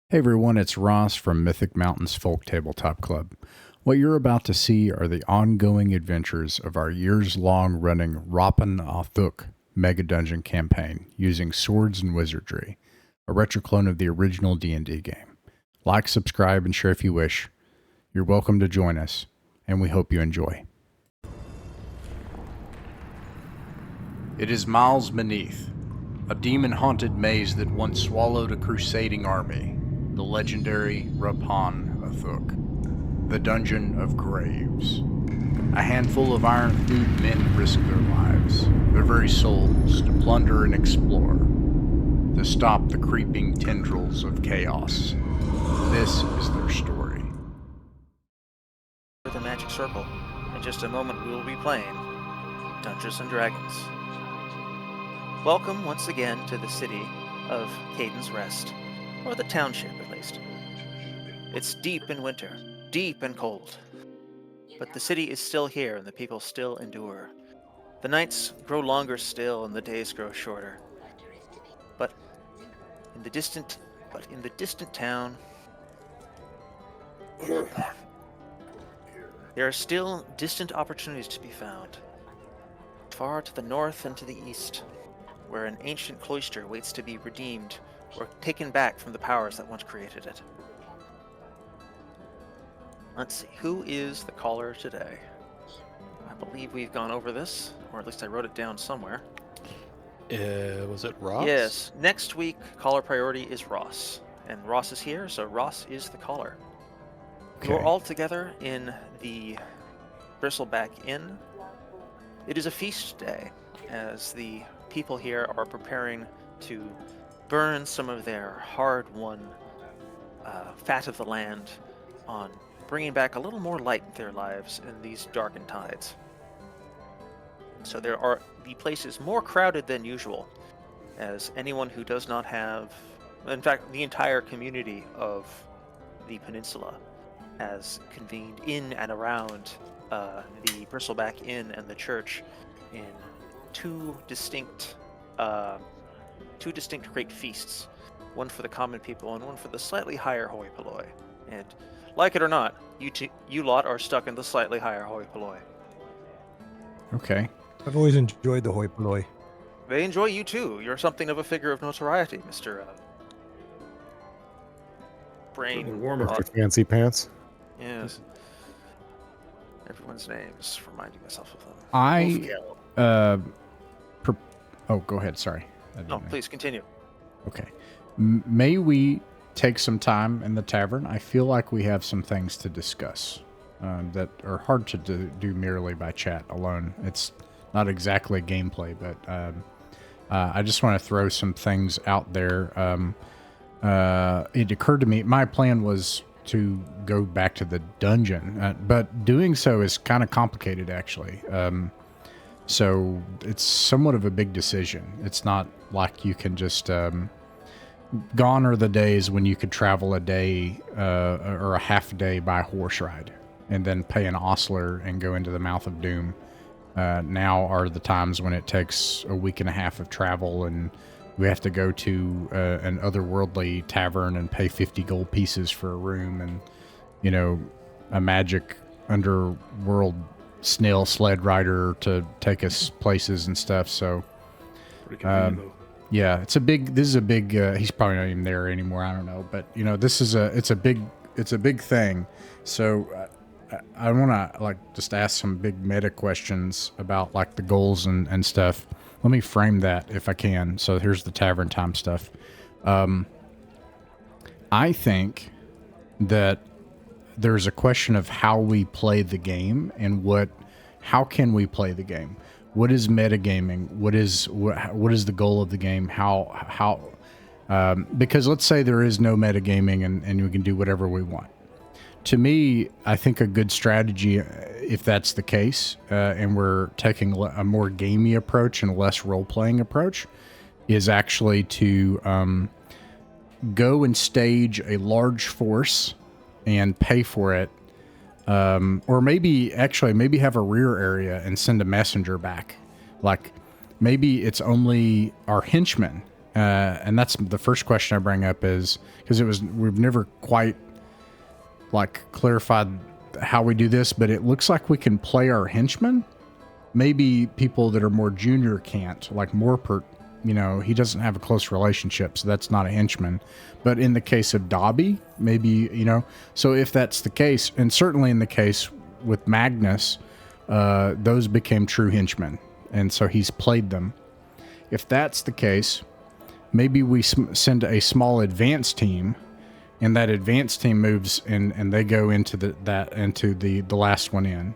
Hey everyone, it's Ross from Mythic Mountains Folk Tabletop Club. What you're about to see are the ongoing adventures of our years-long running Rappan Athuk Mega Dungeon campaign using swords and wizardry, a retroclone of the original D&D game. Like, subscribe, and share if you wish. You're welcome to join us, and we hope you enjoy. It is miles beneath, a demon-haunted maze that once swallowed a crusading army. The legendary Rappan Athuk, the Dungeon of Graves. A handful of iron-thewed men risk their lives, their very souls, to plunder and explore, to stop the creeping tendrils of chaos. This is their story. The magic circle. In just a moment we will be playing Dungeons and Dragons. Welcome once again to the city of Kayden's Rest. Or the township, at least. It's deep in winter, deep and cold. But the city is still here, and the people still endure. The nights grow longer still, and the days grow shorter. But in the distant town, there are still distant opportunities to be found. Far to the north and to the east, where an ancient cloister waits to be redeemed or taken back from the powers that once created it. Let's see, who is the caller today? I believe we've gone over this, or at least I wrote it down somewhere. Was it Ross? Yes, next week, caller priority is Ross. And Ross is here, so Ross is the caller. Okay. We're all together in the Bristleback Inn. It is a feast day, as the people here are preparing to burn some of their hard-won fat of the land on bringing back a little more light into their lives in these darkened tides. So the place is more crowded than usual, as anyone who does not have, in fact, the entire community of the peninsula has convened in and around the Bristleback Inn and the church in two distinct great feasts, one for the common people and one for the slightly higher hoi polloi. And like it or not, you lot are stuck in the slightly higher hoi polloi. Okay. I've always enjoyed the hoi polloi. They enjoy you too. You're something of a figure of notoriety, Mr. Brain. Mr. Fancy Pants. Yes. Everyone's names, reminding myself of them. Go ahead, sorry. No, please continue. Okay. May we take some time in the tavern? I feel like we have some things to discuss that are hard to do merely by chat alone. It's not exactly gameplay, but I just want to throw some things out there. It occurred to me, my plan was to go back to the dungeon, but doing so is kind of complicated, actually. So it's somewhat of a big decision. It's not like you can just, gone are the days when you could travel a day or a half day by horse ride and then pay an ostler and go into the mouth of doom. Now are the times when it takes a week and a half of travel and we have to go to an otherworldly tavern and pay 50 gold pieces for a room and, a magic underworld snail sled rider to take us places and stuff. So, yeah, this is a big, he's probably not even there anymore. I don't know, but it's a big thing. So I want to just ask some big meta questions about the goals and stuff. Let me frame that if I can. So here's the tavern time stuff. I think that there's a question of how we play the game and how can we play the game? What is metagaming? What is the goal of the game? Because let's say there is no metagaming and we can do whatever we want. To me, I think a good strategy, if that's the case, and we're taking a more gamey approach and a less role-playing approach, is actually to go and stage a large force and pay for it, or maybe have a rear area and send a messenger back. Maybe it's only our henchmen and that's the first question I bring up is because we've never quite like clarified how we do this, but it looks like we can play our henchmen. Maybe people that are more junior can't, like Morpert, he doesn't have a close relationship, so that's not a henchman. But in the case of Dobby, maybe, so if that's the case, and certainly in the case with Magnus, those became true henchmen, and so he's played them. If that's the case, maybe we send a small advance team, and that advance team moves and they go into the last one in.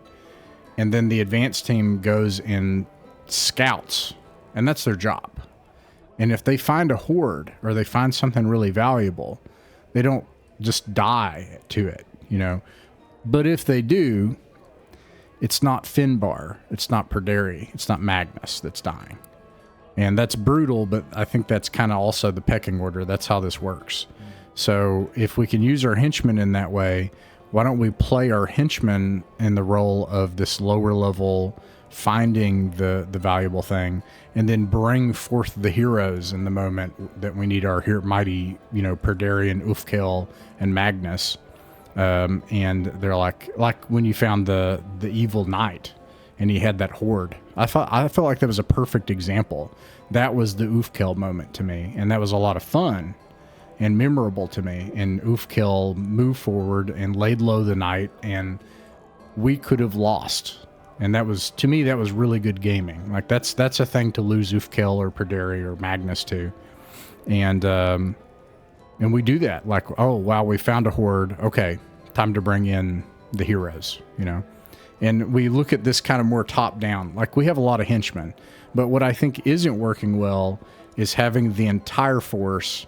And then the advance team goes and scouts, and that's their job. And if they find a hoard or they find something really valuable, they don't just die to it, But if they do, it's not Finbar, it's not Perderi, it's not Magnus that's dying. And that's brutal, but I think that's kind of also the pecking order. That's how this works. So if we can use our henchmen in that way, why don't we play our henchmen in the role of this lower level finding the valuable thing, and then bring forth the heroes in the moment that we need our mighty, Perderi and Ufkel and Magnus. And they're like when you found the evil knight and he had that hoard. I felt like that was a perfect example. That was the Ufkel moment to me, and that was a lot of fun and memorable to me. And Ufkel moved forward and laid low the knight, and we could have lost. And that was, to me, that was really good gaming. Like that's a thing to lose Ufkel or Perderi or Magnus to. And we do that. Like, oh wow, we found a hoard. Okay, time to bring in the heroes, And we look at this kind of more top down. Like we have a lot of henchmen, but what I think isn't working well is having the entire force.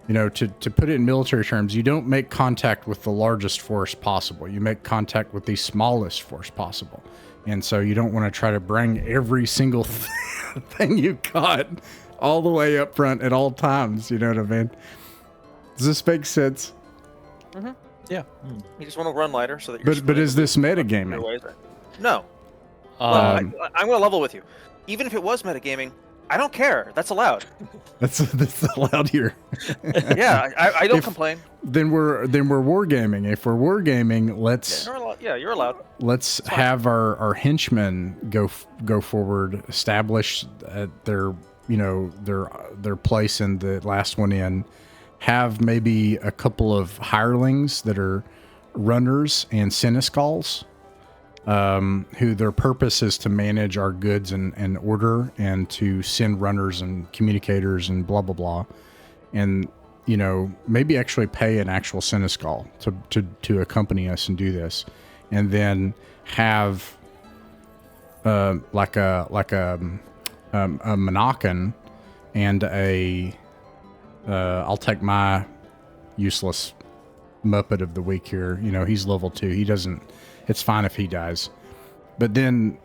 To put it in military terms, you don't make contact with the largest force possible. You make contact with the smallest force possible. And so you don't want to try to bring every single thing you got all the way up front at all times. You know what I mean? Does this make sense? Mm-hmm. Yeah. You just want to run lighter so that you're... But is this metagaming? No. I'm going to level with you. Even if it was metagaming, I don't care. That's allowed. That's allowed here. Yeah, I don't complain. Then we're wargaming. If we're wargaming, let's you're allowed. Let's have our henchmen go forward, establish their place in the last one in. Have maybe a couple of hirelings that are runners and senescals. Who their purpose is to manage our goods and order and to send runners and communicators and blah, blah, blah. And, maybe actually pay an actual senescal to accompany us and do this. And then have, like a Monacan and I'll take my useless Muppet of the week here. He's level 2. It's fine if he dies. But then,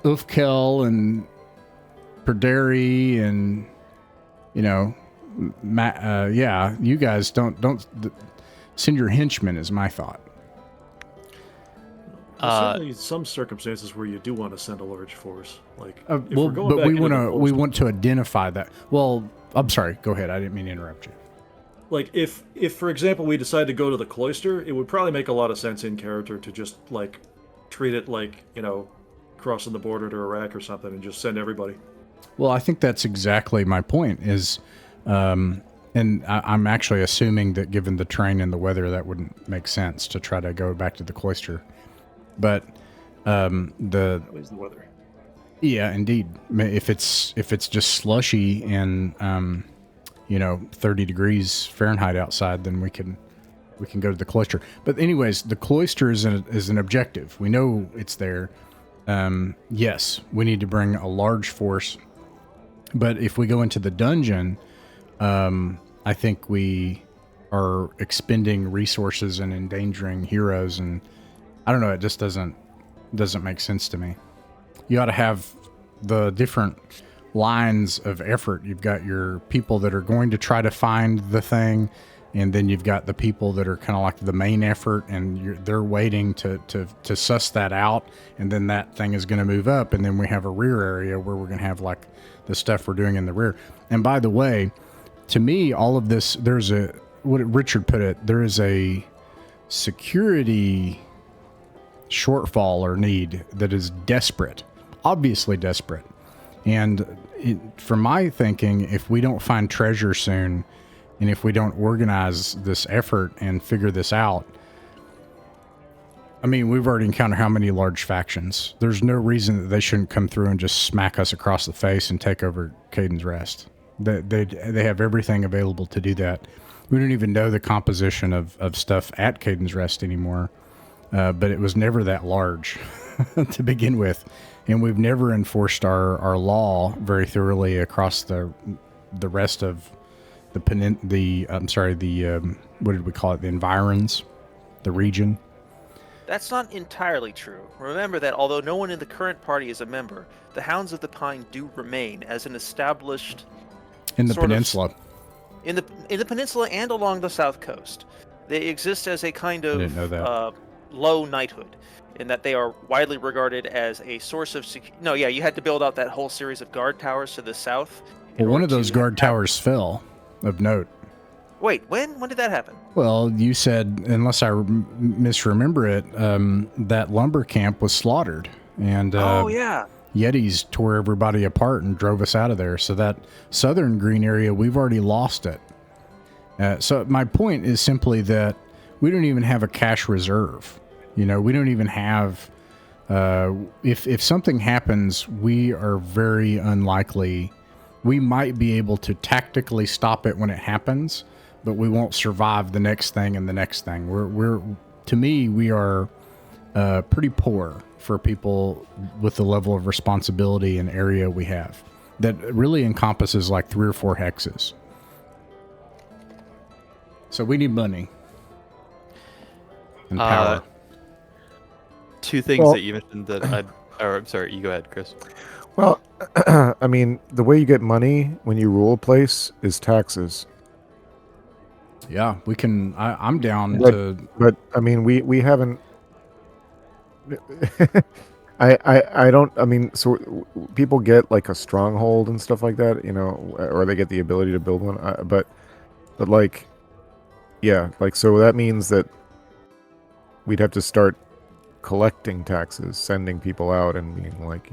Ufkel and Perderi and, you guys don't send your henchmen is my thought. There's certainly some circumstances where you do want to send a large force. Like, we want to identify that. Well, I'm sorry. Go ahead. I didn't mean to interrupt you. Like, if for example, we decide to go to the Cloister, it would probably make a lot of sense in character to just, like, treat it like, crossing the border to Iraq or something and just send everybody. Well, I think that's exactly my point is, and I'm actually assuming that given the terrain and the weather, that wouldn't make sense to try to go back to the Cloister. But, That was the weather. Yeah, indeed. If it's just slushy and, 30 degrees Fahrenheit outside, then we can go to the Cloister. But anyways, the Cloister is an objective. We know it's there. Yes, we need to bring a large force. But if we go into the dungeon, I think we are expending resources and endangering heroes, and I don't know. It just doesn't make sense to me. You ought to have the different lines of effort. You've got your people that are going to try to find the thing. and then you've got the people that are kind of like the main effort, and they're waiting to suss that out, and then that thing is going to move up, and then we have a rear area where we're going to have like the stuff we're doing in the rear. And by the way, to me, all of this, there's a, what Richard put it, there is a security shortfall or need that is desperate, obviously desperate. And from my thinking, if we don't find treasure soon, and if we don't organize this effort and figure this out, I mean, we've already encountered how many large factions. There's no reason that they shouldn't come through and just smack us across the face and take over Kayden's Rest. They have everything available to do that. We don't even know the composition of stuff at Kayden's Rest anymore, but it was never that large to begin with. And we've never enforced our law very thoroughly across the rest of what did we call it? The environs, the region. That's not entirely true. Remember that although no one in the current party is a member, the Hounds of the Pine do remain as an established in the peninsula. In the peninsula and along the south coast. They exist as a kind of low knighthood, in that they are widely regarded as a source of you had to build out that whole series of guard towers to the south. Well, one of those guard towers fell, of note. Wait, when did that happen? Well, you said, unless I misremember it, that lumber camp was slaughtered, and Yetis tore everybody apart and drove us out of there. So that southern green area, we've already lost it. So my point is simply that we don't even have a cash reserve. We don't even have. If something happens, we are very unlikely. We might be able to tactically stop it when it happens, but we won't survive the next thing and the next thing. To me, we are pretty poor for people with the level of responsibility and area we have. That really encompasses like 3 or 4 hexes. So we need money and power. 2 things that you mentioned that I'm sorry, you go ahead, Chris. Well, I mean, the way you get money when you rule a place is taxes. Yeah, we can. I'm down But I mean, we haven't. I don't. I mean, so people get like a stronghold and stuff like that, or they get the ability to build one. But like, yeah, like so that means that we'd have to start collecting taxes, sending people out, and being like,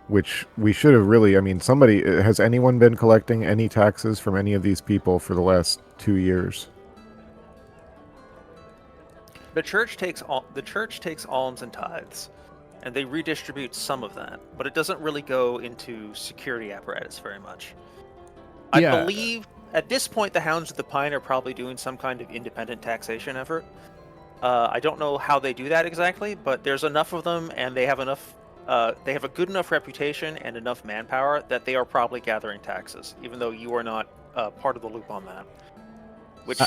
which we should have really. I mean, has anyone been collecting any taxes from any of these people for the last 2 years? The church takes alms and tithes, and they redistribute some of that, but it doesn't really go into security apparatus very much. I believe at this point the Hounds of the Pine are probably doing some kind of independent taxation effort. I don't know how they do that exactly, but there's enough of them, and they have enough. They have a good enough reputation and enough manpower that they are probably gathering taxes, even though you are not part of the loop on that, which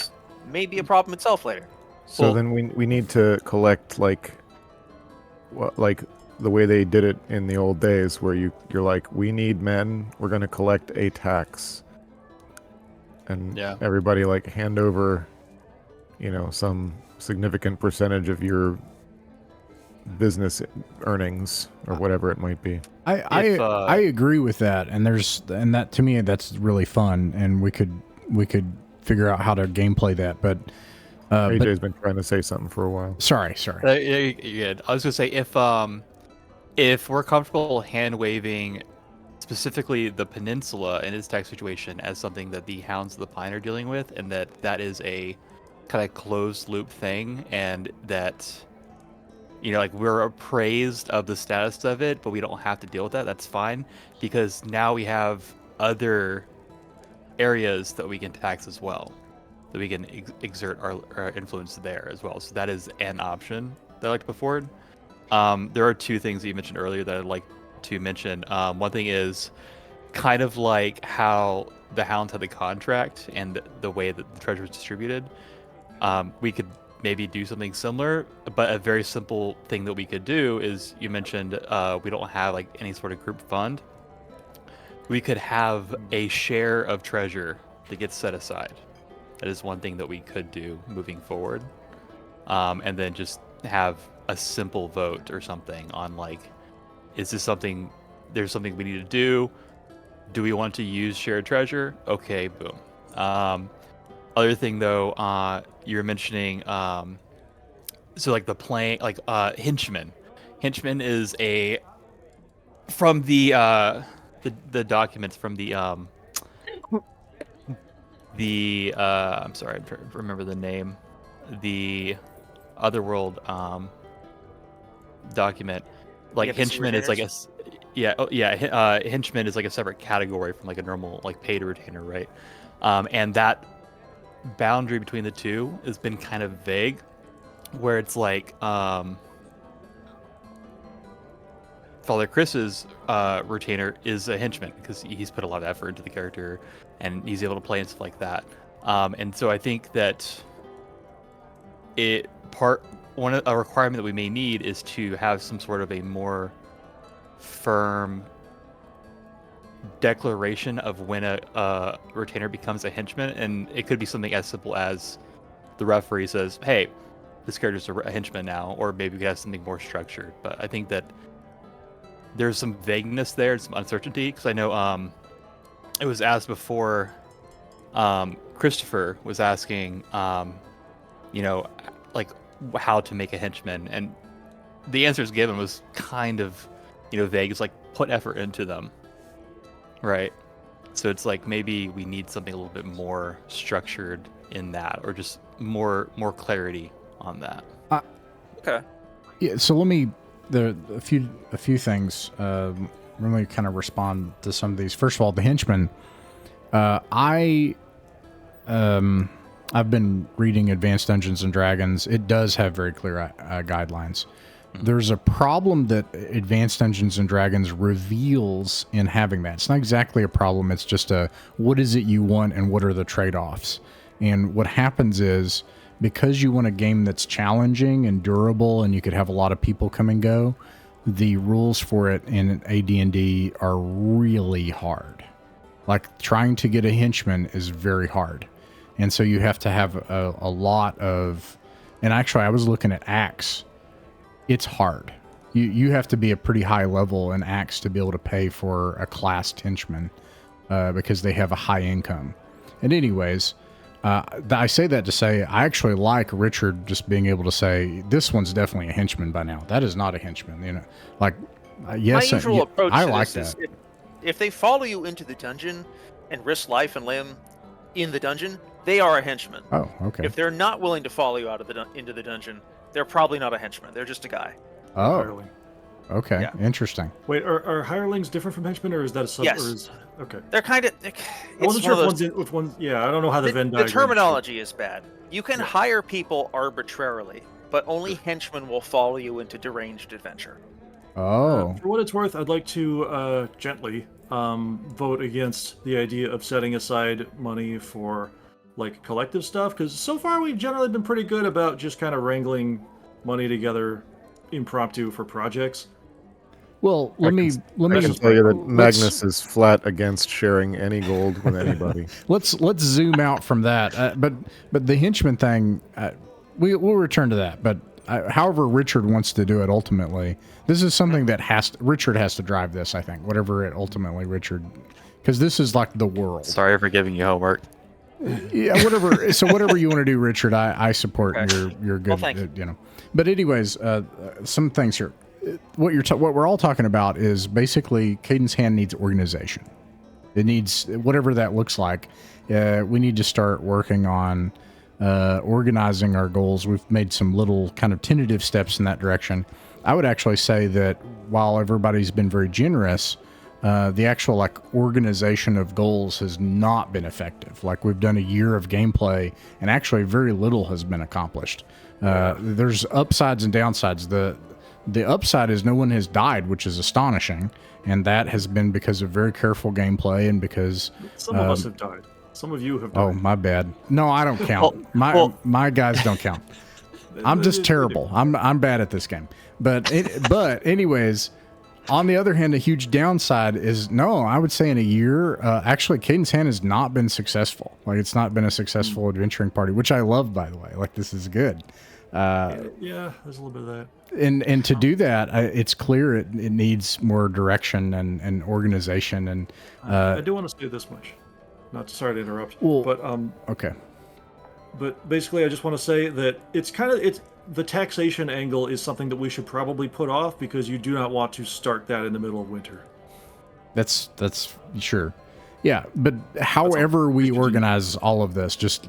may be a problem itself later. So then we need to collect like the way they did it in the old days, where you're like, we need men, we're going to collect a tax, and everybody like hand over, some significant percentage of your business earnings or whatever it might be. I agree with that, and that to me that's really fun, and we could figure out how to gameplay that, but. AJ's been trying to say something for a while. Sorry. Yeah, I was gonna say if we're comfortable hand waving specifically the peninsula and its tax situation as something that the Hounds of the Pine are dealing with, and that is a kind of closed loop thing, and that like we're appraised of the status of it, but we don't have to deal with that. That's fine, because now we have other areas that we can tax as well, that we can exert our influence there as well. So that is an option that I like to put forward. There are 2 things that you mentioned earlier that I'd like to mention. One thing is kind of like how the Hounds had the contract and the way that the treasure was distributed. We could maybe do something similar, but a very simple thing that we could do is, you mentioned we don't have like any sort of group fund. We could have a share of treasure that gets set aside. That is one thing that we could do moving forward. And then just have a simple vote or something on like, is this something, there's something we need to do? Do we want to use shared treasure? Okay, boom. Other thing though, you're mentioning, so like the playing, like henchman. Henchman is from the documents from the I'm sorry, I'm trying to remember the name. The Otherworld document. Like henchman is like henchman is like a separate category from like a normal like paid retainer, right? And that boundary between the two has been kind of vague, where it's like Father Chris's retainer is a henchman because he's put a lot of effort into the character and he's able to play and stuff like that. And so I think that a requirement that we may need is to have some sort of a more firm declaration of when a retainer becomes a henchman, and it could be something as simple as the referee says, "Hey, this character's a henchman now," or maybe we have something more structured. But I think that there's some vagueness there and some uncertainty, because I know it was asked before. Christopher was asking, like how to make a henchman, and the answers given was kind of, vague. It's like put effort into them, right? So it's like maybe we need something a little bit more structured in that, or just more clarity on that. Okay. Yeah. So let me a few things. Let me kind of respond to some of these. First of all, the henchman. I've been reading Advanced Dungeons and Dragons. It does have very clear guidelines. There's a problem that Advanced Dungeons and Dragons reveals in having that. It's not exactly a problem. It's just what is it you want and what are the trade-offs? And what happens is, because you want a game that's challenging and durable and you could have a lot of people come and go, the rules for it in AD&D are really hard. Like trying to get a henchman is very hard. And so you have to have a lot of, and actually I was looking at Axe. It's hard. You have to be a pretty high level in Axe to be able to pay for a classed henchman because they have a high income. And anyways, I say that to say I actually like Richard just being able to say, this one's definitely a henchman by now. That is not a henchman. Like, yes, my usual approach I to like this that. is if they follow you into the dungeon and risk life and limb in the dungeon, they are a henchman. Oh, okay. If they're not willing to follow you out of into the dungeon, they're probably not a henchman. They're just a guy. Oh, Hireling. okay. Yeah. Interesting. Wait, are hirelings different from henchmen, or is that a sub? Yes. Or is, okay. They're kind of. I wasn't sure if one's. Yeah, I don't know how the Venn The diagram. terminology is bad. You can hire people arbitrarily, but only henchmen will follow you into deranged adventure. Oh. For what it's worth, I'd like to gently vote against the idea of setting aside money for like collective stuff, because so far we've generally been pretty good about just kind of wrangling money together impromptu for projects. Well, let me I can tell you that Magnus is flat against sharing any gold with anybody. let's zoom out from that. But the henchman thing, we'll return to that. But however Richard wants to do it, ultimately, this is something that Richard has to drive this. I think whatever it ultimately Richard, because this is like the world. Sorry for giving you homework. Yeah, whatever. So whatever you want to do, Richard, I support your good. Well, thank you. But anyways, some things here. What we're all talking about is basically Kayden's hand needs organization. It needs whatever that looks like. We need to start working on organizing our goals. We've made some little kind of tentative steps in that direction. I would actually say that while everybody's been very generous, the actual organization of goals has not been effective. Like we've done a year of gameplay and actually very little has been accomplished. There's upsides and downsides. The upside is no one has died, which is astonishing, and that has been because of very careful gameplay and because Some of us have died. Some of you have died. oh, my bad. No, I don't count. My guys don't count. I'm just terrible. I'm bad at this game. But anyways, On the other hand, a huge downside is I would say in a year, actually, Kayden's Hand has not been successful. Like, it's not been a successful adventuring party, which I love, by the way. Like, this is good. Yeah, there's a little bit of that. And to do that, it's clear it needs more direction and organization. And I do want to say this much. Not sorry to interrupt. Well, but okay. But basically, I just want to say that it's the taxation angle is something that we should probably put off because you do not want to start that in the middle of winter. That's sure. Yeah, but however we organize all of this, just,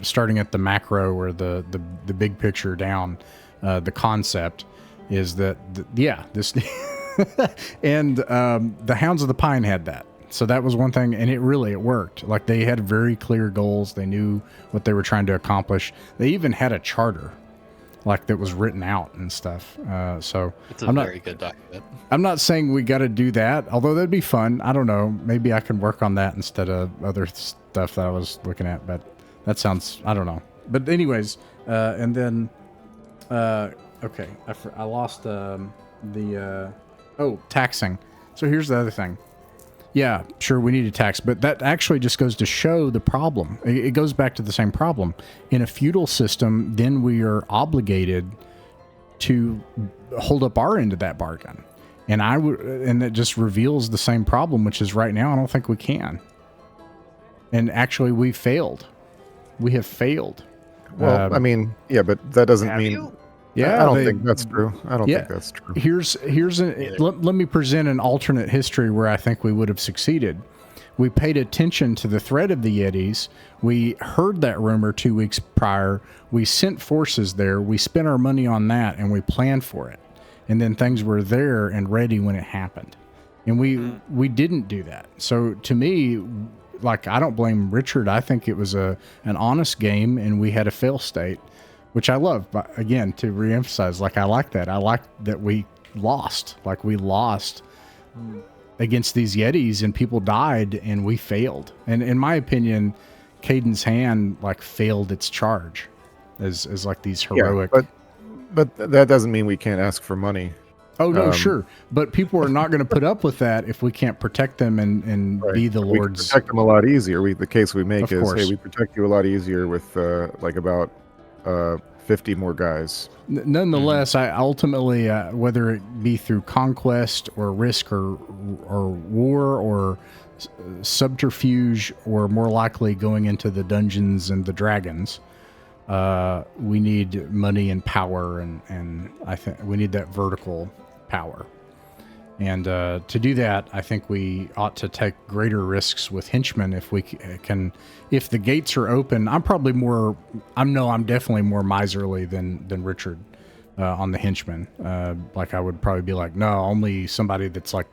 starting at the macro or the big picture down, the concept is that, this and the Hounds of the Pine had that. So that was one thing, and it worked. Like, they had very clear goals. They knew what they were trying to accomplish. They even had a charter, like, that was written out and stuff. So it's a very good document. I'm not saying we got to do that, although that'd be fun. I don't know. Maybe I can work on that instead of other stuff that I was looking at, but that sounds, I don't know. But anyways, and then, okay, I lost taxing. So here's the other thing. Yeah, sure, we need a tax, but that actually just goes to show the problem. It goes back to the same problem. In a feudal system, then we are obligated to hold up our end of that bargain. And that just reveals the same problem, which is right now, I don't think we can. And actually, we failed. We have failed. Well, yeah, but that doesn't mean... You? Yeah, I don't think that's true. I don't think that's true. Let me present an alternate history where I think we would have succeeded. We paid attention to the threat of the Yetis. We heard that rumor 2 weeks prior. We sent forces there. We spent our money on that, and we planned for it. And then things were there and ready when it happened. And we didn't do that. So to me, like, I don't blame Richard. I think it was an honest game, and we had a fail state, which I love. But again, to reemphasize, like, I like that. I like that we lost. Like, we lost against these Yetis, and people died, and we failed. And in my opinion, Kayden's Hand, like, failed its charge as like these heroic. Yeah, but that doesn't mean we can't ask for money. Oh no, sure. But people are not going to put up with that if we can't protect them and Right. be the We Lord's. protect them a lot easier. The case we make Of is, course. hey, we protect you a lot easier with like about 50 more guys. Nonetheless, I ultimately, whether it be through conquest or risk or war or subterfuge, or more likely going into the dungeons and the dragons, we need money and power, and I think we need that vertical power. And to do that, I think we ought to take greater risks with henchmen if we can. If the gates are open, I'm definitely more miserly than Richard on the henchmen. Like, I would probably be like, no, only somebody that's like,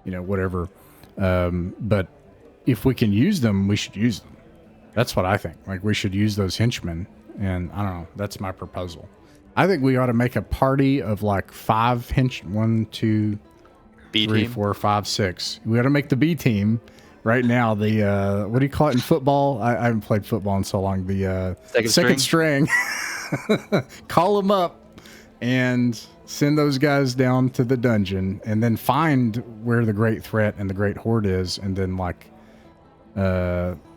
whatever. But if we can use them, we should use them. That's what I think. Like, we should use those henchmen. And I don't know. That's my proposal. I think we ought to make a party of like 5 henchmen. 1, 2, B 3, team. 4, 5, 6. We ought to make the B team right now. The what do you call it in football? I haven't played football in so long. The second string. Call them up and send those guys down to the dungeon, and then find where the great threat and the great horde is, and then like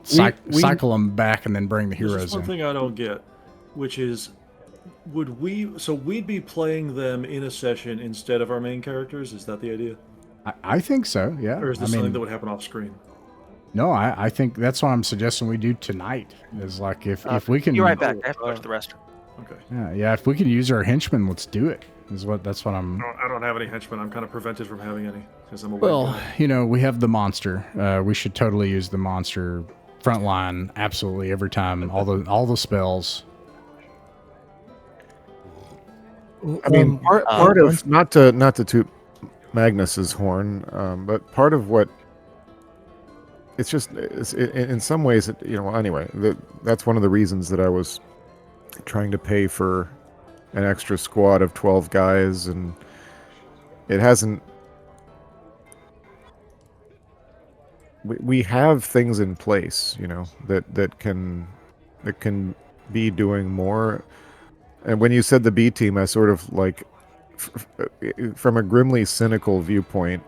cycle them back, and then bring the There's heroes just one in. thing I don't get, which is, we'd be playing them in a session instead of our main characters? Is that the idea? I think so. Yeah. Or is this something that would happen off screen? No, I think that's what I'm suggesting we do tonight. Is like if we can. You're right back. I have to watch the rest. Okay. Yeah. If we can use our henchmen, let's do it. That's what I'm. I don't have any henchmen. I'm kind of prevented from having any because I'm a Well, white guy. we have the monster. We should totally use the monster frontline. Absolutely every time. All the spells. I mean, part of not to toot Magnus's horn, but part of what it's just in some ways, anyway, that's one of the reasons that I was trying to pay for an extra squad of 12 guys, and it hasn't. We have things in place, that can be doing more. And when you said the B team, I sort of like from a grimly cynical viewpoint,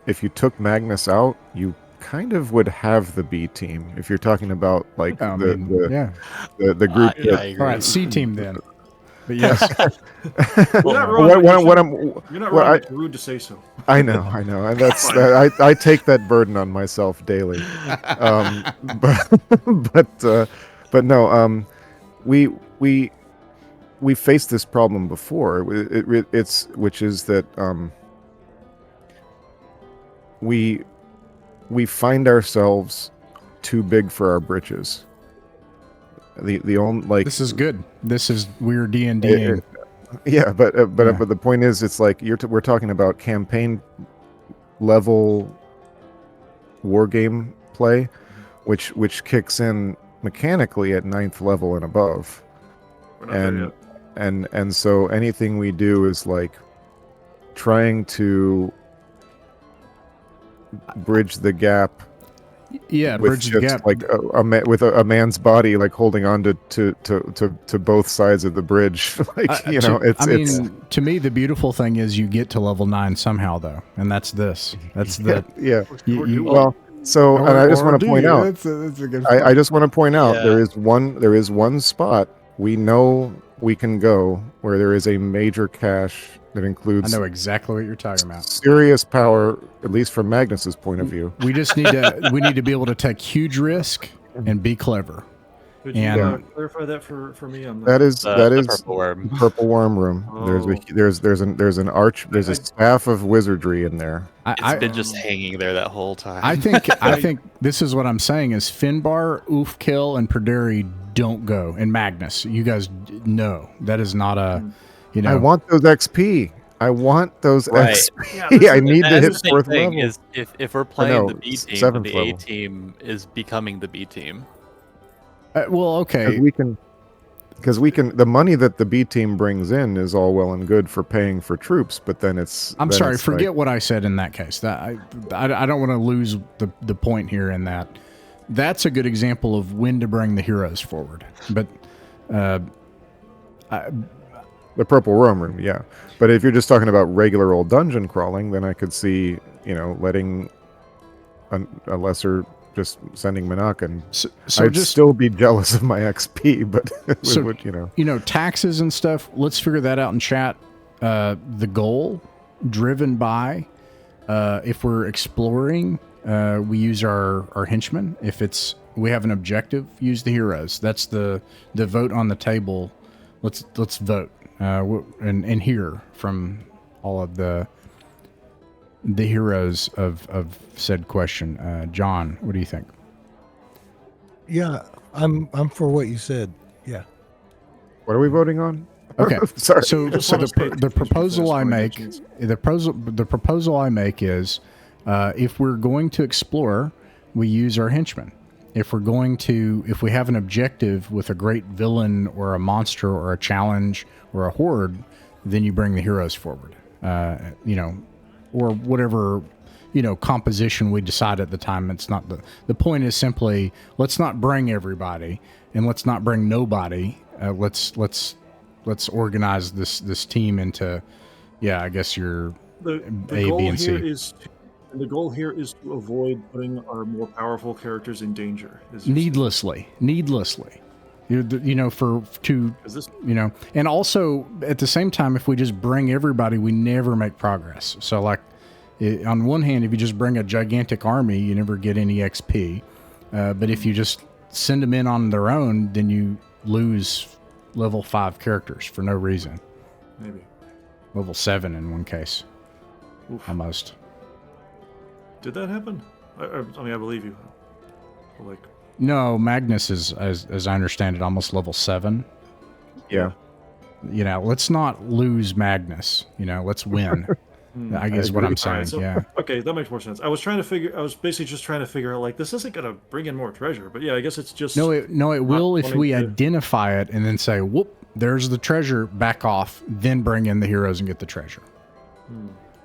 if you took Magnus out, you kind of would have the B team. If you're talking about like I the mean, the, yeah. the group Yeah, I that. agree. All right, C team then. But yes, You're not wrong. You're not wrong. It's rude to say so. I know, and that's Fine. that, I take that burden on myself daily. But no, we faced this problem before. It's which is that we find ourselves too big for our britches. The only like this is good. This is we're D&Ding. yeah, but the point is, it's like we're talking about campaign level war game play, which kicks in mechanically at 9th level and above, We're not there yet. and so anything we do is like trying to bridge the gap. Yeah, With bridge the just gap. like with a man's body like holding on to both sides of the bridge. Like to me, the beautiful thing is you get to level 9 somehow, though, and that's this. That's the yeah. you- So and I just want to point out. That's a good I just want to point out Yeah. there is one spot we know we can go where there is a major cache that I includes know exactly what you're talking about. serious power, at least from Magnus's point of view. We just need to be able to take huge risk and be clever. Could you And- clarify that for me? On That is The purple worm. Purple Worm Room. There's an arch. There's a staff of wizardry in there. It's been just hanging there that whole time. I think this is what I'm saying is Finbar, Oofkill, and Perderi don't go. And Magnus, you guys know that is not a, I want those XP. I want those Right. XP. Yeah, I need to That's hit the same 4th thing level. is if we're playing no, the B team, 7th the A level. team is becoming the B team. well, okay. Because we can. The money that the B team brings in is all well and good for paying for troops, but then it's. I'm then sorry. it's Forget like, what I said in that case. That I don't want to lose the point here. In that, that's a good example of when to bring the heroes forward. But the Purple Worm Room, yeah. But if you're just talking about regular old dungeon crawling, then I could see, letting a lesser just sending Manak, and so I'd just still be jealous of my XP, but it So- would, taxes and stuff. Let's figure that out in chat. The goal driven by if we're exploring, we use our henchmen. If we have an objective, use the heroes. That's the vote on the table. Let's vote and hear from all of the heroes of said question. John, what do you think? Yeah, I'm for what you said. Yeah. What are we voting on? Okay, Sorry. So Just the want to state the the proposal I business make connections. the proposal I make is if we're going to explore, we use our henchmen. If we have an objective with a great villain or a monster or a challenge or a horde, then you bring the heroes forward. Or whatever composition we decide at the time. It's not the point is simply let's not bring everybody and let's not bring nobody. Let's organize this team into I guess your The A, goal B, and here C. is the goal here is to avoid putting our more powerful characters in danger. is you're saying. needlessly. Is this And also at the same time, if we just bring everybody, we never make progress. So like on one hand, if you just bring a gigantic army, you never get any XP. But if you just send them in on their own, then you lose level 5 characters for no reason. maybe? Level 7 in one case, Oof. almost. Did that happen? I mean, I believe you. But, like, No, Magnus is, as I understand it, almost level 7. yeah. Let's not lose Magnus. Let's win. I guess what I'm saying. Alright, so- Yeah. Okay, that makes more sense. I was basically just trying to figure out, like, this isn't gonna bring in more treasure, but yeah, I guess it's just No, it will if wanting we to- identify it and then say, whoop, there's the treasure, back off, then bring in the heroes and get the treasure.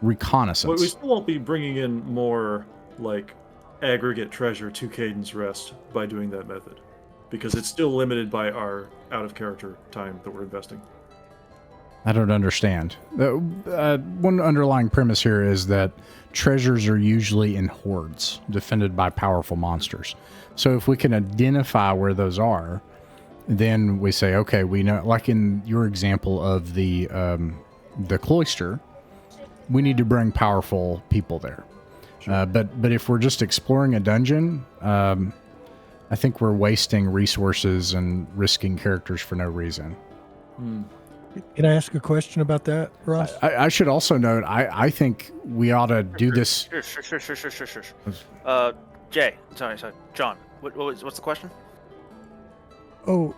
Reconnaissance. But we still won't be bringing in more like aggregate treasure to Kayden's Rest by doing that method, because it's still limited by our out of character time that we're investing. I don't understand. One underlying premise here is that treasures are usually in hordes, defended by powerful monsters. So if we can identify where those are, then we say, okay, we know. Like in your example of the Cloister, we need to bring powerful people there. Sure. But if we're just exploring a dungeon, I think we're wasting resources and risking characters for no reason. Can I ask a question about that, Ross? I should also note, I think we ought to do this. Sure. Jay, sorry, John. What's the question? Oh,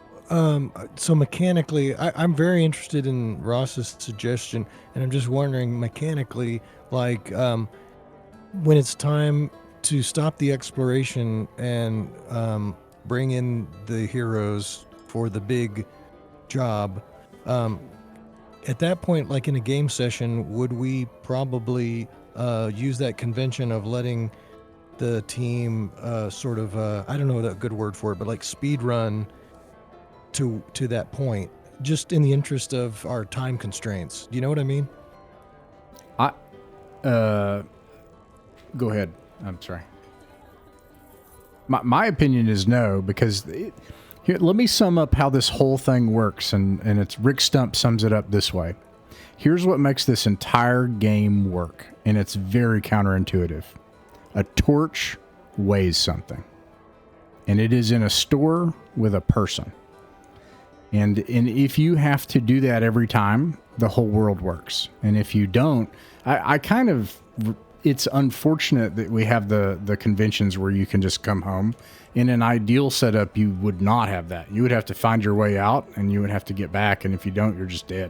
so mechanically, I'm very interested in Ross's suggestion, and I'm just wondering mechanically, like, when it's time to stop the exploration and bring in the heroes for the big job, at that point, like in a game session, would we probably use that convention of letting the team sort of, I don't know the good word for it, but like speed run to that point, just in the interest of our time constraints? Do you know what I mean? Go ahead. I'm sorry. My opinion is no, because here, let me sum up how this whole thing works, and it's Rick Stump sums it up this way. Here's what makes this entire game work, and it's very counterintuitive. A torch weighs something, and it is in a store with a person. And if you have to do that every time, the whole world works. And if you don't, it's unfortunate that we have the conventions where you can just come home. In an ideal setup, you would not have that. You would have to find your way out, and you would have to get back. And if you don't, you're just dead.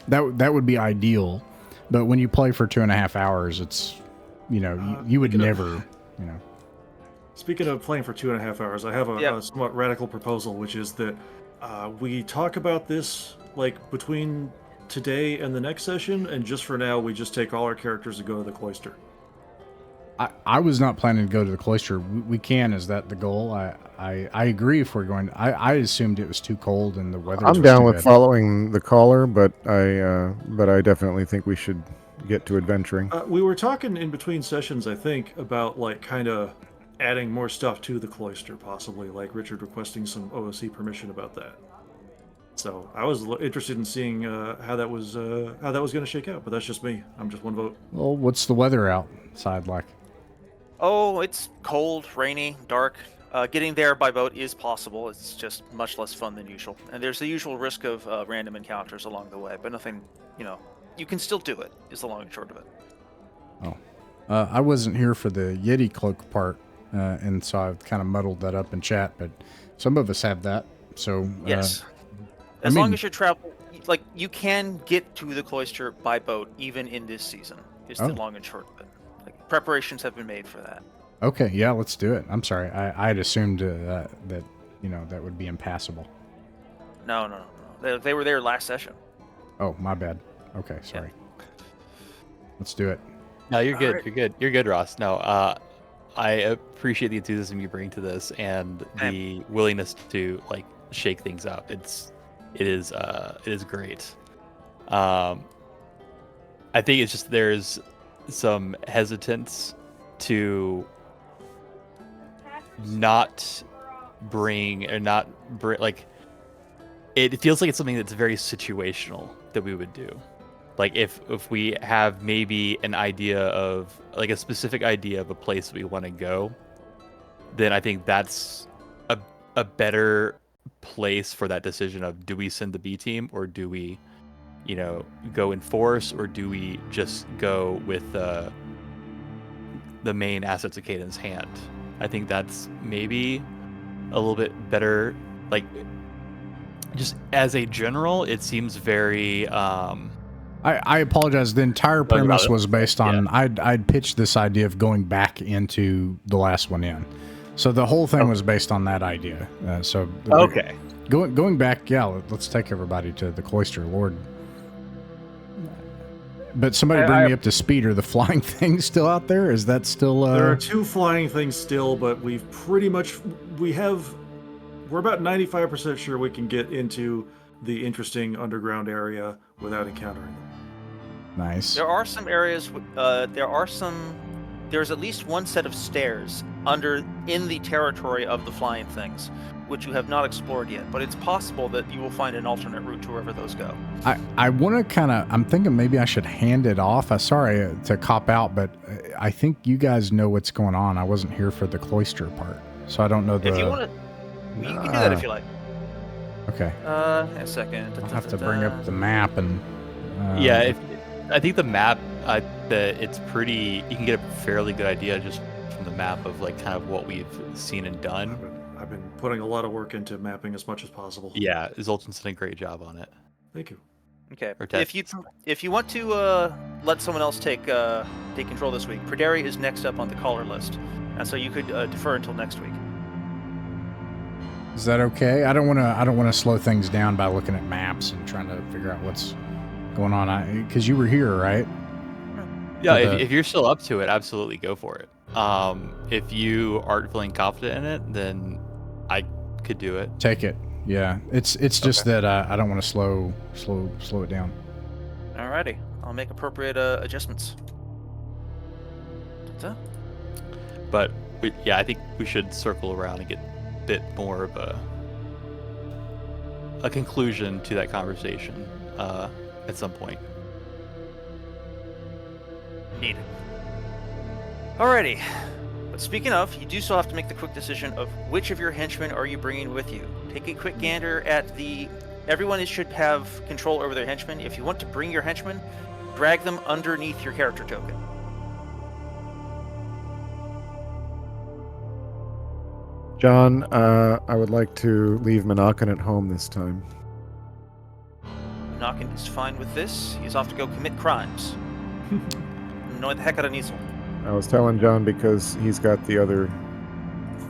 That would be ideal. But when you play for 2.5 hours, it's, you would never, Speaking of playing for 2.5 hours, I have a somewhat radical proposal, which is that we talk about this like between today and the next session, and just for now, we just take all our characters and go to the Cloister. I was not planning to go to the Cloister. We can. Is that the goal? I agree if we're going. I assumed it was too cold and the weather. I'm down with following the caller, but I definitely think we should get to adventuring. We were talking in between sessions, I think, about like kind of adding more stuff to the Cloister, possibly, like Richard requesting some OOC permission about that. So I was interested in seeing how that was going to shake out, but that's just me. I'm just one vote. Well, what's the weather outside like? Oh, it's cold, rainy, dark. Getting there by boat is possible. It's just much less fun than usual. And there's the usual risk of random encounters along the way, but nothing, you can still do it, is the long and short of it. Oh. I wasn't here for the Yeti cloak part, and so I've kind of muddled that up in chat, but some of us have that, so... Yes. As long as you're traveling, like, you can get to the Cloister by boat, even in this season, is the long and short of it. Like, preparations have been made for that. Okay, yeah, let's do it. I'm sorry. I had assumed that that would be impassable. No. They were there last session. Oh, my bad. Okay, sorry. Yeah. Let's do it. No, you're good. Right. You're good, Ross. No, I appreciate the enthusiasm you bring to this and the willingness to like shake things up. It is great. I think it's just there's some hesitance to not bring like it feels like it's something that's very situational that we would do. Like if we have maybe an idea of like a specific idea of a place we want to go, then I think that's a better place for that decision of do we send the B team or do we, go in force, or do we just go with the main assets of Kayden's hand? I think that's maybe a little bit better. Like just as a general, it seems very I apologize. The entire premise was based on I'd pitched this idea of going back into the last one in, so the whole thing was based on that idea. Okay, going back, let's take everybody to the Cloister, Lord. But somebody bring me up to speed. Are the flying things still out there? Is that still? There are 2 flying things still, but we're about 95% sure we can get into the interesting underground area without encountering them. Nice. There are some areas. There's at least one set of stairs in the territory of the flying things, which you have not explored yet. But it's possible that you will find an alternate route to wherever those go. I want to kind of, I'm thinking maybe I should hand it off. Sorry to cop out, but I think you guys know what's going on. I wasn't here for the Cloister part, so I don't know the... If you want to, you can do that if you like. Okay. A second. I'll have to bring up the map and... Yeah, I think the map, it's pretty... You can get a fairly good idea just from the map of like kind of what we've seen and done. I've been putting a lot of work into mapping as much as possible. Yeah, Zoltan's done a great job on it. Thank you. Okay. Or If you want to let someone else take control this week, Praderi is next up on the caller list, and so you could defer until next week. Is that okay? I don't want to slow things down by looking at maps and trying to figure out what's going on. Because you were here, right? Yeah, if you're still up to it, absolutely go for it. If you aren't feeling confident in it, then I could do it. Take it. Yeah, it's just that I don't want to slow it down. Alrighty, I'll make appropriate adjustments. Ta-ta. But I think we should circle around and get a bit more of a conclusion to that conversation at some point. Neat. Alrighty. But speaking of, you do still have to make the quick decision of which of your henchmen are you bringing with you. Take a quick gander at everyone should have control over their henchmen. If you want to bring your henchmen, drag them underneath your character token. John, I would like to leave Monacan at home this time. Nokin is fine with this. He's off to go commit crimes. Annoy the heck out of Niesel. I was telling John because he's got the other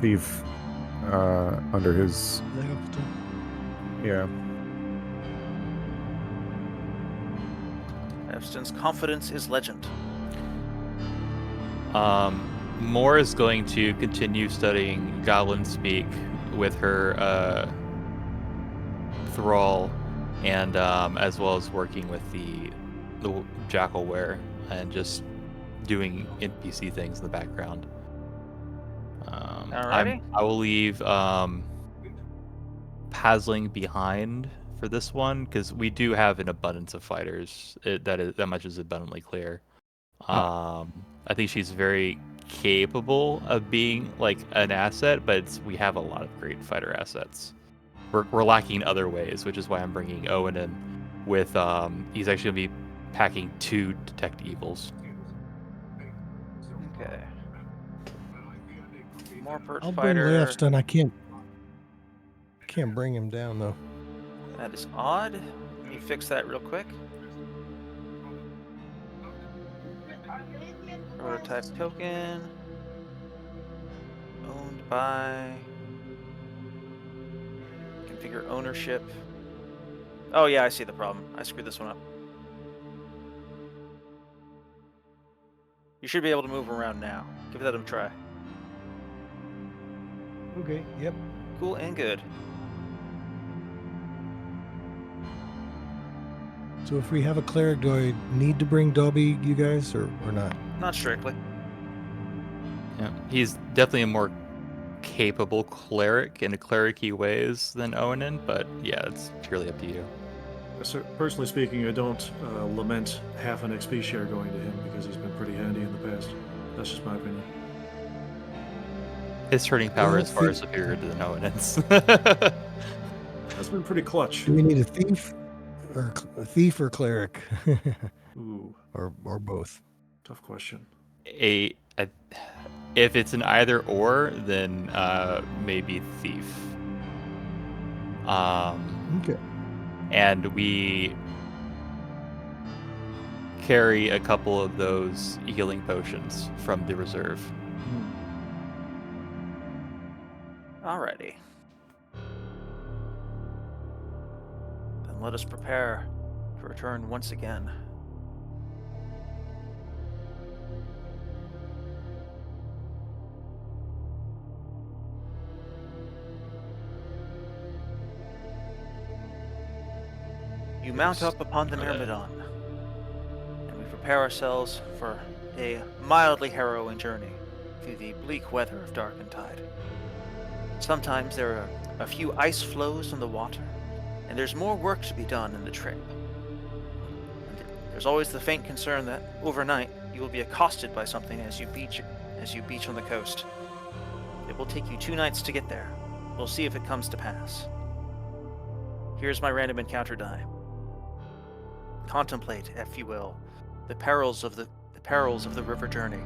thief under his... Yeah. Efston's confidence is legend. Moore is going to continue studying Goblin Speak with her thrall, and as well as working with the Jackalware and just doing NPC things in the background. Alrighty. I will leave Pasling behind for this one because we do have an abundance of fighters. That much is abundantly clear. I think she's very capable of being like an asset, but we have a lot of great fighter assets. We're lacking other ways, which is why I'm bringing Owen in with he's actually gonna be packing 2 detect evils. Okay. More perch I'll bring fighter. Leofston. I can't bring him down though. That is odd. Let me fix that real quick. Prototype token. Owned by. Configure ownership. Oh yeah, I see the problem. I screwed this one up. You should be able to move around now. Give that a try. Okay. Yep. Cool and good. So if we have a cleric, do I need to bring Dobby, you guys, or not? Not strictly. Yeah, he's definitely a more capable cleric in a cleric-y ways than Owen, but yeah, it's purely up to you. So, personally speaking, I don't lament half an XP share going to him because he's been pretty handy in the past. That's just my opinion. His turning power Well, is far superior to the Owen's. That's been pretty clutch. Do we need a thief, or cleric, Ooh, or both? tough question. If it's an either or, then maybe thief. Okay. And we carry a couple of those healing potions from the reserve. Alrighty. Then let us prepare to return once again. You mount up upon the Myrmidon, and we prepare ourselves for a mildly harrowing journey through the bleak weather of Darkentide. Sometimes there are a few ice floes in the water, and there's more work to be done in the trip. And there's always the faint concern that overnight you will be accosted by something as you beach on the coast. It will take you 2 nights to get there. We'll see if it comes to pass. Here's my random encounter die. Contemplate, if you will, the perils of the river journey,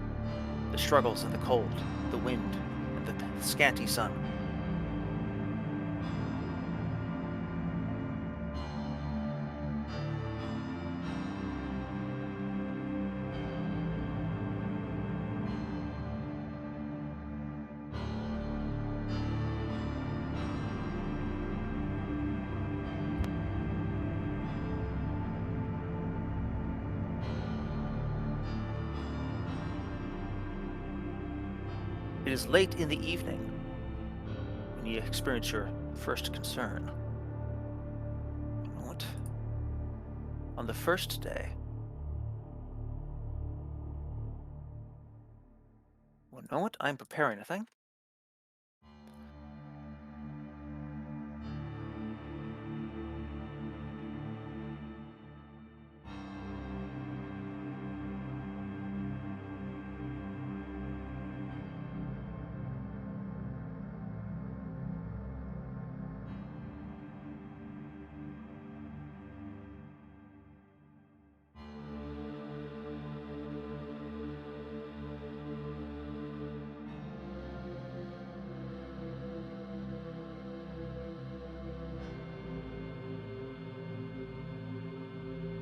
the struggles of the cold, the wind, and the scanty sun. It is late in the evening when you experience your first concern. What? On the first day. Well, know what? I'm preparing a thing.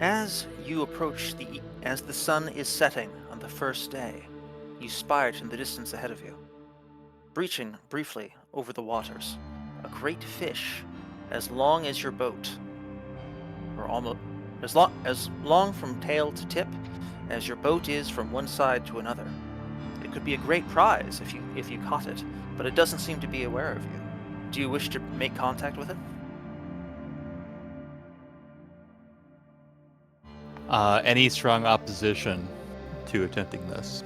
As you approach as the sun is setting on the first day, you spy it in the distance ahead of you. Breaching briefly over the waters, a great fish, as long as your boat, or almost as long from tail to tip as your boat is from one side to another. It could be a great prize if you caught it, but it doesn't seem to be aware of you. Do you wish to make contact with it? Any strong opposition to attempting this?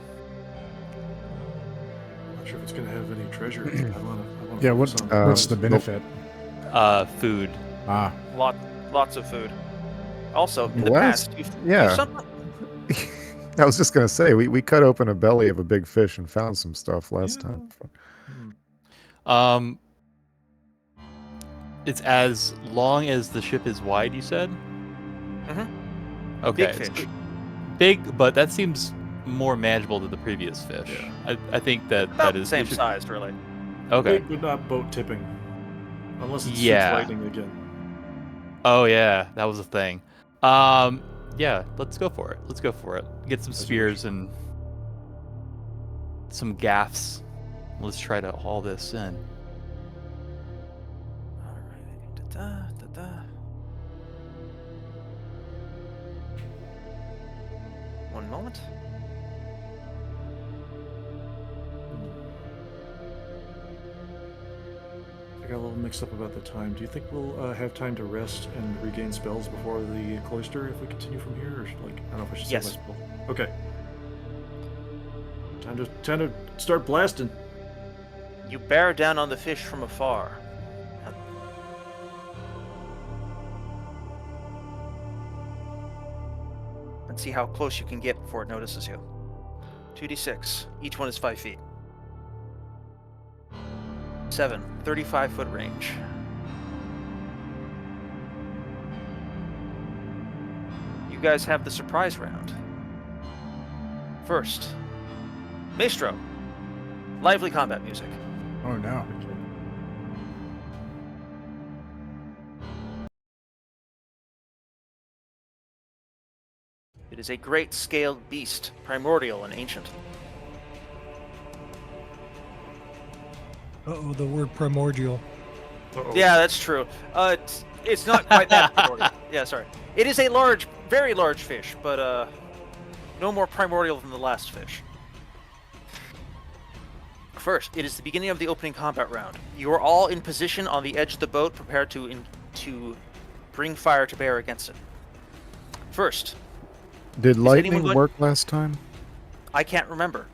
I'm not sure if it's going to have any treasure. I wanna Yeah, focus what's on the benefit? Food. Ah, Lots of food. Also, in the Last- past, yeah. I was just gonna say we cut open a belly of a big fish and found some stuff last Yeah. time. It's as long as the ship is wide, you said? Mhm. Okay. Big fish. Big, but that seems more manageable than the previous fish. Yeah. I think that About is the same we should- size, really. Okay. Big, but not boat tipping. Unless it Yeah. shoots lightning again. Oh yeah, that was a thing. Yeah, let's go for it. Get some As you spears and some gaffs. Let's try to haul this in. Alright. Da-da. One moment. I got a little mixed up about the time. Do you think we'll have time to rest and regain spells before the cloister if we continue from here? Or I don't know if I should Yes. save my spell. Okay. Time to start blasting. You bear down on the fish from afar. Let's see how close you can get before it notices you. 2d6. Each one is 5 feet. 7. 35-foot range. You guys have the surprise round. First, Maestro. Lively combat music. oh no. It is a great scaled beast, primordial and ancient. Uh-oh, the word primordial. Uh-oh. Yeah, that's true. It's not quite that primordial. Yeah, sorry. It is a large, very large fish, but no more primordial than the last fish. First, it is the beginning of the opening combat round. You are all in position on the edge of the boat, prepared to bring fire to bear against it. First, Did lightning anyone work last time? I can't remember.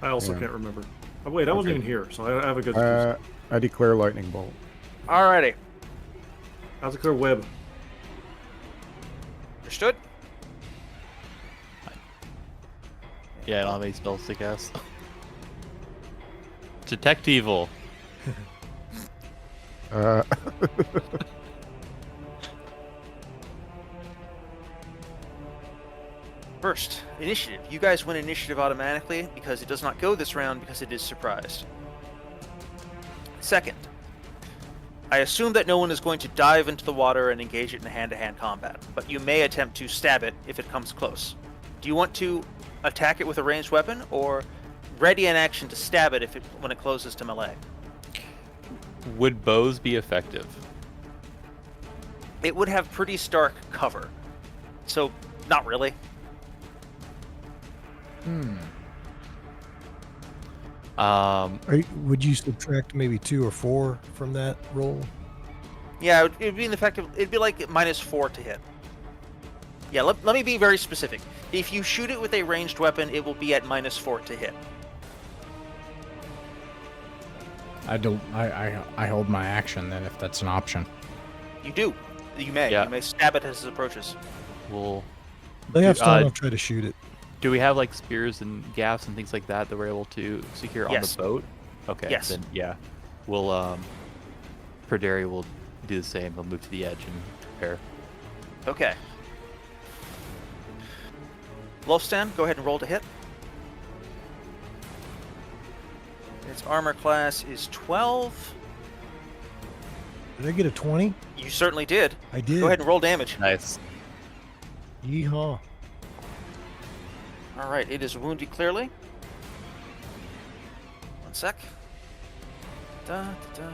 I also Yeah. can't remember. Oh, wait, I wasn't even here, so I have a good excuse. I declare lightning bolt. Alrighty. How's it clear web? Understood? Yeah, I don't have any spells to cast. Detect evil. First, initiative. You guys win initiative automatically because it does not go this round because it is surprised. Second, I assume that no one is going to dive into the water and engage it in hand-to-hand combat, but you may attempt to stab it if it comes close. Do you want to attack it with a ranged weapon, or ready an action to stab it when it closes to melee? Would bows be effective? It would have pretty stark cover, so not really. Would you subtract maybe 2 or 4 from that roll? Yeah, it'd be ineffective. It'd be like -4 to hit. Yeah, let me be very specific. If you shoot it with a ranged weapon, it will be at -4 to hit. I hold my action then if that's an option. You do. You may. Yeah. You may stab it as it approaches. We'll. They have Do- stun. I'll try to shoot it. Do we have like spears and gaffs and things like that that we're able to secure Yes. on the boat? Okay. Yes. Then yeah, we'll Perderi will do the same. He'll move to the edge and prepare. Okay. Lofstan, go ahead and roll to hit. Its armor class is 12. Did I get a 20? You certainly did. I did. Go ahead and roll damage. Nice. Yeehaw. All right, it is wounded clearly. One sec. Da, da, da.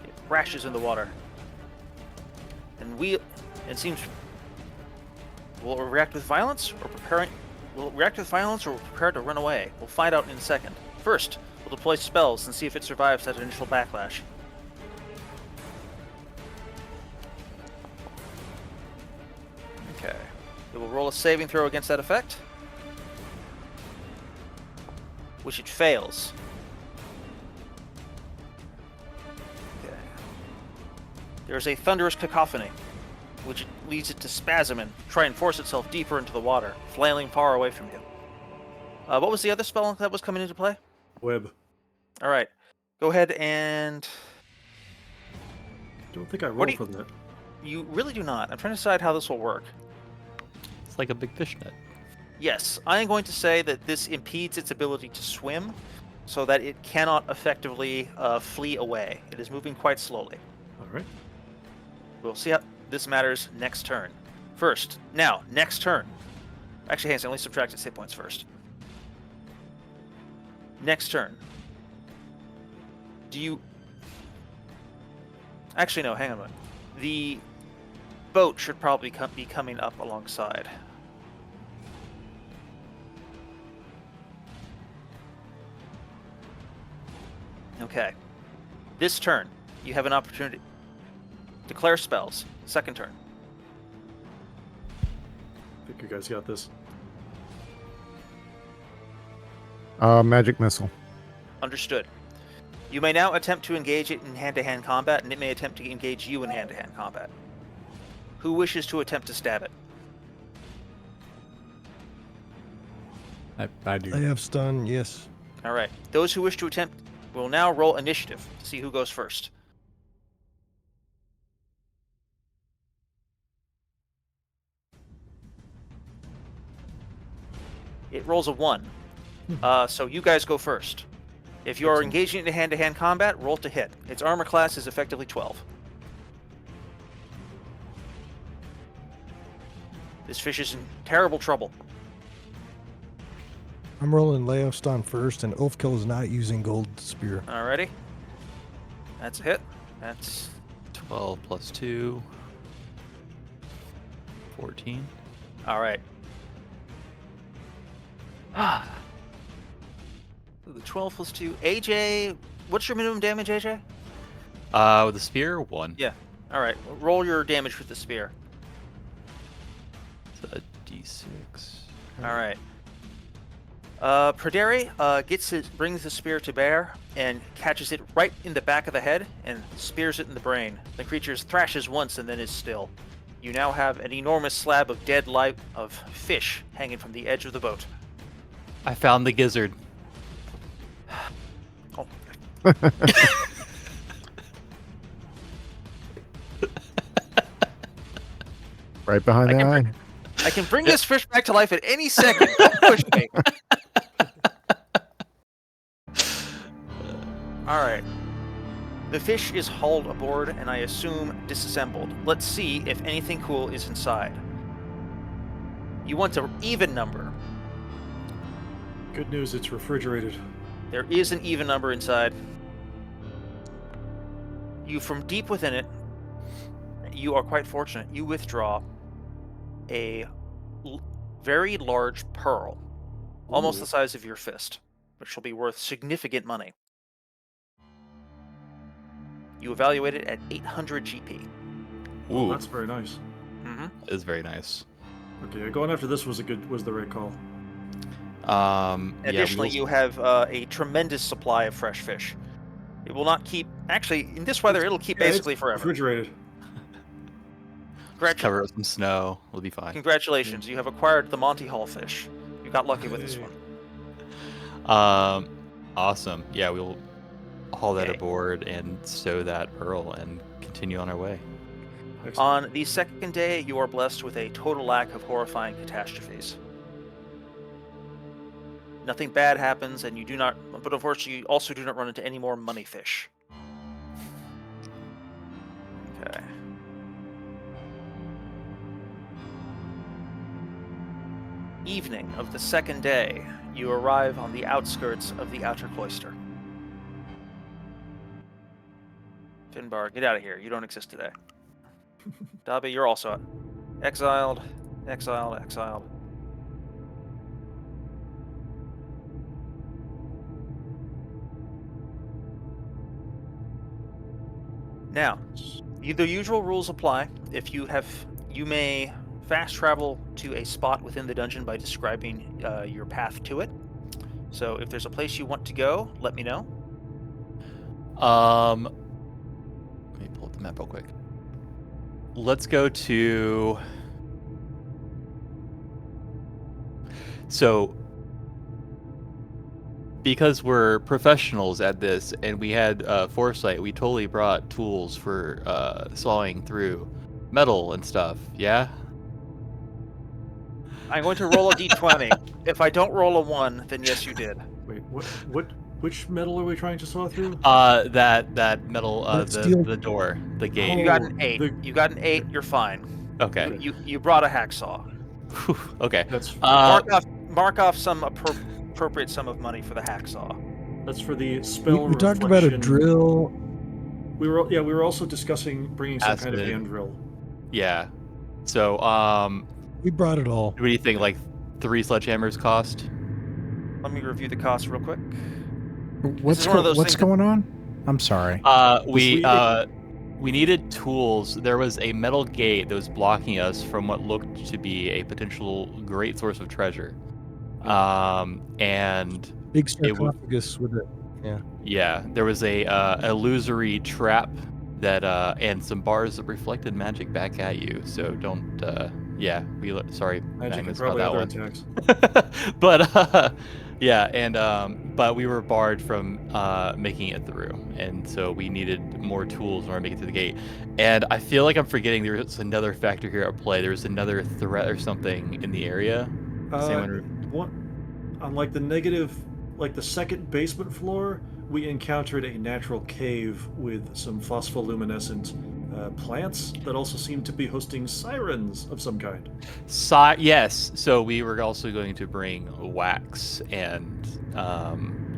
It crashes in the water, and it seems. Will it react with violence or preparing? Will it react with violence or prepare to run away? We'll find out in a second. First, we'll deploy spells and see if it survives that initial backlash. Okay. It will roll a saving throw against that effect, which it fails. Okay. There is a thunderous cacophony, which leads it to spasm and try and force itself deeper into the water, flailing far away from you. What was the other spell that was coming into play? Web. All right. Go ahead and... Don't think I What rolled do for that. You really do not. I'm trying to decide how this will work. It's like a big fish net. Yes, I am going to say that this impedes its ability to swim, so that it cannot effectively flee away. It is moving quite slowly. All right. We'll see how this matters next turn. First, now, next turn. Actually, hang on, let me subtract its hit points first. Next turn. Do you... Actually, no, hang on a minute. The boat should probably be coming up alongside. Okay. This turn, you have an opportunity. Declare spells. Second turn. I think you guys got this. Magic missile. Understood. You may now attempt to engage it in hand-to-hand combat, and it may attempt to engage you in hand-to-hand combat. Who wishes to attempt to stab it? I do. I have stun, yes. All right. Those who wish to attempt will now roll initiative to see who goes first. It rolls a 1. So you guys go first. If you are Excellent. engaging in hand-to-hand combat, roll to hit. Its armor class is effectively 12. This fish is in terrible trouble. I'm rolling Layoff stun first, and Oathkill is not using Gold Spear. Alrighty. That's a hit. That's 12 plus 2. 14. All right. The 12 plus 2. AJ, what's your minimum damage, AJ? With the spear, 1. Yeah. All right. Roll your damage with the spear. It's a d6. All right. Praderi brings the spear to bear and catches it right in the back of the head and spears it in the brain. The creature thrashes once and then is still. You now have an enormous slab of dead of fish hanging from the edge of the boat. I found the gizzard. Oh. Right behind the eye. I can bring this fish back to life at any second. Don't push me. All right. The fish is hauled aboard and I assume disassembled. Let's see if anything cool is inside. You want an even number. Good news, it's refrigerated. There is an even number inside. From deep within it, you are quite fortunate. You withdraw a very large pearl, almost the size of your fist, which will be worth significant money. You evaluate it at 800 GP. Well, that's very nice. Mm-hmm. That is very nice. Okay, going after this was the right call. Additionally, you have a tremendous supply of fresh fish. It will not keep. Actually, in this weather, it'll keep basically forever. Refrigerated. Just cover it with some snow. We'll be fine. Congratulations, you have acquired the Monty Hall fish. You got lucky with this one. Awesome. Yeah, we'll haul that aboard and stow that pearl and continue on our way. Excellent. On the second day, you are blessed with a total lack of horrifying catastrophes. Nothing bad happens, and you do not. But unfortunately, you also do not run into any more money fish. Okay. Evening of the second day, you arrive on the outskirts of the outer cloister. Finbar, get out of here. You don't exist today. Dobby, you're also exiled, exiled, exiled. Now, the usual rules apply. If you may fast travel to a spot within the dungeon by describing your path to it. So if there's a place you want to go, let me know. Let me pull up the map real quick. Let's go to... So, because we're professionals at this and we had foresight, we totally brought tools for sawing through metal and stuff, yeah? I'm going to roll a d20. If I don't roll a 1, then yes, you did. Wait, which metal are we trying to saw through? That metal, the door, the gate. You got an 8. You got an 8. You're fine. Okay. You brought a hacksaw. Okay. That's Mark off some appropriate sum of money for the hacksaw. That's for the spell. We talked about a drill. We were also discussing bringing some kind of hand drill. Yeah. So we brought it all. What do you think? Like 3 sledgehammers cost? Let me review the cost real quick. What's going on? I'm sorry. We needed tools. There was a metal gate that was blocking us from what looked to be a potential great source of treasure. And big sarcophagus with it. Yeah. Yeah, there was a illusory trap that and some bars that reflected magic back at you. So don't. Sorry, Magic Magnus, and probably about other that attacks. But yeah, and but we were barred from making it through, and so we needed more tools in order to make it through the gate. And I feel like I'm forgetting there's another factor here at play. There's another threat or something in the area. On like the second basement floor, we encountered a natural cave with some phospholuminescent plants that also seem to be hosting sirens of some kind. Yes. So we were also going to bring wax and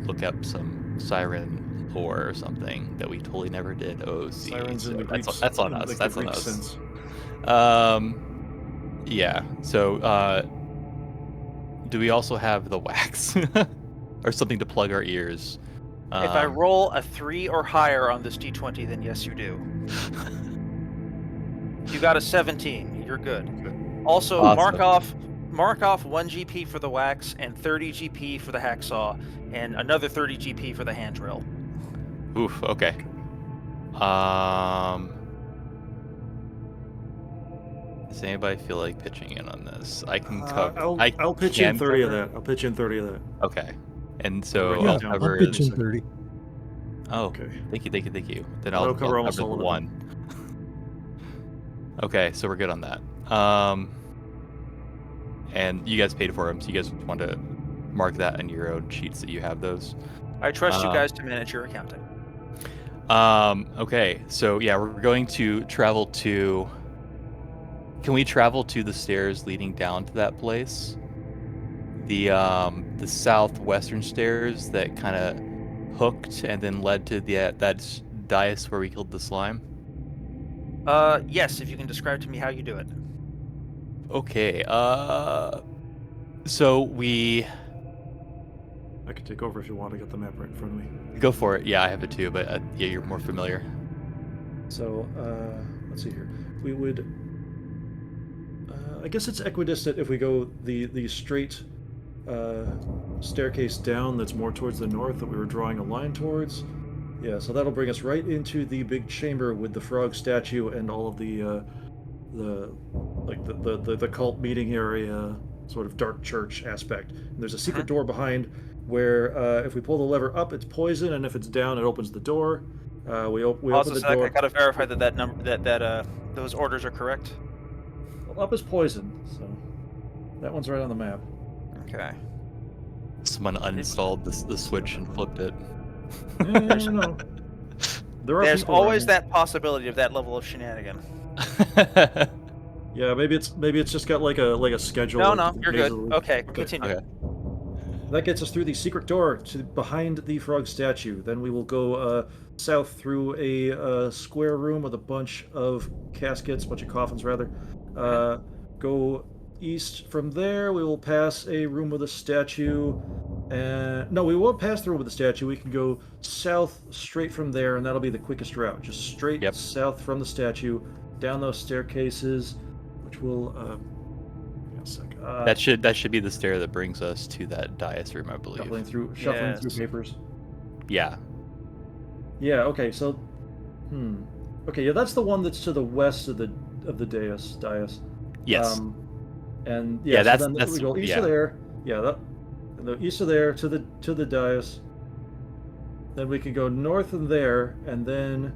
look up some siren lore or something that we totally never did. Oh, see. Sirens in the Greek, that's on us. like That's the on Greek us. sense. Yeah. So, do we also have the wax or something to plug our ears? If I roll a 3 or higher on this d20, then yes, you do. If you got a 17, you're good. Also, Awesome. mark off 1 GP for the wax and 30 GP for the hacksaw, and another 30 GP for the hand drill. Oof. Okay. Does anybody feel like pitching in on this? I can cover. I'll pitch in 30 of that. I'll pitch in 30 of that. Okay. And so Yeah, I'll cover. I'll pitch in 30. Oh, Okay. thank you. Then I'll I'll cover cover almost the all of it. 1. Okay, so we're good on that. And you guys paid for them, so you guys want to mark that in your own sheets that you have those. I trust you guys to manage your accounting. Okay, so yeah, we're going to travel to. Can we travel to the stairs leading down to that place? The southwestern stairs that kind of hooked and then led to that dais where we killed the slime. Yes, if you can describe to me how you do it. Okay. So we I can take over if you want. I got the map right in front of me. go for it. Yeah, I have it too, but yeah, you're more familiar. So, let's see here. We would... I guess it's equidistant if we go the straight staircase down that's more towards the north that we were drawing a line towards. Yeah, so that'll bring us right into the big chamber with the frog statue and all of the cult meeting area, sort of dark church aspect. And there's a secret door behind where if we pull the lever up, it's poison, and if it's down, it opens the door. We open the door. I gotta verify that those orders are correct. Well, up is poison, so that one's right on the map. Okay. Someone uninstalled the switch and flipped it. No. There's always that possibility of that level of shenanigan. Yeah, maybe it's just got like a schedule. No, you're good. Okay, continue. Okay. That gets us through the secret door to behind the frog statue. Then we will go south through a square room with a bunch of caskets, bunch of coffins rather. Go east from there. We will pass a room with a statue. No, we won't pass the room with the statue. We can go south straight from there, and that'll be the quickest route. Just straight south from the statue, down those staircases, which will. That should be the stair that brings us to that dais room, I believe. Shuffling through papers. Yeah. Yeah. Okay. So. Okay. Yeah, that's the one that's to the west of the dais. Yes. And yeah, so then we go east of there. Yeah. The east of there to the dais. Then we can go north of there, and then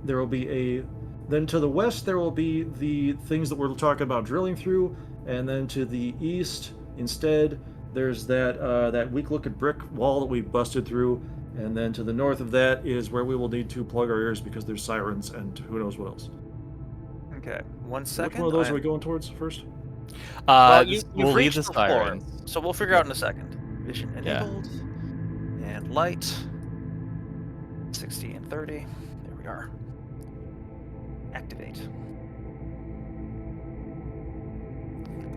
there will be Then to the west there will be the things that we're talking about drilling through, and then to the east instead there's that weak-looking brick wall that we busted through, and then to the north of that is where we will need to plug our ears because there's sirens and who knows what else. Okay, 1 second. Which one of those are we going towards first? We'll leave reach the the floor, sirens. so we'll figure out in a second. Vision enabled, and light. 60 and 30. There we are. Activate.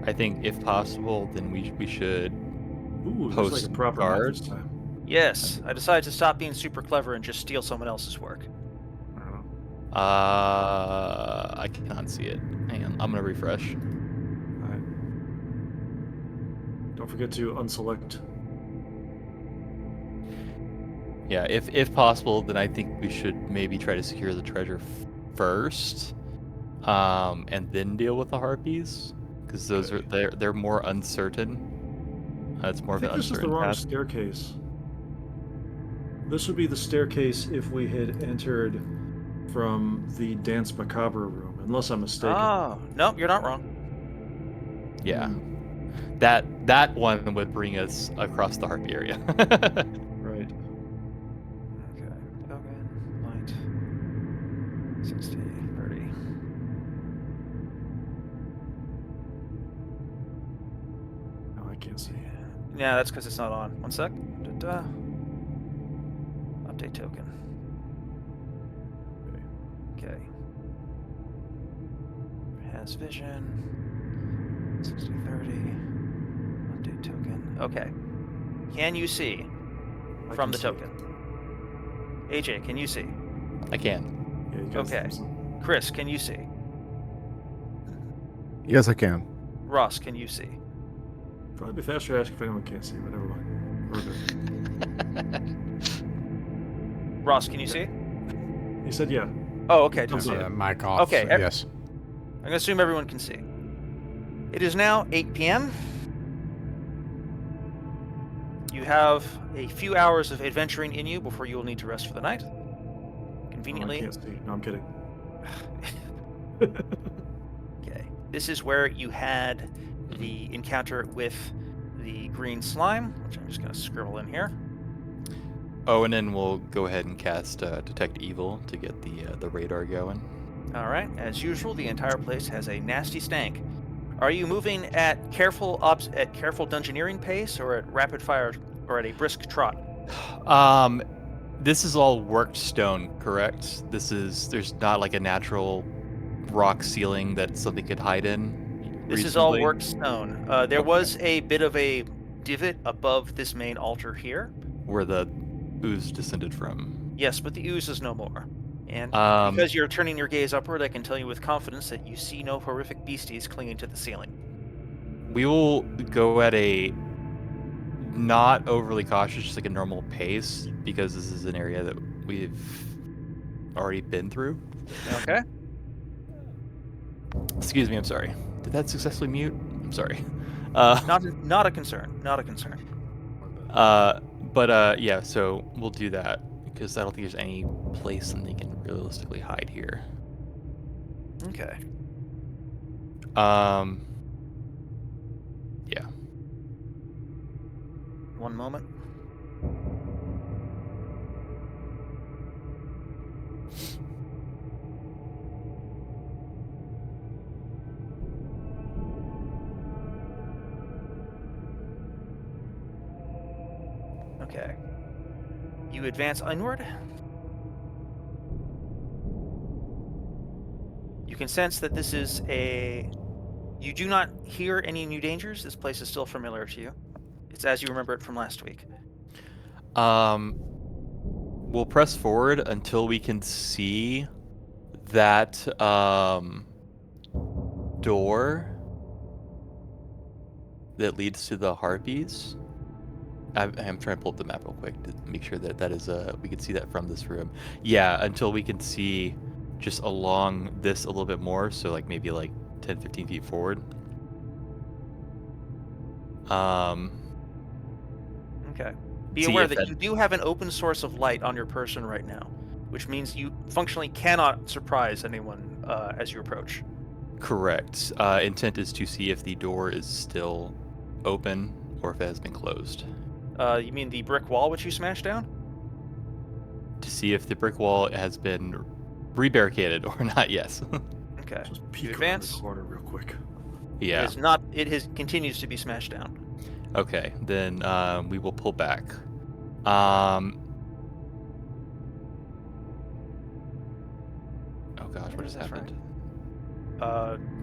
I think if possible, then we should Post like a proper map guard. this time. Yes, I decided to stop being super clever and just steal someone else's work. I don't know. I cannot see it. Hang on, I'm gonna refresh. Alright. Don't forget to unselect. Yeah, if possible, then I think we should maybe try to secure the treasure first, and then deal with the harpies, because those are they're more uncertain. It's more of an I think this is the uncertain wrong path. staircase. This would be the staircase if we had entered from the Dance Macabre room, unless I'm mistaken. Oh, no, you're not wrong. Yeah, that one would bring us across the harpy area. Right. Okay, token, light. 60, 30. No, I can't see. Yeah, that's because it's not on. 1 sec. Da-da. Update token. Okay. Has vision. 6030. Update token. Okay. Can you see I from can the see. token? AJ, can you see? I can. Yeah, you guys. Okay. Chris, can you see? Yes, I can. Ross, can you see? Probably be faster to ask if anyone can't see, but never mind. We're good. Ross, can you see? He said yeah. Oh, okay. Thumbs Just up. see it. Mic off. Okay, Yes. I'm going to assume everyone can see. It is now 8 p.m. You have a few hours of adventuring in you before you will need to rest for the night. Oh, I Conveniently. can't see. No, I'm kidding. Okay. This is where you had the encounter with the green slime, which I'm just going to scribble in here. Oh, and then we'll go ahead and cast Detect Evil to get the radar going. All right. As usual, the entire place has a nasty stank. Are you moving at careful dungeoneering pace, or at rapid fire, or at a brisk trot? This is all worked stone, correct? There's not like a natural rock ceiling that something could hide in. This is all reasonably? worked stone. There was a bit of a divot above this main altar here. Where the ooze descended from. Yes, but the ooze is no more. And Um, because you're turning your gaze upward, I can tell you with confidence that you see no horrific beasties clinging to the ceiling. We will go at a not overly cautious, just like a normal pace, because this is an area that we've already been through. Okay. Excuse me, I'm sorry. Did that successfully mute? I'm sorry. Not a concern. Not a concern. Yeah, so we'll do that because I don't think there's any place something can realistically hide here. Okay. Yeah. One moment. Okay. You advance onward. You can sense that this is a... You do not hear any new dangers. This place is still familiar to you. It's as you remember it from last week. We'll press forward until we can see that door that leads to the harpies. I'm trying to pull up the map real quick to make sure that that is we can see that from this room. Yeah, until we can see just along this a little bit more, so like maybe like 10, 15 feet forward. Okay. Be See aware if that that- you do have an open source of light on your person right now, which means you functionally cannot surprise anyone as you approach. Correct. Intent is to see if the door is still open or if it has been closed. You mean the brick wall which you smashed down? To see if the brick wall has been rebarricaded or not. Yes. Okay. Just You peek around advance. the corner real quick. Yeah. It is not. It continues to be smashed down. Okay. Then we will pull back. Oh gosh, what just That's happened?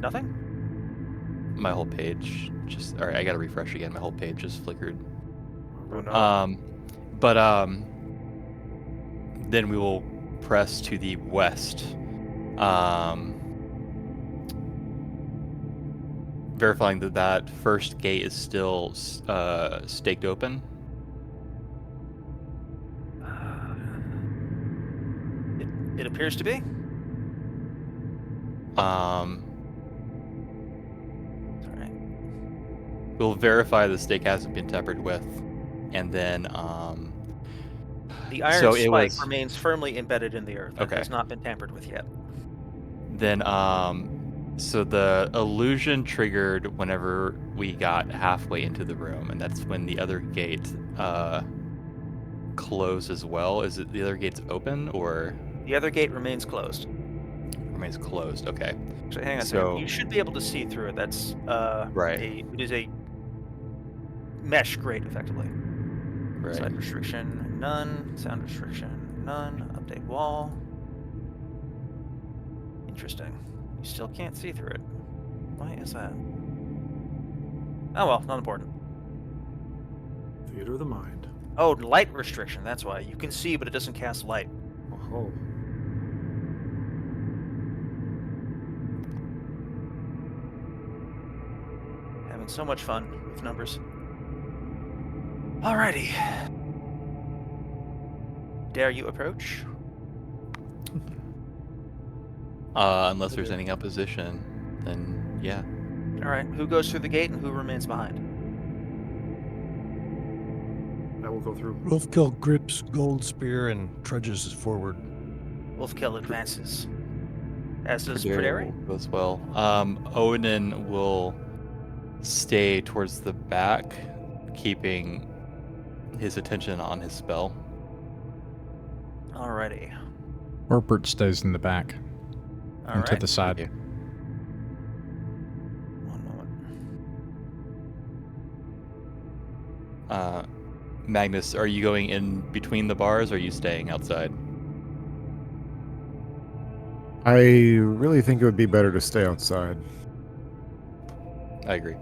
Nothing. My whole page just. All right, I gotta refresh again. My whole page just flickered. Oh, no. Then we will press to the west, verifying that that first gate is still staked open. It appears to be. Um, It's all right. we'll verify the stake hasn't been tampered with, and then The iron So it spike was- remains firmly embedded in the earth. It Okay. has not been tampered with yet. then so the illusion triggered whenever we got halfway into the room, and that's when the other gate closed as well. Is it the other gate's open or The other gate remains closed. remains closed? Okay. So hang on a So- second. You should be able to see through it. That's Right. it is a mesh grate, effectively. Right. Side restriction, none. Sound restriction, none. Update wall. Interesting. You still can't see through it. Why is that? Oh well, not important. Theater of the mind. Oh, light restriction. That's why. You can see, but it doesn't cast light. Oh. Having so much fun with numbers. Alrighty. Dare you approach? Unless there's any opposition, then yeah. Alright, who goes through the gate and who remains behind? I will go through. Wolfkill grips gold spear and trudges forward. Wolfkill advances. As does Pruderi Pruderi. as well. Odin will stay towards the back, keeping his attention on his spell. Alrighty. Rupert stays in the back and to Alright. the side. Okay. One moment. Magnus, are you going in between the bars or are you staying outside? I really think it would be better to stay outside. I agree.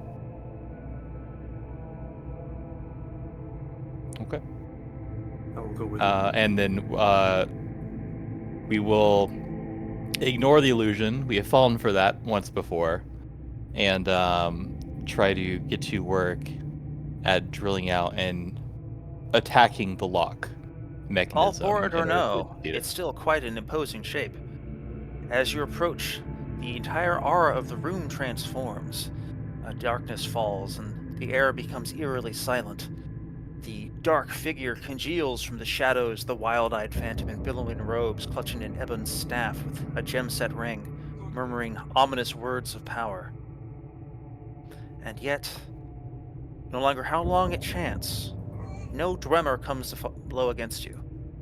Okay. I will go with And then we will ignore the illusion. We have fallen for that once before, and try to get to work at drilling out and attacking the lock mechanism. All for it or in order to no, defeat it. it's still quite an imposing shape. As you approach, the entire aura of the room transforms. Darkness falls, and the air becomes eerily silent. The dark figure congeals from the shadows, the wild-eyed phantom in billowing robes, clutching an ebon staff with a gem-set ring, murmuring ominous words of power. And yet, no longer how long it chants, no Dwemer comes to blow against you,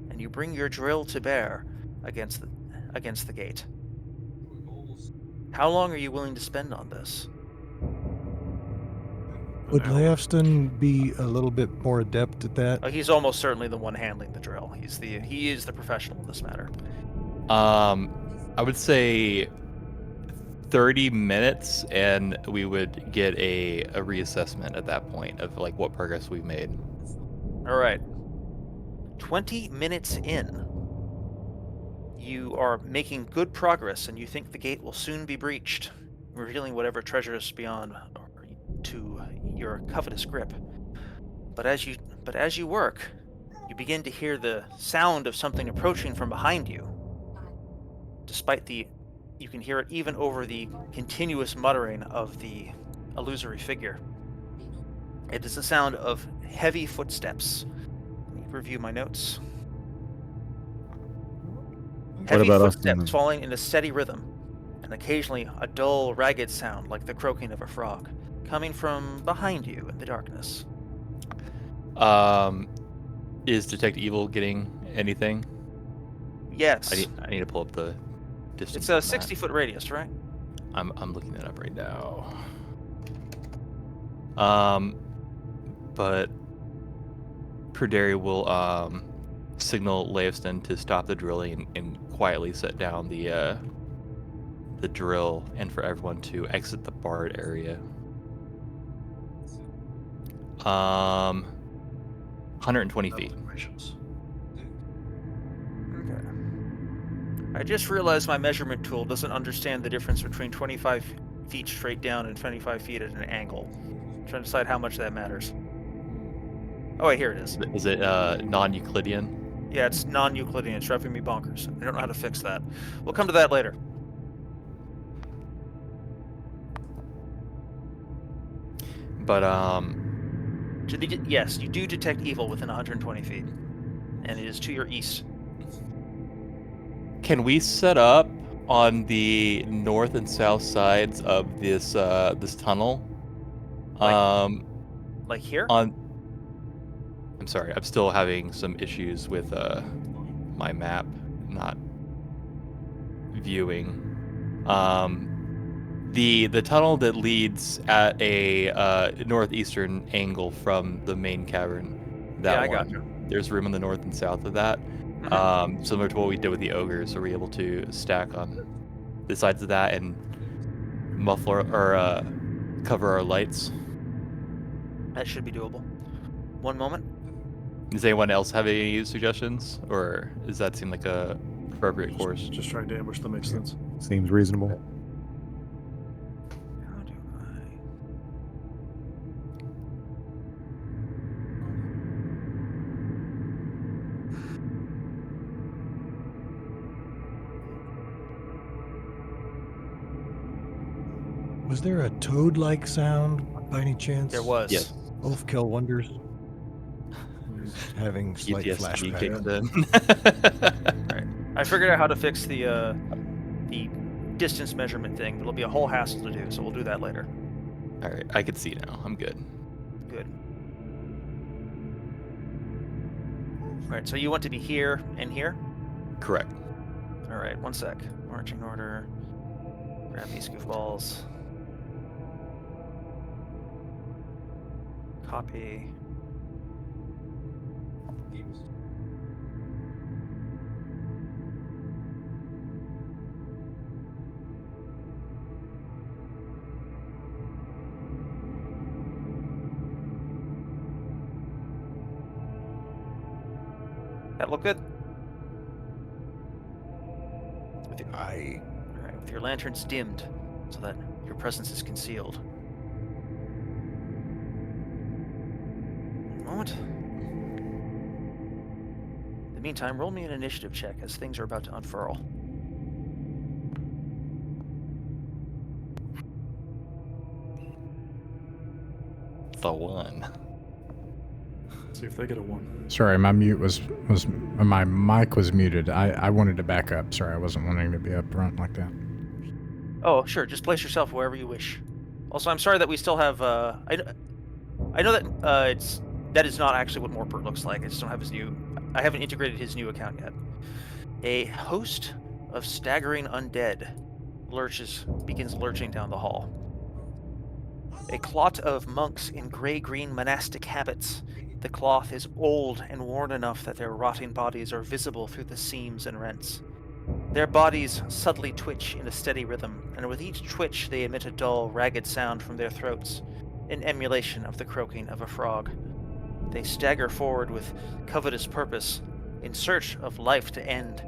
and you bring your drill to bear against the gate. How long are you willing to spend on this? Would an hour. Leofston be a little bit more adept at that? He's almost certainly the one handling the drill. He is the professional in this matter. I would say 30 minutes, and we would get a reassessment at that point of like what progress we've made. All right. 20 minutes in, you are making good progress, and you think the gate will soon be breached, revealing whatever treasures beyond to your covetous grip. But as you work, you begin to hear the sound of something approaching from behind you. You can hear it even over the continuous muttering of the illusory figure. It is the sound of heavy footsteps. Let me review my notes. Heavy about us footsteps then? falling in a steady rhythm, and occasionally a dull, ragged sound like the croaking of a frog, coming from behind you in the darkness. Is Detect Evil getting anything? Yes. I need to pull up the distance. It's a on that. 60-foot radius, right? I'm looking that up right now. But Pruderi will signal Leofston to stop the drilling and quietly set down the drill, and for everyone to exit the barred area. 120 feet. Okay. I just realized my measurement tool doesn't understand the difference between 25 feet straight down and 25 feet at an angle. I'm trying to decide how much that matters. Oh wait, here it is. Is it non-Euclidean? Yeah, it's non-Euclidean. It's driving me bonkers. I don't know how to fix that. We'll come to that later. But Yes, you do detect evil within 120 feet, and it is to your east. can we set up on the north and south sides of this this tunnel? Like here? I'm sorry, I'm still having some issues with my map not viewing. The tunnel that leads at a northeastern angle from the main cavern. That Yeah, I one. got you. There's room in the north and south of that. Mhm. Similar to what we did with the ogres, are we able to stack on the sides of that and muffle or cover our lights? That should be doable. One moment. Does anyone else have any suggestions, or does that seem like a appropriate course? Just trying to ambush them makes sense. Seems reasonable. How do I... Was there a toad-like sound by any chance? There was. Yes. Ulfkel wonders. Having slight PTSD flashback. kicked in. I figured out how to fix the distance measurement thing. It'll be a whole hassle to do, so we'll do that later. All right, I can see now. I'm good. Good. All right, so you want to be here and here? Correct. All right, one sec. Marching order. Grab these goofballs. Copy. That look good? All right, with your lanterns dimmed so that your presence is concealed. One moment. In the meantime, roll me an initiative check as things are about to unfurl. The one. See if they get a 1. Sorry, my my mic was muted. I wanted to back up. Sorry, I wasn't wanting to be up front like that. Oh, sure. Just place yourself wherever you wish. Also, I'm sorry that we still have. I know that that is not actually what Morpert looks like. I just don't have his new. I haven't integrated his new account yet. A host of staggering undead begins lurching down the hall. A clot of monks in gray-green monastic habits. The cloth is old and worn enough that their rotting bodies are visible through the seams and rents. Their bodies subtly twitch in a steady rhythm, and with each twitch they emit a dull, ragged sound from their throats, in emulation of the croaking of a frog. They stagger forward with covetous purpose, in search of life to end.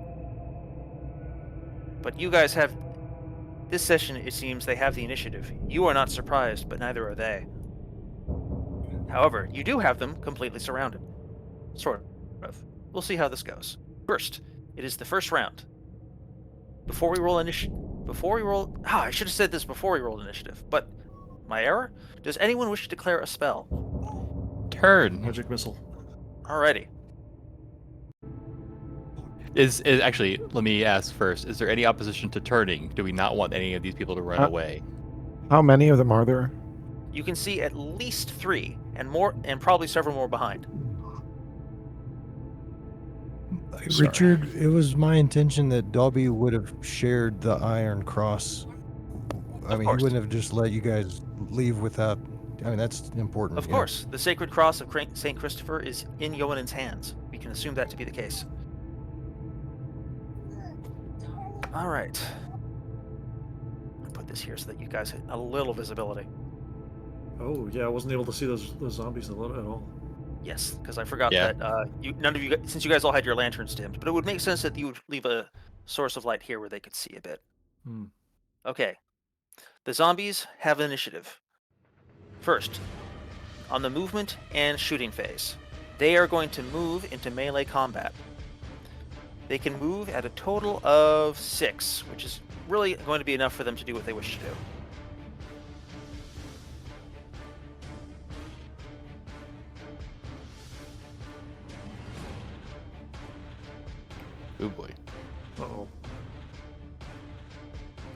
But you guys have... This session, it seems, they have the initiative. You are not surprised, but neither are they. However, you do have them completely surrounded. Sort of. We'll see how this goes. First, it is the first round. Before we roll... I should have said this before we rolled initiative, but... My error? Does anyone wish to declare a spell? Turn. Magic missile. Alrighty. Is actually, let me ask first, is there any opposition to turning? Do we not want any of these people to run away? How many of them are there? You can see at least 3, and more, and probably several more behind. Sorry. Richard, it was my intention that Dobby would have shared the Iron Cross. I mean, course. he wouldn't have just let you guys leave without... I mean, that's important. Of course, the Sacred Cross of St. Christopher is in Yoanan's hands. We can assume that to be the case. All right. I'll put this here so that you guys get a little visibility. Oh, yeah, I wasn't able to see those zombies at all. Yes, because I forgot Yeah. that none of you, since you guys all had your lanterns dimmed, but it would make sense that you would leave a source of light here where they could see a bit. Hmm. Okay. The zombies have initiative. First, on the movement and shooting phase, they are going to move into melee combat. They can move at a total of 6, which is really going to be enough for them to do what they wish to do. Oh boy. Uh-oh.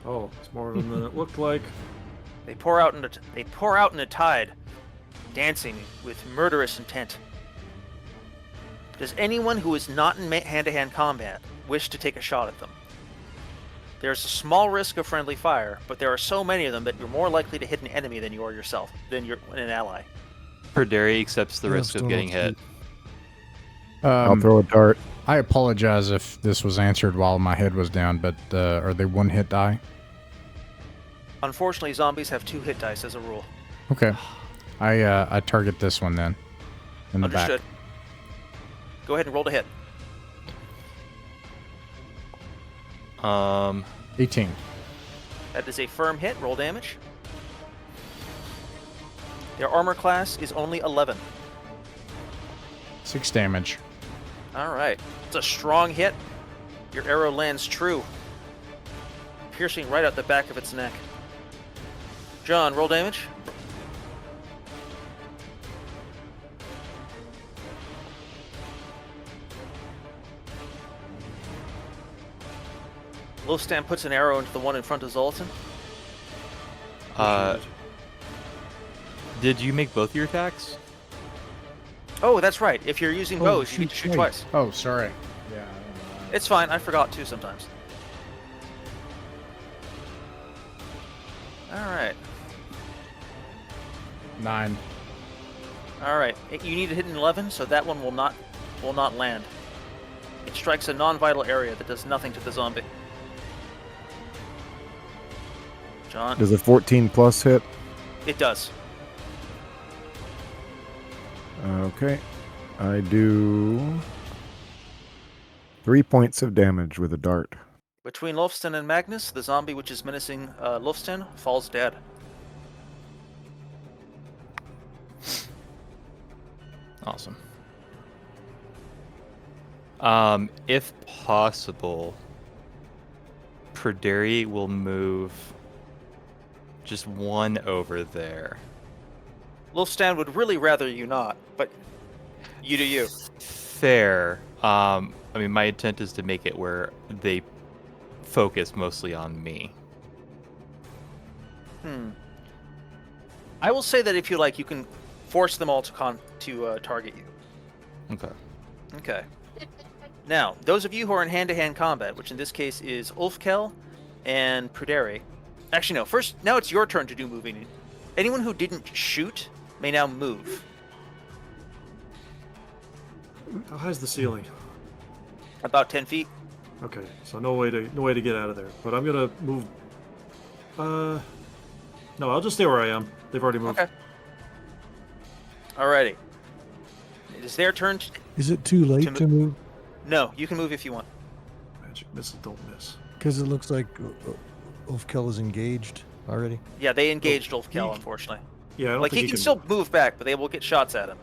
Oh, it's more of them than it looked like. They pour out in a tide, dancing with murderous intent. Does anyone who is not in hand-to-hand combat wish to take a shot at them? There's a small risk of friendly fire, but there are so many of them that you're more likely to hit an enemy than you are yourself, than you're an ally. Perderi accepts the Yeah, risk of still getting not hit. I'll throw a dart. I apologize if this was answered while my head was down, but are they one-hit die? Unfortunately, zombies have 2 hit dice as a rule. Okay. I target this one then. In the Understood. back. Go ahead and roll to hit. 18. That is a firm hit. Roll damage. Their armor class is only 11. 6 damage. All right. It's a strong hit. Your arrow lands true, piercing right out the back of its neck. John, roll damage. Lofstan puts an arrow into the one in front of Zoltan. Did you make both your attacks? Oh, that's right. If you're using Oh, bows, you get to shoot shoot twice. twice. Oh, sorry. Yeah. It's fine. I forgot to sometimes. All right. 9. All right. You need to hit an 11, so that one will not land. It strikes a non-vital area that does nothing to the zombie. John, Does a 14 plus hit? it does. Okay. I do 3 points of damage with a dart. Between Lofstan and Magnus, the zombie which is menacing Lofstan falls dead. Awesome. If possible, Perderi will move just one over there. Lofstan would really rather you not, but you do you. Fair. I mean, my intent is to make it where they focus mostly on me. I will say that if you like, you can force them all to target you. Okay. Okay. Now, those of you who are in hand-to-hand combat, which in this case is Ulfkel and Perderi. Actually, no. First, now it's your turn to do moving. Anyone who didn't shoot may now move. How high's the ceiling? About 10 feet. Okay, so no way to get out of there. But I'm gonna move. No, I'll just stay where I am. They've already moved. Okay. Alrighty. It is their turn. Is it too late to move? No, you can move if you want. Magic missile, don't miss. Because it looks like Ulfkel is engaged already. Yeah, they engaged Ulfkel, unfortunately. Yeah, I don't Like, think he can still move back, but they will get shots at him.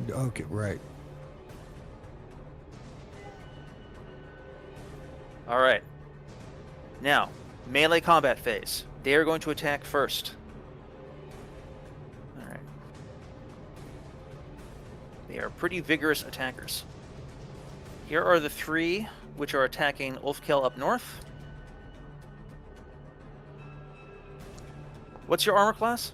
Okay, right. Alright. Now, melee combat phase. They are going to attack first. Alright. They are pretty vigorous attackers. Here are the 3 which are attacking Ulfkel up north. What's your armor class?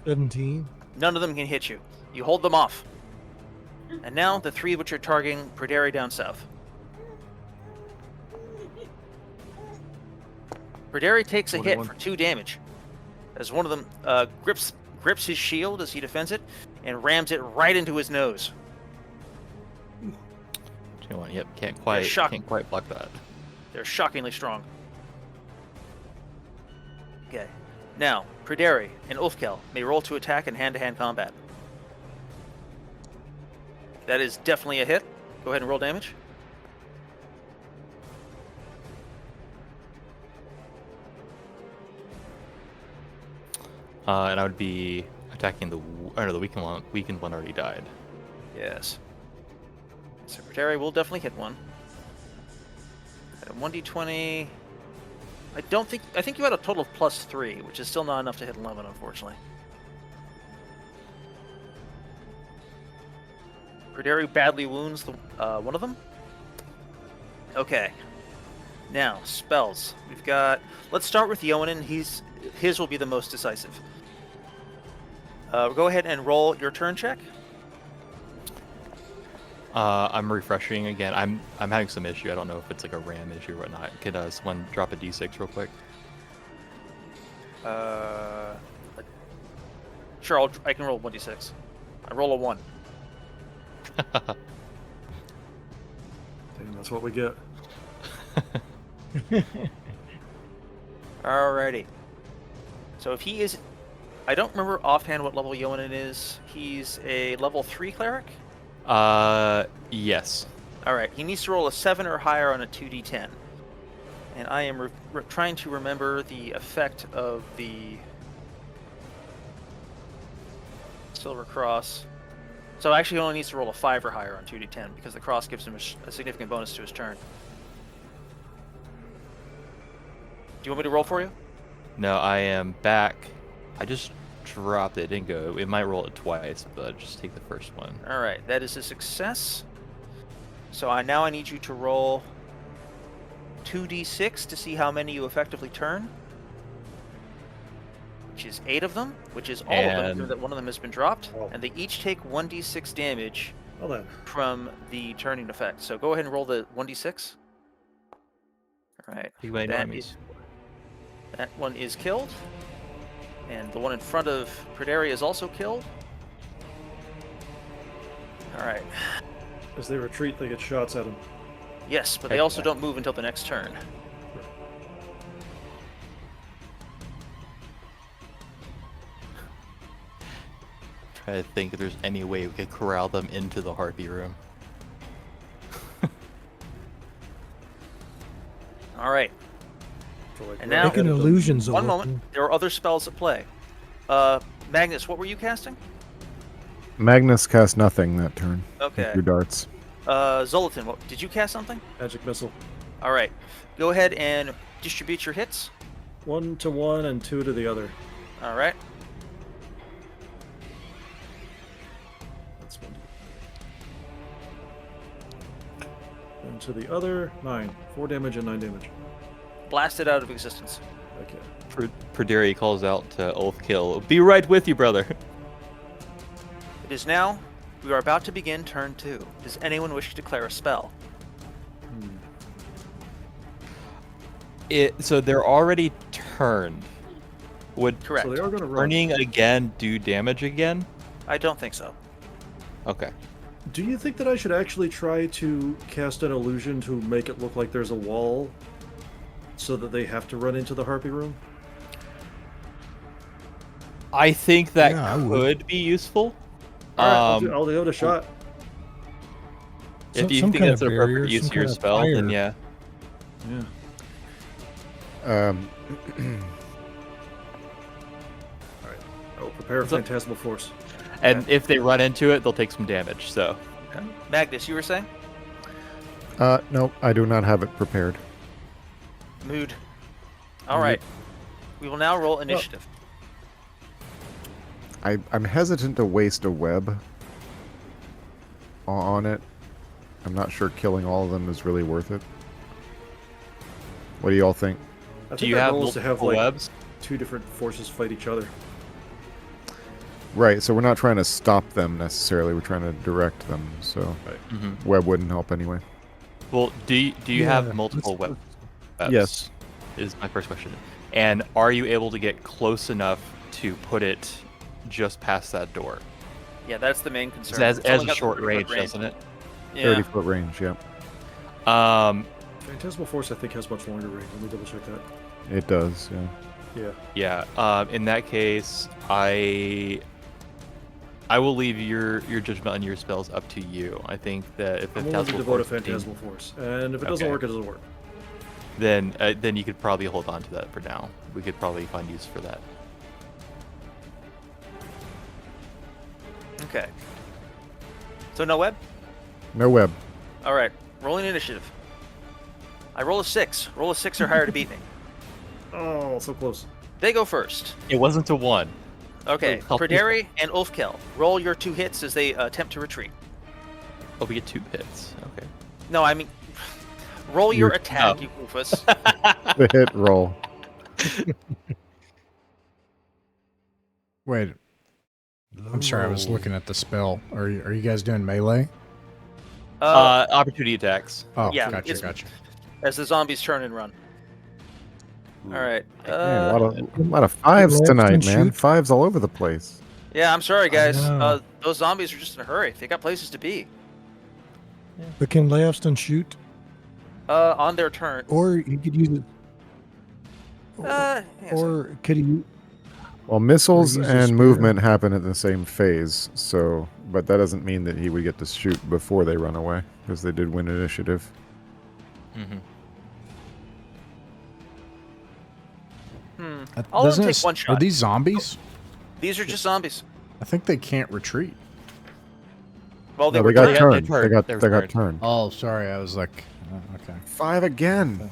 17. None of them can hit you. You hold them off. And now the 3 which are targeting Perderi down south. Perderi takes a hit 41. for 2 damage, as one of them grips his shield as he defends it, and rams it right into his nose. 21. Yep. Can't shocked. quite block that. They're shockingly strong. Okay. Now, Perderi and Ulfkel may roll to attack in hand-to-hand combat. That is definitely a hit. Go ahead and roll damage. And I would be attacking the weakened one. Weakened one already died. Yes. Secretary will definitely hit one. At a 1d20. I think you had a total of +3, which is still not enough to hit 11, unfortunately. Perderi badly wounds one of them. Okay. Now, spells. We've got... Let's start with Yonan. His will be the most decisive. Go ahead and roll your turn check. I'm refreshing again. I'm having some issue. I don't know if it's like a RAM issue or whatnot. Could someone drop a d6 real quick? Sure, I can roll 1d6. I roll a 1. Damn, that's what we get. Alrighty. So if he is I don't remember offhand what level Yohanan is. He's a level 3 cleric? Yes. Alright, he needs to roll a 7 or higher on a 2d10. And I am trying to remember the effect of the Silver Cross. So actually he only needs to roll a 5 or higher on 2d10 because the cross gives him a significant bonus to his turn. Do you want me to roll for you? No, I am back. I just dropped it. It didn't go. It might roll it twice, but just take the first one. Alright, that is a success. So now I need you to roll 2d6 to see how many you effectively turn. Which is 8 of them, which is all of them, given that one of them has been dropped. Oh. And they each take 1d6 damage Well then. from the turning effect. So go ahead and roll the 1d6. Alright. Take my enemies. That one is killed. And the one in front of Praderi is also killed. Alright. As they retreat, they get shots at them. Yes, but they also don't move until the next turn. Try to think if there's any way we could corral them into the Harpy room. Alright. So, like, And right now- ahead Making of them. illusions. One of moment. There are other spells at play. Magnus, what were you casting? Magnus cast nothing that turn. Okay. Through darts. Zolatan, did you cast something? Magic missile. Alright. Go ahead and distribute your hits. 1 to one and 2 to the other. Alright. That's 1. And to the other, 9. 4 damage and 9 damage. Blasted out of existence. Okay. Praderi calls out to Ulfkill, "Be right with you, brother." It is now. We are about to begin turn 2. Does anyone wish to declare a spell? So they're already turned. Would Correct. So they are going to run. turning again do damage again? I don't think so. Okay. Do you think that I should actually try to cast an illusion to make it look like there's a wall so that they have to run into the Harpy room? I think that Yeah, I would. could be useful. Alright, I'll give it a shot. If you Some think kind that's of an appropriate barrier, use some of your kind of spell, then fire. yeah. Yeah. Um, Alright. I will prepare a So- Phantasmal Force. And if they run into it, they'll take some damage. So Magnus, you were saying? no, I do not have it prepared. Mood. Alright. We will now roll initiative. I'm hesitant to waste a web on it. I'm not sure killing all of them is really worth it. What do you all think? I do think you our have goal is to have multiple like webs? 2 different forces fight each other. Right, so we're not trying to stop them necessarily. We're trying to direct them. So hmm web wouldn't help anyway. Well, do you Yeah, have multiple let's- webs? Yes. Is my first question. And are you able to get close enough to put it just past that door? Yeah, that's the main concern. It has, It's has only a got short 30-foot range, doesn't it? 30-foot range, yeah. Phantasmal Force, I think, has much longer range. Let me double check that. It does, yeah. Yeah. Yeah. In that case, I will leave your judgment on your spells up to you. I think that if I'm willing to Phantasmal devote a Force is Phantasmal Force. And if it doesn't Okay. work, it doesn't work. then you could probably hold on to that for now. We could probably find use for that. Okay. So no web? No web. Alright. Rolling initiative. I roll a 6. Roll a 6 or higher to beat me. Oh, so close. They go first. It wasn't a 1. Okay. Oh, Praderi and Ulfkill. Roll your 2 hits as they attempt to retreat. Oh, we get 2 hits. Okay. No, I mean... Roll your You're- attack, oh. you goofus. The hit roll. Wait, I'm sorry. I was looking at the spell. Are you guys doing melee? Opportunity attacks. Oh, yeah, gotcha, it's- gotcha. As the zombies turn and run. Alright. Man, a lot of fives left tonight, and man. shoot. Fives all over the place. Yeah, I'm sorry, guys. know. Those zombies are just in a hurry. They got places to be. But can Leofston shoot? On their turn. Or you could use it. Yeah, so- Or could he? Well, missiles use a and spear. movement happen at the same phase, so but that doesn't mean that he would get to shoot before they run away because they did win initiative. Mm-hmm. I'll let Doesn't him it take s- one Are shot. these zombies? These are just zombies. I think they can't retreat. Well, they No, were they got turned. turned. turned. They got They were they got turned. turned. Oh, sorry. I was like, okay. 5 again.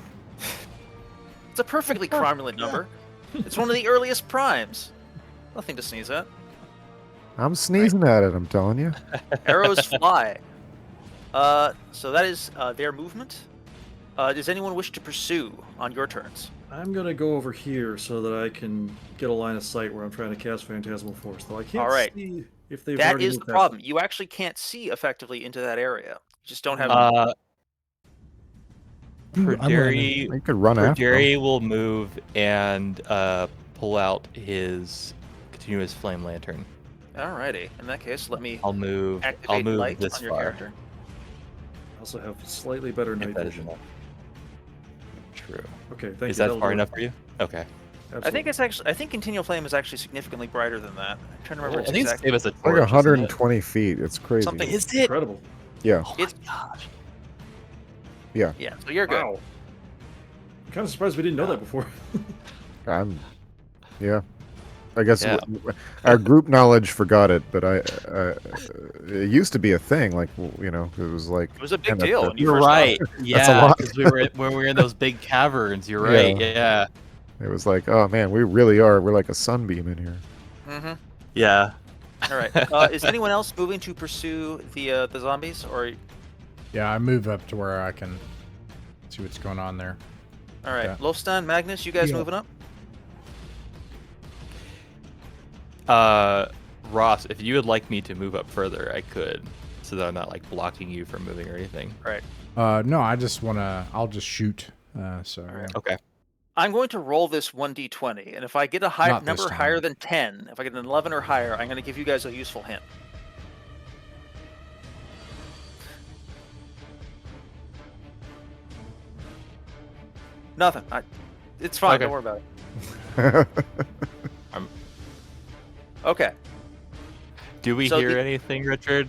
It's a perfectly cromulent number. It's one of the earliest primes. Nothing to sneeze at. I'm sneezing at it. I'm telling you. Arrows fly. So that is their movement. Does anyone wish to pursue on your turns? I'm gonna go over here so that I can get a line of sight where I'm trying to cast Phantasmal Force. Though I can't All right. see if they've That already is the moved past problem. You actually can't see effectively into that area. You just don't have. I'm running. Perderi You could run after them. Perderi will move and pull out his continuous flame lantern. Alrighty. In that case, let me I'll move. activate I'll move light this on your far. character. I also have slightly better If night that is vision. enough. True. Okay, thank you. Is that that'll far do it. enough for you? Okay. I think it's actually. I think continual flame is actually significantly brighter than that. I'm trying to remember. I Its think it's exact. same as a Like torch, isn't it? 120 feet. It's crazy. Something- Is it? incredible. Yeah. Oh my It's- gosh. Yeah. Yeah. So you're good. Wow. I'm kind of surprised we didn't know that before. Yeah. I guess Yeah. our group knowledge forgot it, but it used to be a thing. Like it was like It was a big kinda deal the- when you You're first got right. it. Yeah, lot. because when we were in those big caverns. You're right. Yeah. It was like, oh man, we really are. We're like a sunbeam in here. Mm-hmm. Yeah. All right. Is anyone else moving to pursue the zombies, or Yeah, I move up to where I can see what's going on there. all right, Yeah. Lofstan, Magnus, you guys Yeah. moving up? Ross, if you would like me to move up further, I could, so that I'm not like blocking you from moving or anything. Right. No, I just wanna. I'll just shoot. So Alright. yeah. Okay. I'm going to roll this 1d20, and if I get a high Not this number time. higher than 10, if I get an 11 or higher, I'm going to give you guys a useful hint. Nothing. It's fine. Okay. Don't worry about it. Okay. Do we So hear the- anything, Richard?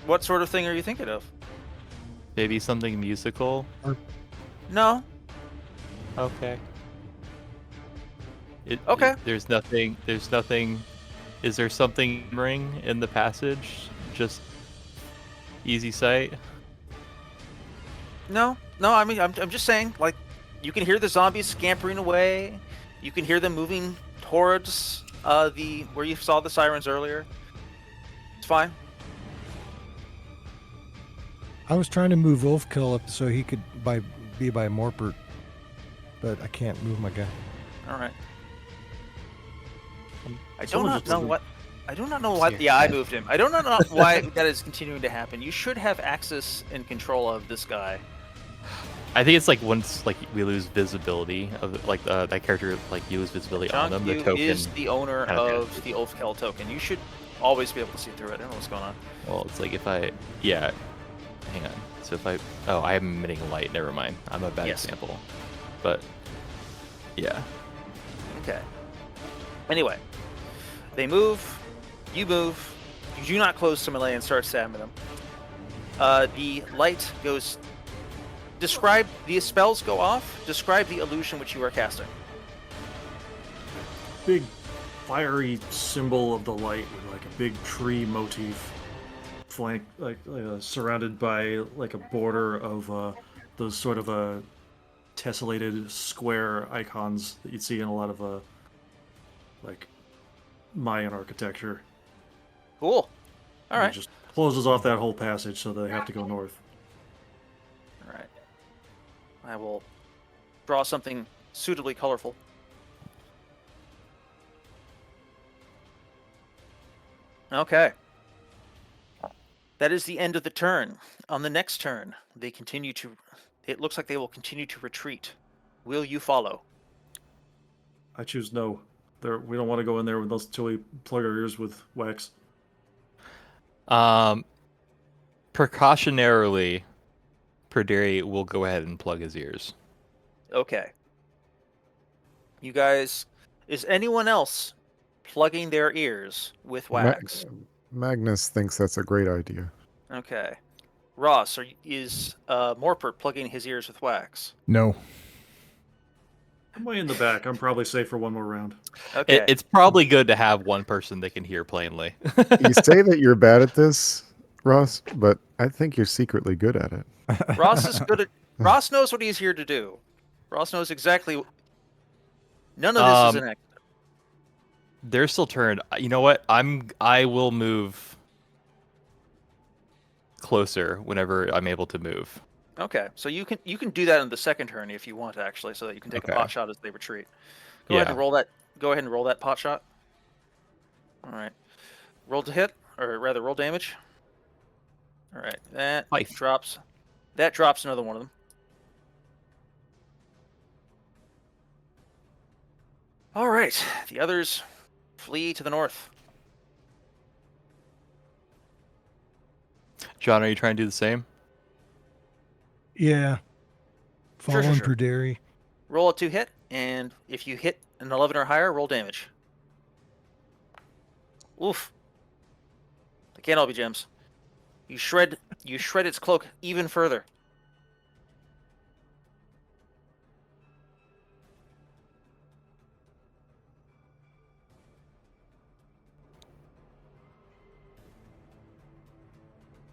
What sort of thing are you thinking of? Maybe something musical? No. Okay. Okay. There's nothing. There's nothing. Is there something ring in the passage? Just easy sight. No. I mean, I'm just saying, like, you can hear the zombies scampering away. You can hear them moving towards the where you saw the sirens earlier. It's fine. I was trying to move Wolfkill up so he could be by Morpert, but I can't move my guy. All right. I do Someone not just know moved. what. I do not know what. Yeah, I moved him. I do not know why that is continuing to happen. You should have access and control of this guy. I think it's like once like we lose visibility of like that character, like you lose visibility on them. The Yu token. is the owner kinda of the Wolfkill token. You should always be able to see through it. I don't know what's going on. Well, it's like if I. Yeah. Hang on. So if I. Oh, I am emitting light. Never mind. I'm a bad Yes. example. But. Yeah. Okay. Anyway, they move. You move. You do not close to melee and start stabbing them. The light goes. Describe the spells go off. Describe the illusion which you are casting. Big fiery symbol of the light with like a big tree motif flank surrounded by like a border of those sort of tessellated square icons that you'd see in a lot of like Mayan architecture. Cool. All And right. it just closes off that whole passage so they have to go north. All right. I will draw something suitably colorful. Okay. That is the end of the turn. On the next turn, they continue to. It looks like they will continue to retreat. Will you follow? I choose no. We don't want to go in there until we plug our ears with wax. Precautionarily, Perderi will go ahead and plug his ears. Okay. You guys, is anyone else plugging their ears with wax? Magnus thinks that's a great idea. Okay. Ross, is Morpert plugging his ears with wax? No. I'm way in the back. I'm probably safe for one more round. Okay. It's probably good to have one person that can hear plainly. You say that you're bad at this, Ross, but I think you're secretly good at it. Ross is good at. Ross knows what he's here to do. Ross knows exactly. None of this is an accident. They're still turned. You know what? I will move closer whenever I'm able to move. Okay, so you can do that in the second turn if you want, actually, so that you can take a Okay. pot shot as they retreat. Go ahead and roll that. Go ahead and roll that pot shot. All right. Roll to hit, or rather, roll damage. All right, that drops. That drops another one of them. All right, the others flee to the north. John, are you trying to do the same? Yeah. Sure, Following sure. Perderi. Roll a 2 hit, and if you hit an 11 or higher, roll damage. Oof. They can't all be gems. You shred its cloak even further.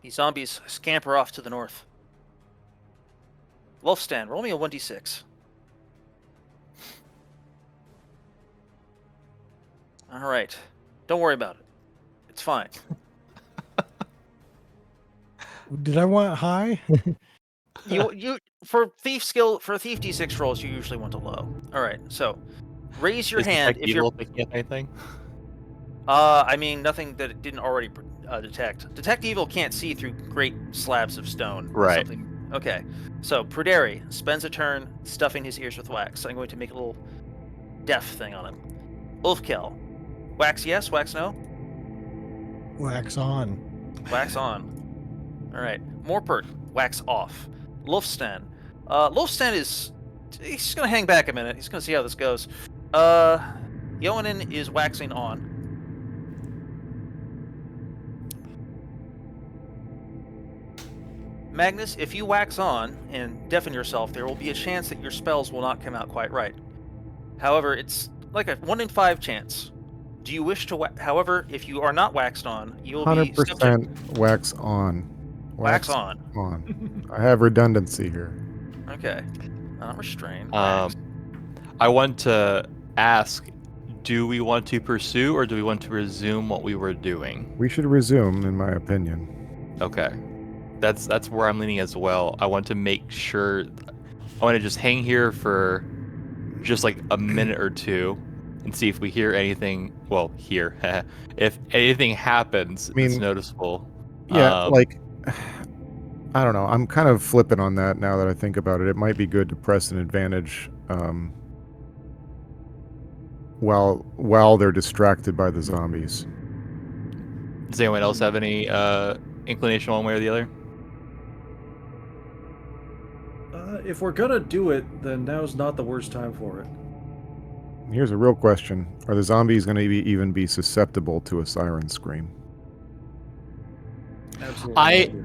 These zombies scamper off to the north. Wolfstan, roll me a 1d6. All right. Don't worry about it. It's fine. Did I want high? You for thief d6 rolls, you usually want a low. All right. So, raise your hand if you're picking up anything. I mean, nothing that it didn't already detect. Detect evil can't see through great slabs of stone. Right. Okay. So, Perderi spends a turn stuffing his ears with wax. I'm going to make a little deaf thing on him. Ulfkel. Wax yes, wax no? Wax on. Wax on. All right. Morpert, wax off. Lufstan. Lufstan he's going to hang back a minute. He's going to see how this goes. Yoanin is waxing on. Magnus, if you wax on and deafen yourself, there will be a chance that your spells will not come out quite right. However, it's like a 1 in 5 chance. Do you wish to however, if you are not waxed on, you will 100% be subject... wax on. Wax on. On. I have redundancy here. Okay. Not restrained. I want to ask, do we want to pursue or do we want to resume what we were doing? We should resume, in my opinion. Okay. That's where I'm leaning as well. I want to make sure I want to just hang here for just like a minute or two and see if we hear anything. Well, if anything happens, it's noticeable. Yeah, I don't know. I'm kind of flipping on that now that I think about it. It might be good to press an advantage while they're distracted by the zombies. Does anyone else have any inclination one way or the other? If we're gonna do it, then now's not the worst time for it. Here's a real question. Are the zombies going to even be susceptible to a siren scream? Absolutely.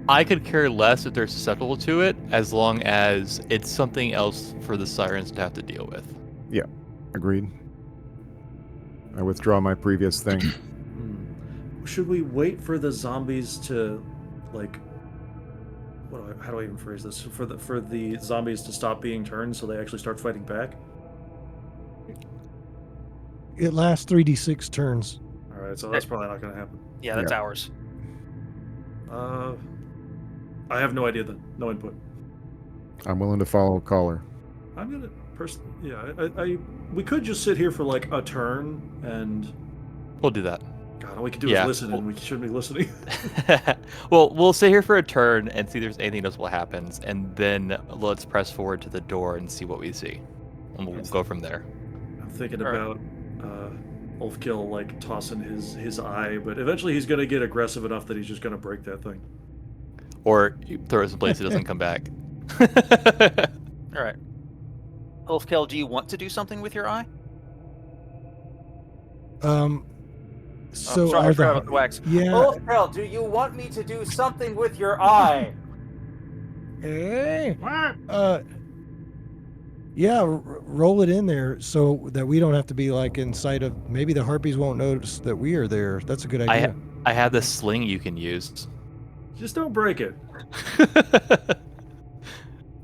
I could care less if they're susceptible to it, as long as it's something else for the sirens to have to deal with. Yeah, agreed. I withdraw my previous thing. Should we wait for the zombies to, how do I even phrase this? For the zombies to stop being turned so they actually start fighting back? It lasts 3d6 turns. All right, so that's probably not going to happen. Yeah, that's ours. I have no idea then. No input. I'm willing to follow caller. I'm gonna we could just sit here for like a turn and We'll do that. God, all we can do is listen, and we shouldn't be listening. Well, we'll stay here for a turn and see if there's anything noticeable happens, and then let's press forward to the door and see what we see, and we'll go from there. I'm thinking about Ulfkill tossing his eye, but eventually he's gonna get aggressive enough that he's just gonna break that thing. Or throw it someplace it doesn't come back. All right. Ulfkel, do you want to do something with your eye? So sorry, I are forgot the about the wax. yeah? Ulfkel, do you want me to do something with your eye? Hey, yeah, roll it in there so that we don't have to be like inside of. Maybe the harpies won't notice that we are there. That's a good idea. I have this sling you can use. Just don't break it.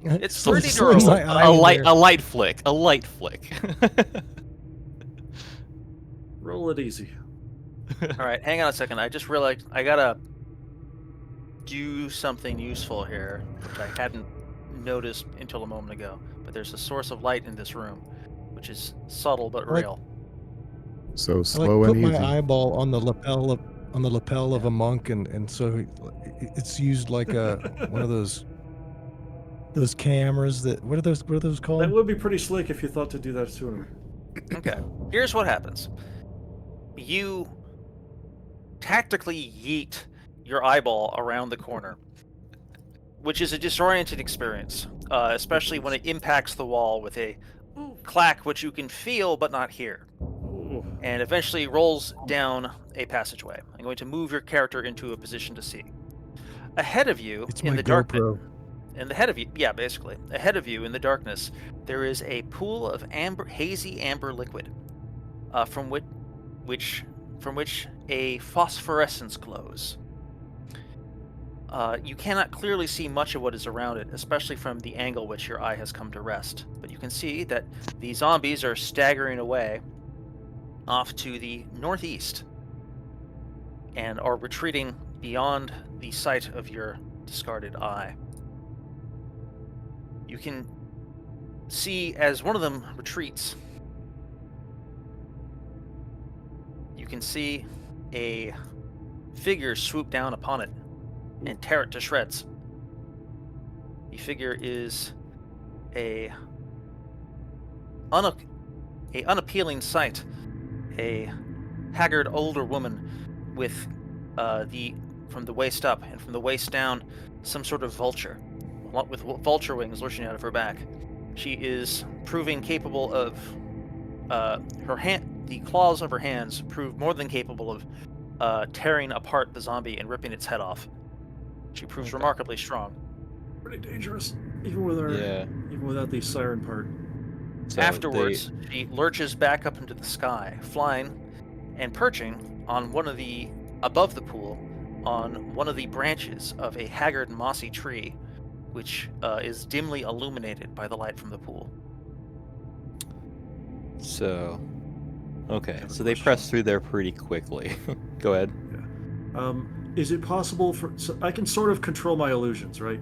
It's So pretty sling durable, my but eye a in light there. a light flick. A light flick. Roll it easy. All right, hang on a second. I just realized I gotta do something useful here, which I hadn't noticed until a moment ago. But there's a source of light in this room, which is subtle but Like- real. So I like slow put and my easy. eyeball on the lapel of a monk, and so it's used like one of those cameras that what are those That called? would be pretty slick if you thought to do that sooner. Okay, here's what happens. You tactically yeet your eyeball around the corner, which is a disorienting experience, especially when it impacts the wall with a clack which you can feel but not hear, Ooh. and eventually rolls down a passageway. I'm going to move your character into a position to see. Ahead of you, It's in my the darkness, GoPro. ahead of you in the darkness, there is a pool of hazy amber liquid, from which a phosphorescence glows. You cannot clearly see much of what is around it, especially from the angle which your eye has come to rest. But you can see that the zombies are staggering away off to the northeast and are retreating beyond the sight of your discarded eye. You can see as one of them retreats, you can see a figure swoop down upon it and tear it to shreds. The figure is a unappealing sight. A haggard older woman with from the waist up and from the waist down some sort of vulture, with vulture wings lurching out of her back. She is proving capable of the claws of her hands prove more than capable of tearing apart the zombie and ripping its head off. She proves remarkably strong. Pretty dangerous, even with our even without the siren part. So Afterwards, she lurches back up into the sky, flying and perching on above the pool, on one of the branches of a haggard, mossy tree, which is dimly illuminated by the light from the pool. So, okay, a so they question. press through there pretty quickly. Go ahead. Is it possible so I can sort of control my illusions, right?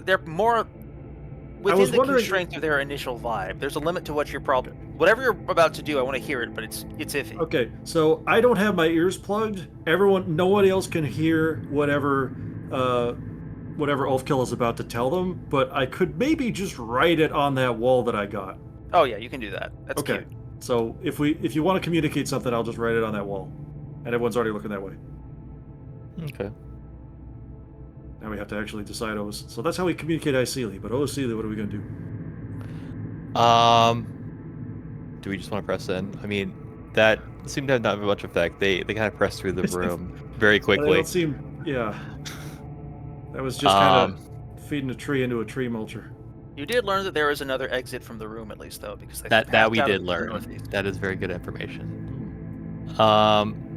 They're more within was the wondering- constraints of their initial vibe. There's a limit to what you're whatever you're about to do. I want to hear it, but it's iffy. Okay, so I don't have my ears plugged. No one else can hear whatever Ulfkill is about to tell them. But I could maybe just write it on that wall that I got. Oh yeah, you can do that. That's Okay, cute. so if you want to communicate something, I'll just write it on that wall, and everyone's already looking that way. Okay. Now we have to actually decide O's. So that's how we communicate Iceli. But Iceli, what are we gonna do? Do we just want to press in? I mean, that seemed to have not much effect. They kind of pressed through the room very They quickly. don't seem. Yeah. That was just kind of feeding a tree into a tree mulcher. You did learn that there is another exit from the room, at least, though, because they That passed we out did of the learn. northeast. That is very good information.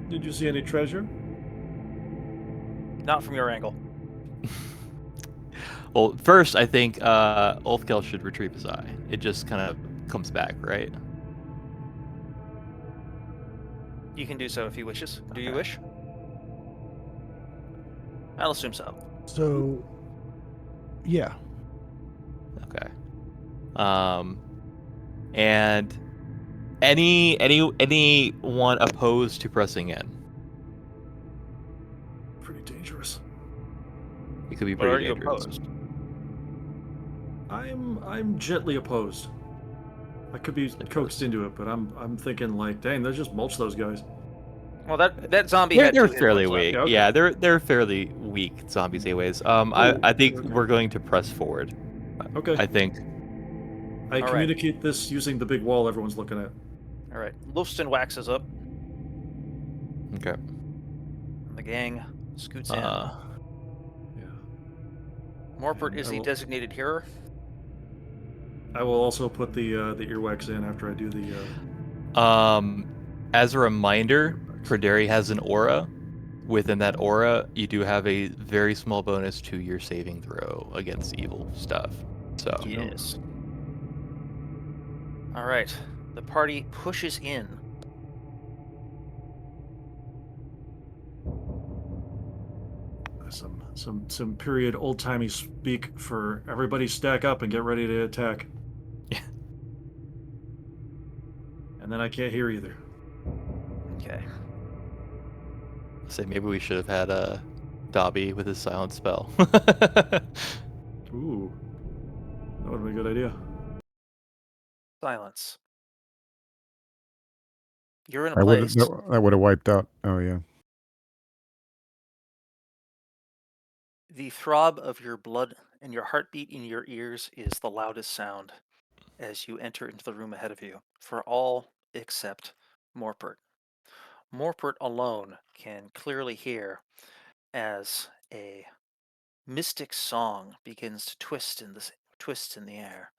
Did you see any treasure? Not from your angle. Well, first I think Ulfkel should retrieve his eye. It just kind of comes back, right? You can do so if he wishes. Do you wish? I'll assume so. So, yeah. Okay. And anyone opposed to pressing in? Pretty dangerous. It could be But are pretty you dangerous. opposed? I'm gently opposed. I could be coaxed into it, but I'm thinking like, dang, let's just mulch those guys. Well, that zombie They're, had they're two hit fairly points left. weak. Yeah, okay. Yeah, they're fairly weak zombies anyways. I think okay. we're going to press forward. Okay. I think I All right. communicate this using the big wall everyone's looking at. All right. Lufston waxes up, Okay. and the gang scoots in. Yeah. Morpert and is I the will- designated hearer. I will also put the earwax in after I do the. As a reminder, Praderi has an aura. Within that aura, you do have a very small bonus to your saving throw against evil stuff. So Yes. All right. The party pushes in. Some period old timey speak for everybody stack up and get ready to attack. Yeah. And then I can't hear either. Okay. say maybe we should have had a Dobby with his silent spell. Ooh, that would be a good idea. Silence. You're in a I would place. that would have wiped out. Oh yeah. The throb of your blood and your heartbeat in your ears is the loudest sound as you enter into the room ahead of you, for all except Morpert. Morpert alone can clearly hear as a mystic song begins to twist in the air.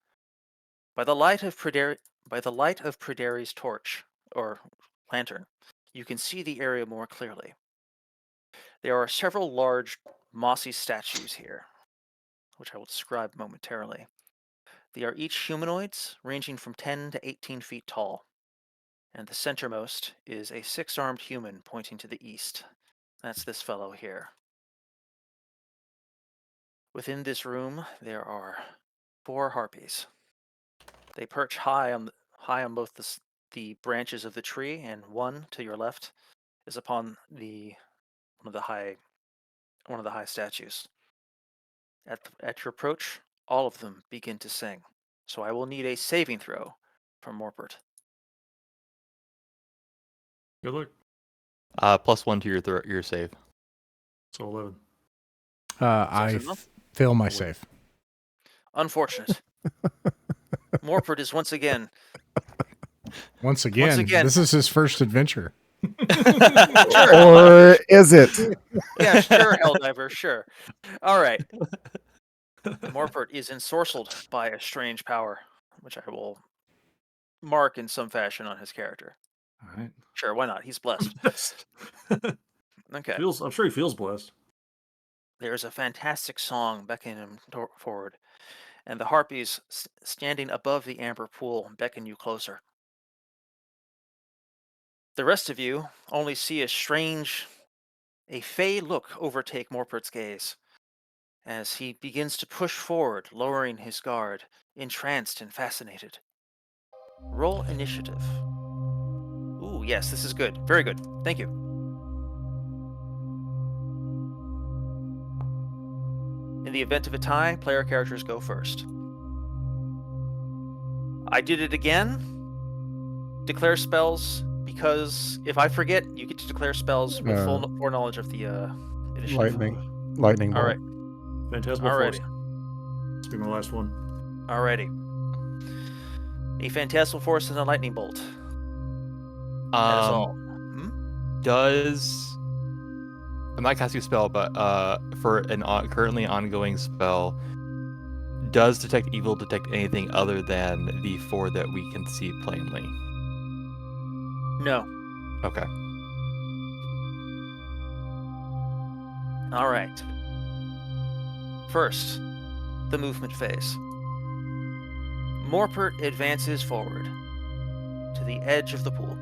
By the light of Praderi's torch or lantern, you can see the area more clearly. There are several large mossy statues here, which I will describe momentarily. They are each humanoids, ranging from 10 to 18 feet tall, and the centermost is a 6-armed human pointing to the east. That's this fellow here. Within this room, there are 4 harpies. They perch high on both the branches of the tree, and one to your left is upon one of the high statues. At your approach, all of them begin to sing. So I will need a saving throw from Morpert. Good luck. +1 to your save. So 11. I enough? fail my save. Unfortunate. Morpert is once again. Once again, this is his first adventure. Sure, Or is it? yeah, sure, Helldiver, sure. All right. Morpert is ensorcelled by a strange power, which I will mark in some fashion on his character. All right. Sure, why not? He's blessed. Okay. I'm sure he feels blessed. There's a fantastic song beckoning him forward, and the harpies standing above the amber pool beckon you closer. The rest of you only see a fey look overtake Morpert's gaze as he begins to push forward, lowering his guard, entranced and fascinated. Roll initiative. Ooh, yes, this is good. Very good. Thank you. In the event of a tie, player characters go first. I did it again. Declare spells, because if I forget, you get to declare spells with full foreknowledge of the initiative. Lightning All bolt. right. Phantasmal Force. Alrighty. This will be my last one. Alrighty. A Phantasmal Force and a Lightning Bolt. That is all. I'm not casting a spell, but for an currently ongoing spell, does detect evil detect anything other than the 4 that we can see plainly? No. Okay. All right. First, the movement phase. Morpert advances forward to the edge of the pool.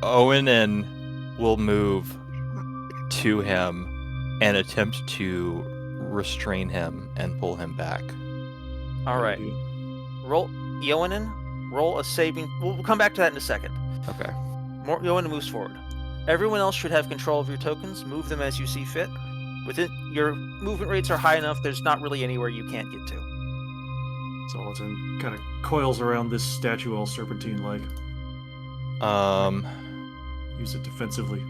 Owen will move to him and attempt to restrain him and pull him back. All right. Roll, Ioanen, roll a saving. We'll come back to that in a second. Okay. Ioanen moves forward. Everyone else should have control of your tokens. Move them as you see fit. Within your movement rates are high enough. There's not really anywhere you can't get to. So it's kind of coils around this statue all serpentine-like. Use it defensively.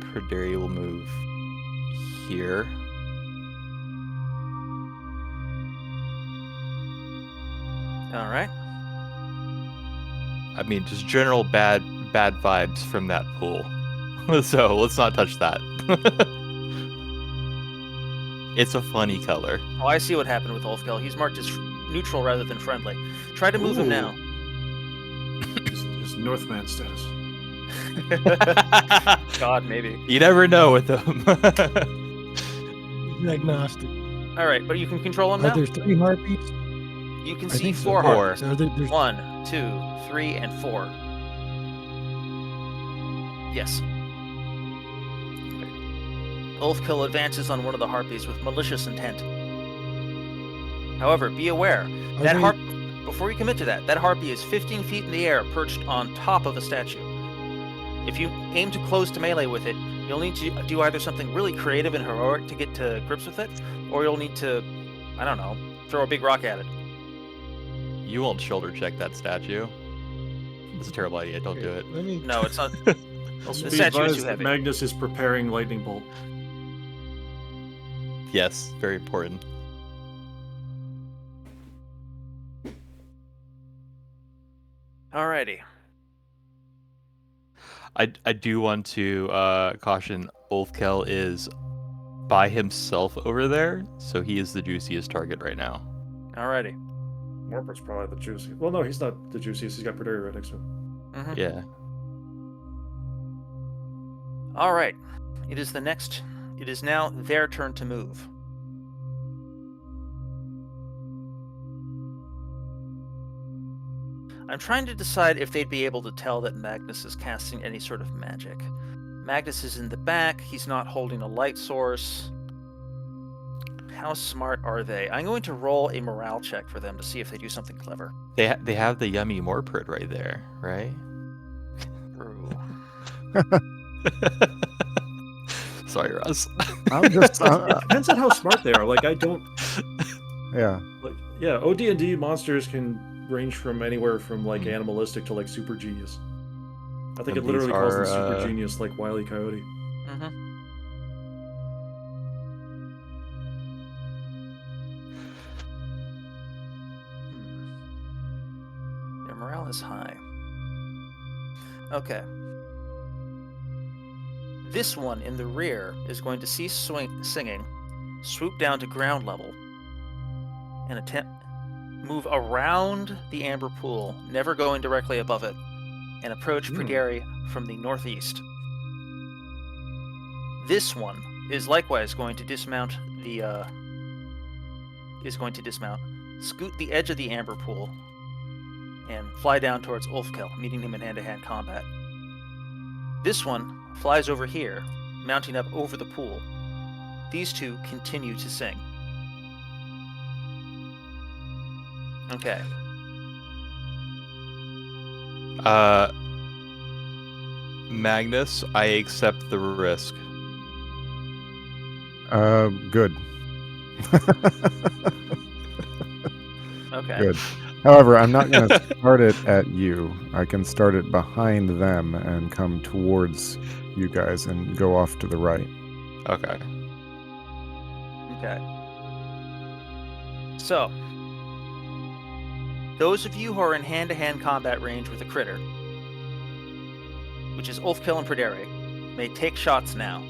Praderi will move here. All right. I mean, just general bad vibes from that pool. So let's not touch that. It's a funny color. Oh, I see what happened with Ulfkill. He's marked as neutral rather than friendly. Try to move him now. His Northman status. God, maybe. You never know with them. He's agnostic. All right, but you can control him Are now. there 3 harpies? You can I see think so. 4 harpies. Are there's 1, 2, 3, and 4. Yes. Ulfkill advances on one of the harpies with malicious intent. However, be aware, Are that they- before you commit to that harpy is 15 feet in the air, perched on top of a statue. If you aim to close to melee with it, you'll need to do either something really creative and heroic to get to grips with it, or you'll need to, I don't know, throw a big rock at it. You won't shoulder check that statue. It's a terrible idea. Don't do it. Let me. No, it's not. Also, The be statue is advised too that heavy. Magnus is preparing lightning bolt. Yes, very important. Alrighty. I do want to caution Ulfkel is by himself over there, so he is the juiciest target right now. Alrighty. Morport's probably the juiciest. Well, no, he's not the juiciest. He's got Predaria right next to him. Mhm. Yeah. All right. It is now their turn to move. I'm trying to decide if they'd be able to tell that Magnus is casting any sort of magic. Magnus is in the back. He's not holding a light source. How smart are they? I'm going to roll a morale check for them to see if they do something clever. They have the yummy Morpert right there, right? Ooh. Sorry, Ross. I'm just, It depends on how smart they are. Like, I don't. yeah. Like, yeah, OD&D monsters can range from anywhere from like animalistic to like super genius. I think And it literally these calls them are, super genius, like Wile E. Coyote. Mm-hmm. Their morale is high. Okay. This one in the rear is going to cease singing, swoop down to ground level, and move around the amber pool, never going directly above it, and approach Pryderi from the northeast. This one is likewise going to dismount scoot the edge of the amber pool, and fly down towards Ulfkill, meeting him in hand-to-hand combat. This one flies over here, mounting up over the pool. These two continue to sing. Okay. Magnus, I accept the risk. Good. Okay. Good. However, I'm not going to start it at you. I can start it behind them and come towards you guys and go off to the right. Okay. Okay. So, those of you who are in hand-to-hand combat range with a critter, which is Ulfkill and Pryderi, may take shots now.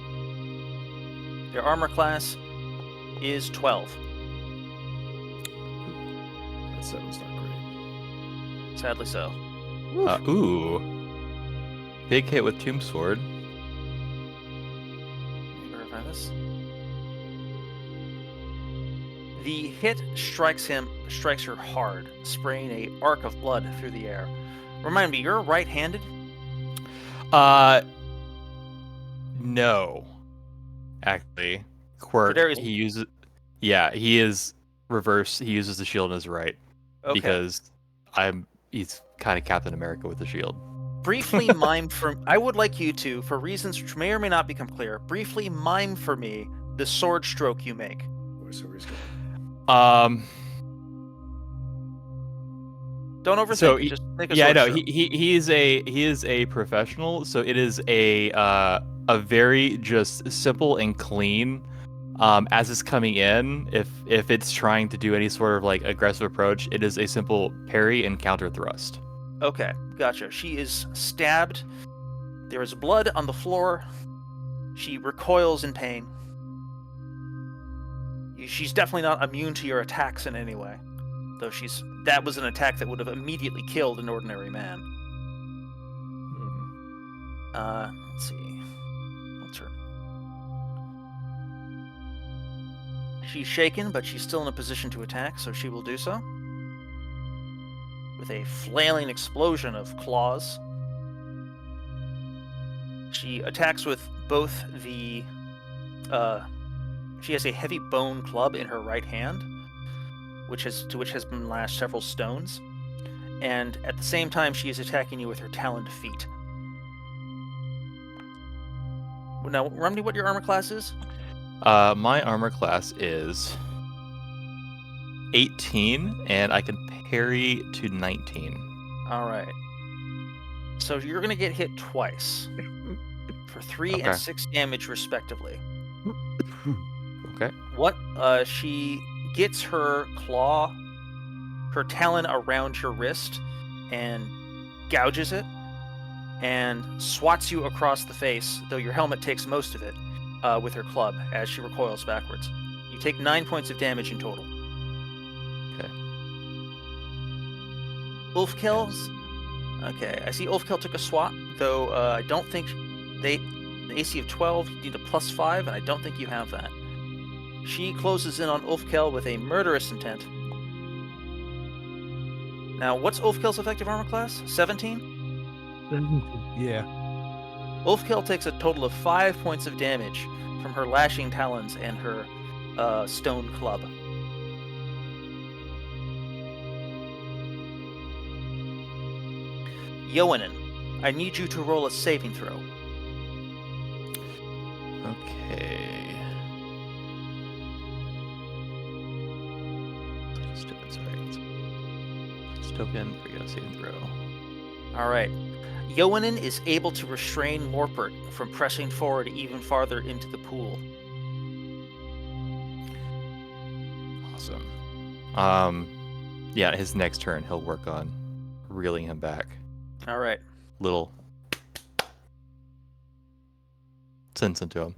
Their armor class is 12. That sounds not great. Sadly so. Ooh. Big hit with Tomb Sword. Let me verify this. The hit strikes her hard, spraying an arc of blood through the air. Remind me, you're right-handed? No. Actually. Quirk, Pryderi's- he uses... Yeah, he is reverse. He uses the shield in his right. Okay. Because he's kind of Captain America with the shield. Briefly mime for... I would like you to, for reasons which may or may not become clear, briefly mime for me the sword stroke you make. Boy, so he's going. Don't overthink So, it, just make a Yeah, I sword know. stroke. He is a professional, so it is a very just simple and clean As it's coming in, if it's trying to do any sort of like aggressive approach, it is a simple parry and counter thrust. Okay, gotcha. She is stabbed. There is blood on the floor. She recoils in pain. She's definitely not immune to your attacks in any way, though that was an attack that would have immediately killed an ordinary man. Let's see. What's her? She's shaken, but she's still in a position to attack, so she will do so. With a flailing explosion of claws. She attacks with both the... she has a heavy bone club in her right hand, to which has been lashed several stones. And at the same time, she is attacking you with her taloned feet. Now, remind me what your armor class is? My armor class is 18, and I can parry to 19. All right. So you're going to get hit twice for 3 and 6 damage, respectively. Okay. What? She gets her talon around your wrist and gouges it and swats you across the face, though your helmet takes most of it, with her club as she recoils backwards. You take 9 points of damage in total. Okay. Ulfkills. Okay, I see Ulfkill took a swat, though I don't think the AC of 12, you need a +5, and I don't think you have that. She closes in on Ulfkill with a murderous intent. Now, what's Ulfkill's effective armor class? 17? Yeah. Ulfkill takes a total of 5 points of damage from her lashing talons and her stone club. Yoanen, I need you to roll a saving throw. Okay. Token. There we go. Saving throw. All right. Yoanen is able to restrain Morpert from pressing forward even farther into the pool. Awesome. Yeah, his next turn, he'll work on reeling him back. All right. Little sense into him.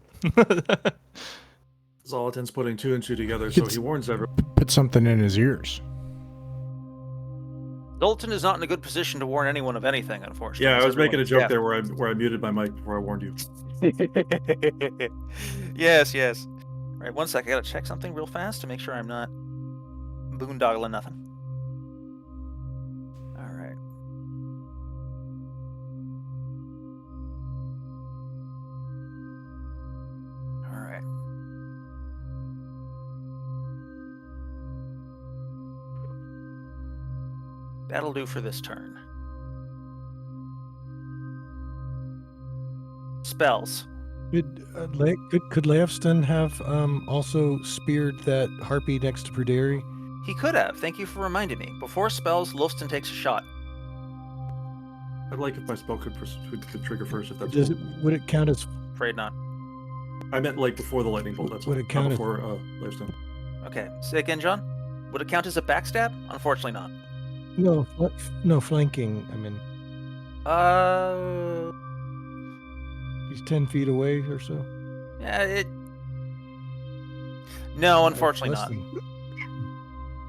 Zolatin's putting 2 and 2 together, so he warns everyone. Put something in his ears. Zoltan is not in a good position to warn anyone of anything, unfortunately. Yeah, I was making a joke Yeah. there where I muted my mic before I warned you. Yes. All right, 1 sec. I gotta check something real fast to make sure I'm not boondoggling nothing. All right. All right. That'll do for this turn. Spells. Could Leofston have also speared that harpy next to Pruderi? He could have. Thank you for reminding me. Before spells, Lofston takes a shot. I'd like if my spell could trigger first, if that's Would it count as? Afraid not. I meant like before the lightning bolt. That's Would it count as? before Lifestone. Okay. Say again, John. Would it count as a backstab? Unfortunately not. No, flanking. I mean, he's 10 feet away or so. Yeah, No, unfortunately Less not. than-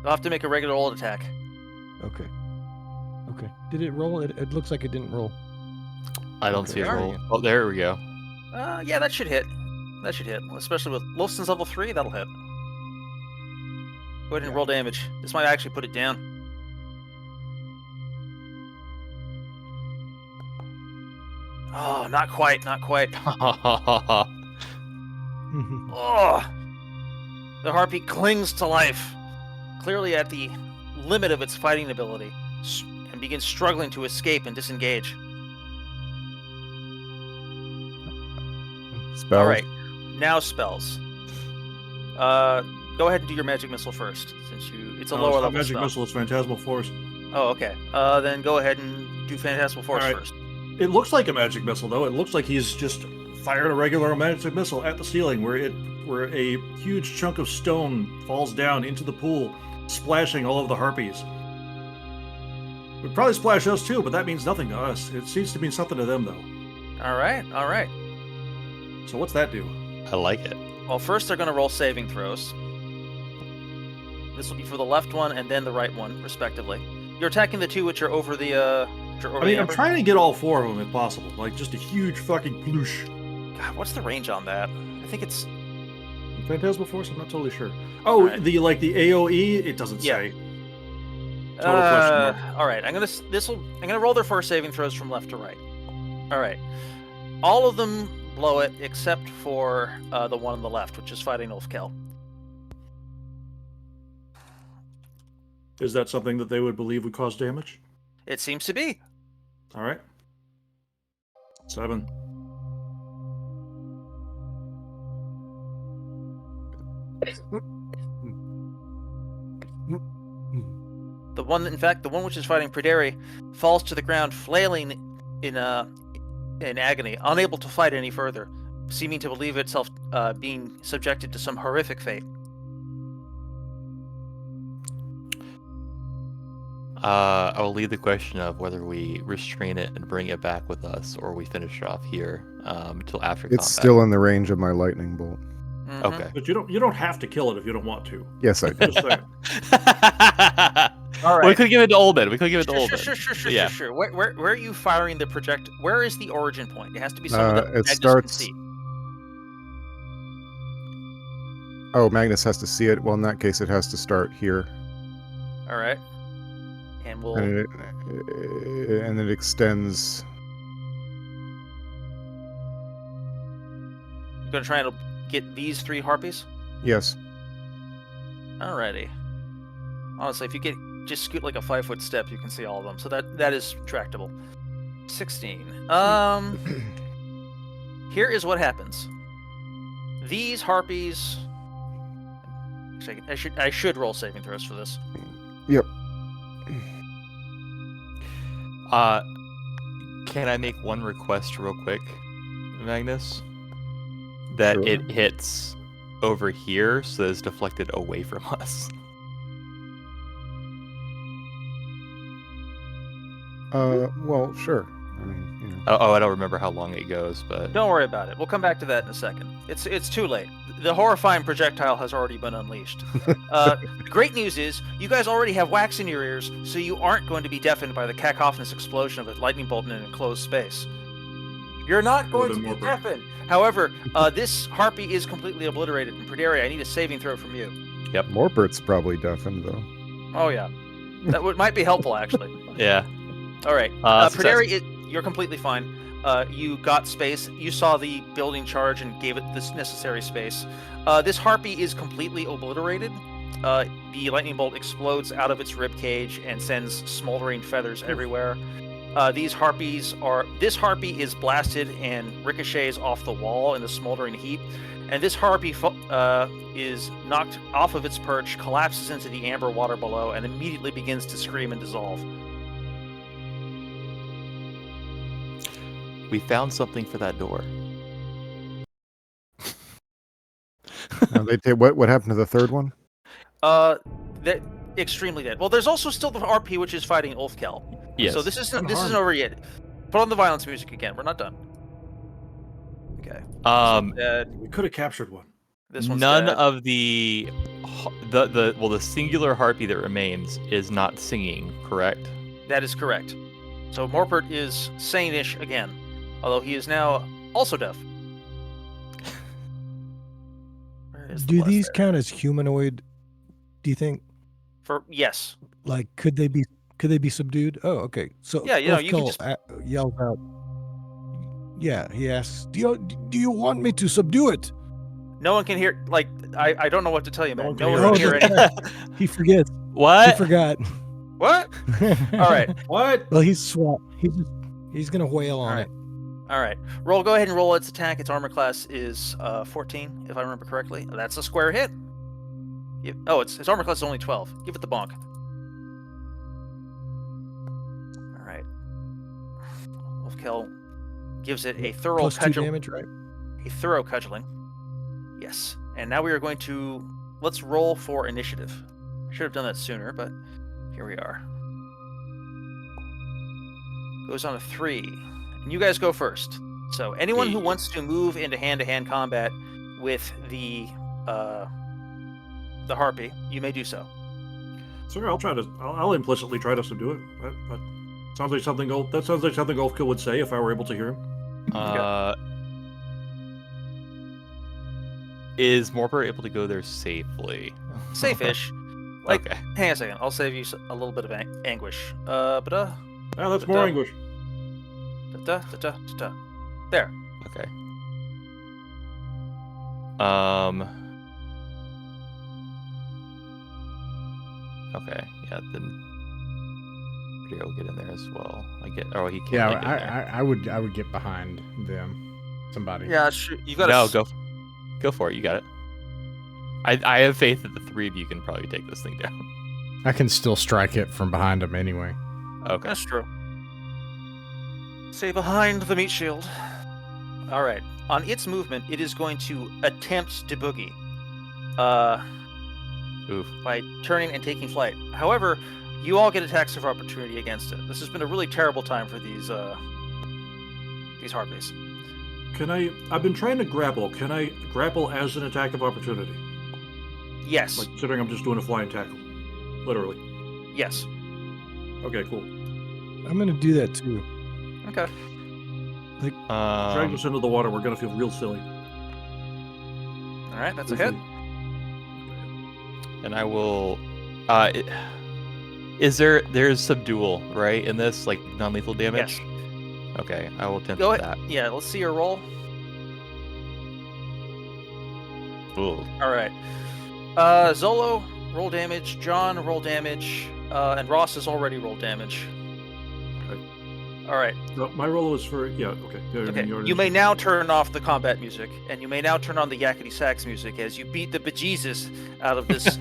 You'll have to make a regular old attack. Okay. Did it roll? It looks like it didn't roll. I don't Okay. see it There roll. Oh, there we go. Yeah, that should hit. Especially with Lofston's level 3, that'll hit. Go ahead and roll damage. This might actually put it down. Oh, not quite. Oh! The harpy clings to life, clearly at the limit of its fighting ability, and begins struggling to escape and disengage. Spell. All right, now spells. Go ahead and do your magic missile first, since it's a lower It's not level magic spell. missile. It's phantasmal force. Oh, okay. Then go ahead and do Phantasmal Force All right. first. It looks like a magic missile, though. It looks like he's just fired a regular magic missile at the ceiling, where a huge chunk of stone falls down into the pool, splashing all of the harpies. Would probably splash us too, but that means nothing to us. It seems to mean something to them, though. All right. So what's that do? I like it. Well, first they're going to roll saving throws. This will be for the left one and then the right one, respectively. You're attacking the two which are over the. I'm trying to get all four of them if possible. Like just a huge fucking ploosh. God, what's the range on that? I think it's. Phantasmal Force? I'm not totally sure. Oh, right. the AOE? It doesn't say. Total question mark. All right, I'm gonna roll their first saving throws from left to right. All right, all of them blow it except for the one on the left, which is fighting Ulfkel. Is that something that they would believe would cause damage? It seems to be. All right. 7. The one which is fighting Prideri falls to the ground, flailing in agony, unable to fight any further, seeming to believe itself being subjected to some horrific fate. I will leave the question of whether we restrain it and bring it back with us, or we finish it off here until after combat. It's still in the range of my lightning bolt. Mm-hmm. Okay. But you don't have to kill it if you don't want to. Yes, I do. Just saying. All right. We could give it to Olden. Sure. Where are you firing the project? Where is the origin point? It has to be somewhere that it Magnus starts- can see. Oh, Magnus has to see it. Well, in that case, it has to start here. All right. And we'll. And it extends. You're gonna try and get these 3 harpies. Yes. Alrighty. Honestly, if you just scoot like a 5-foot step, you can see all of them. So that is tractable. 16. Here is what happens. These harpies. Actually, I should roll saving throws for this. Yep. Can I make one request real quick, Magnus? That Sure. it hits over here, so that it's deflected away from us. Well, sure. I mean, you know. Oh, I don't remember how long it goes, but Don't worry about it. We'll come back to that in a second. It's too late. The horrifying projectile has already been unleashed. Great news is you guys already have wax in your ears, so you aren't going to be deafened by the cacophonous explosion of a lightning bolt in an enclosed space. You're not going to be deafened. However, this harpy is completely obliterated. In Prideri, I need a saving throw from you. Morpert's probably deafened, though. Oh yeah, might be helpful actually. yeah. All right, Success. Prideri, you're completely fine. You got space. You saw the building charge and gave it this necessary space. This harpy is completely obliterated. The lightning bolt explodes out of its rib cage and sends smoldering feathers everywhere. This harpy is blasted and ricochets off the wall in the smoldering heat. And this harpy is knocked off of its perch, collapses into the amber water below, and immediately begins to scream and dissolve. We found something for that door. Now what happened to the third one? That extremely dead. Well, there's also still the RP, which is fighting Ulfkel. Yes. So this isn't over yet. Put on the violence music again. We're not done. Okay. Dead. We could have captured one. This one's None dead. of the singular harpy that remains is not singing, correct? That is correct. So Morpert is sane-ish again, although he is now also deaf. Where is the Do blast these there? count as humanoid? Do you think? Yes. Like, could they be subdued? Oh, okay. So Yeah, you know, you can Ulfkel just- yells out. Yeah, he asks, "Do you want me to subdue it?" No one can hear. Like, I don't know what to tell you, man. No one Oh, can hear that's anything. right. He forgets. He What? forgot. What? All right. What? Well, he's swat. He's gonna wail on All right. it. All right. Go ahead and roll its attack. Its armor class is 14, if I remember correctly. That's a square hit. Its armor class is only 12. Give it the bonk. All right. Wolfkill gives it a thorough Plus 2 cudgel. damage, right? a thorough cudgeling. Yes. And now we are going to... Let's roll for initiative. I should have done that sooner, but here we are. Goes on a 3. And you guys go first. So anyone who wants to move into hand-to-hand combat with the harpy, you may do so. Sir, I'll implicitly try to subdue it. That sounds like something Golfkill would say if I were able to hear him. Is Morper able to go there safely? Safe-ish. Like, okay. Hang on a second. I'll save you a little bit of anguish. That's more anguish. There. Okay. Okay. Yeah. Then I'll get in there as well. He can't. Yeah, I would get behind them. Somebody. Yeah, sure. You got to go for it. You got it. I have faith that the three of you can probably take this thing down. I can still strike it from behind them anyway. Okay. That's true. Stay behind the meat shield. All right. On its movement, it is going to attempt to boogie. By turning and taking flight. However, you all get attacks of opportunity against it. This has been a really terrible time for these harpies. I've been trying to grapple. Can I grapple as an attack of opportunity? Yes. Like, considering I'm just doing a flying tackle. Literally. Yes. Okay, cool. I'm going to do that too. Okay. Drag us into the water, we're going to feel real silly. All right, that's a hit. And I will... there's subdual, right, in this? Like, non-lethal damage? Yes. Okay, I will attempt Go that. ahead. Yeah, let's see your roll. Ooh. All right. Zolo, roll damage. John, roll damage. And Ross has already rolled damage. Okay. All right. So my roll was for... Yeah, okay. Okay. You may now turn off the combat music, and you may now turn on the yakety sax music as you beat the bejesus out of this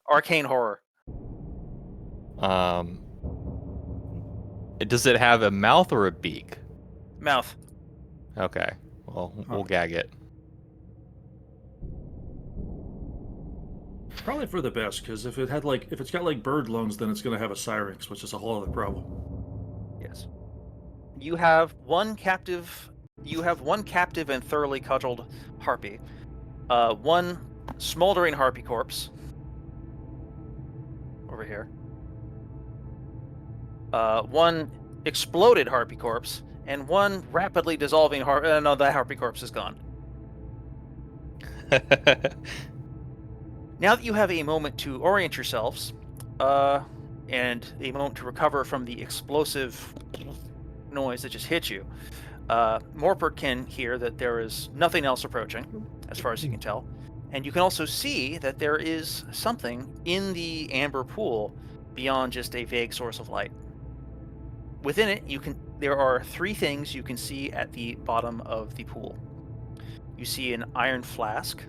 arcane horror. Does it have a mouth or a beak? Mouth. Okay. Well, we'll gag it. Probably for the best, because if it's got like bird lungs, then it's going to have a syrinx, which is a whole other problem. Yes. You have one captive and thoroughly cudgeled harpy. One smoldering harpy corpse. Over here. One exploded harpy corpse, and one rapidly dissolving no, that harpy corpse is gone. Now that you have a moment to orient yourselves, and a moment to recover from the explosive noise that just hit you, Morper can hear that there is nothing else approaching, as far as you can tell. And you can also see that there is something in the amber pool beyond just a vague source of light. Within it, there are 3 things you can see at the bottom of the pool. You see an iron flask,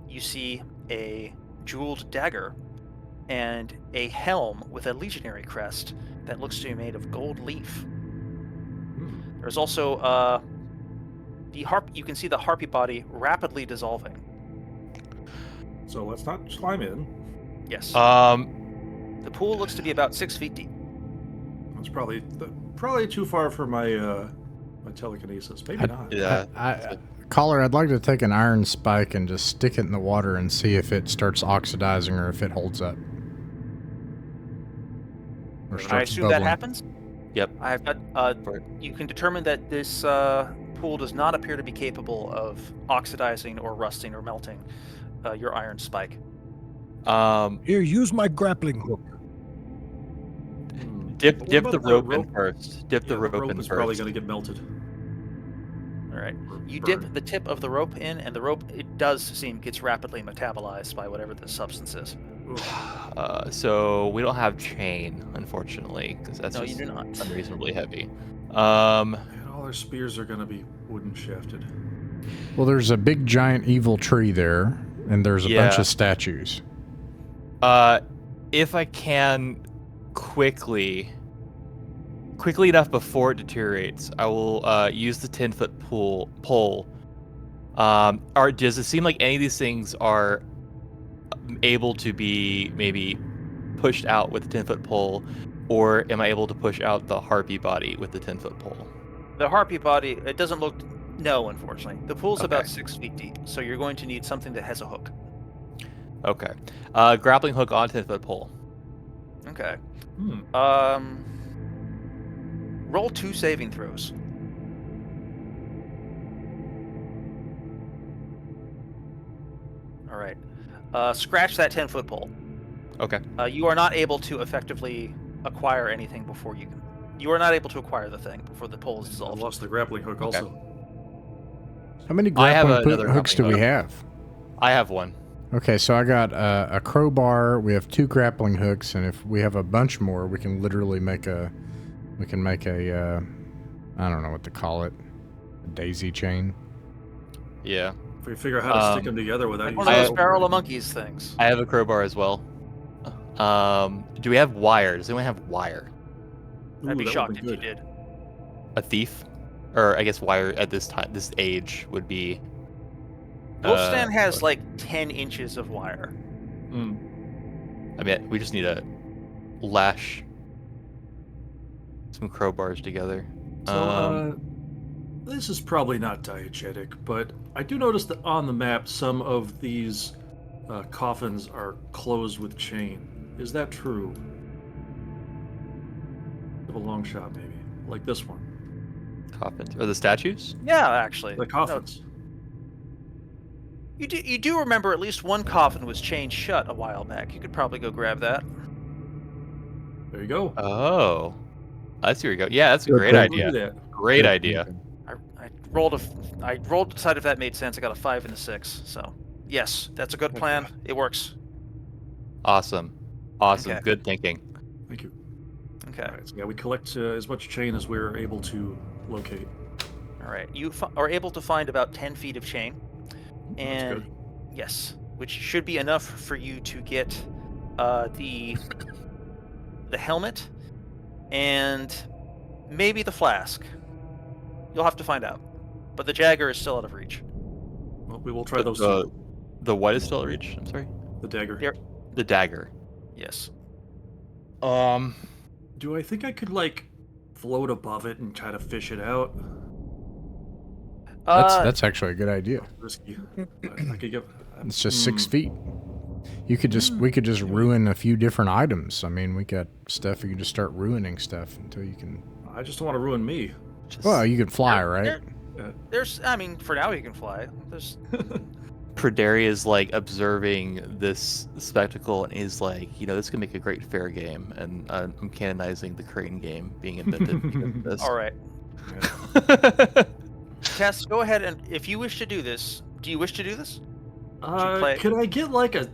you see a jeweled dagger, and a helm with a legionary crest that looks to be made of gold leaf. There's also you can see the harpy body rapidly dissolving. So let's not climb in. Yes. The pool looks to be about 6 feet deep. That's probably too far for my my telekinesis. Maybe not. Yeah. Caller, I'd like to take an iron spike and just stick it in the water and see if it starts oxidizing or if it holds up. Or I assume that happens? Yep. I've got. You can determine that this pool does not appear to be capable of oxidizing or rusting or melting your iron spike. Here, use my grappling hook. Dip the rope in first. Dip the rope in is first. probably going to get melted. All right. You dip the tip of the rope in, and the rope, it does seem, gets rapidly metabolized by whatever the substance is. So we don't have chain, unfortunately, because that's you do not. unreasonably heavy. And all our spears are going to be wooden shafted. Well, there's a big giant evil tree there, and there's a bunch of statues. If I can quickly quickly enough before it deteriorates, I will use the 10-foot pole. Does it seem like any of these things are able to be maybe pushed out with the 10-foot pole, or am I able to push out the harpy body with the 10-foot pole? The harpy body, it doesn't look... No, unfortunately. The pool's about Okay. 6 feet deep, so you're going to need something that has a hook. Okay. Grappling hook on 10-foot pole. Okay. Hmm. Roll 2 saving throws. All right. Scratch that 10-foot pole. Okay. You are not able to effectively acquire anything before you can. You are not able to acquire the thing before the pole is I dissolved. lost the grappling hook also. How many I have grappling another hooks do grappling we hook. have? I have one. Okay, so I got a crowbar. We have 2 grappling hooks, and if we have a bunch more, we can literally make a. We can make a. I don't know what to call it. A daisy chain. Yeah. If we figure out how to stick them together without One of using those rope. barrel of monkeys things. I have a crowbar as well. Do we have wire? Does anyone have wire? Ooh, I'd be that shocked would've if been you good. did. A thief? Or I guess wire at this age would be. Wolfstan has like 10 inches of wire. I mean, we just need to lash some crowbars together. So, this is probably not diegetic, but I do notice that on the map some of these coffins are closed with chain. Is that true? Of a long shot, maybe. Like this one. Coffins. Or the statues? Yeah, actually. The coffins. You do remember at least one coffin was chained shut a while back. You could probably go grab that. There you go. Oh. I see where you go. Yeah, that's a Good great thinking. idea. Do that. Great Good idea. thinking. I rolled to decide if that made sense. I got a 5 and a 6. So yes, that's a good plan. It works. Awesome. Awesome. Okay. Good thinking. Thank you. Okay. All right, so yeah, we collect as much chain as we're able to locate. All right. You are able to find about 10 feet of chain, That's and good. yes, which should be enough for you to get the helmet and maybe the flask. You'll have to find out. But the Jagger is still out of reach. Well, we will try those two. The what is still at reach? I'm sorry. The dagger. There- The dagger. Yes. Do I think I could, like, float above it and try to fish it out? That's actually a good idea. Risky. But I could get... It's just 6 feet. We could just ruin a few different items. I mean, we got stuff. You can just start ruining stuff until you can. I just don't want to ruin me. Well, you can fly, right? There's, I mean, for now you can fly. There's, Praderi is like observing this spectacle and is like, this could make a great fair game, and I'm canonizing the crane game being invented because of this. all right. Tess, go ahead and if you wish to do this, do you wish to do this? Could I get like a...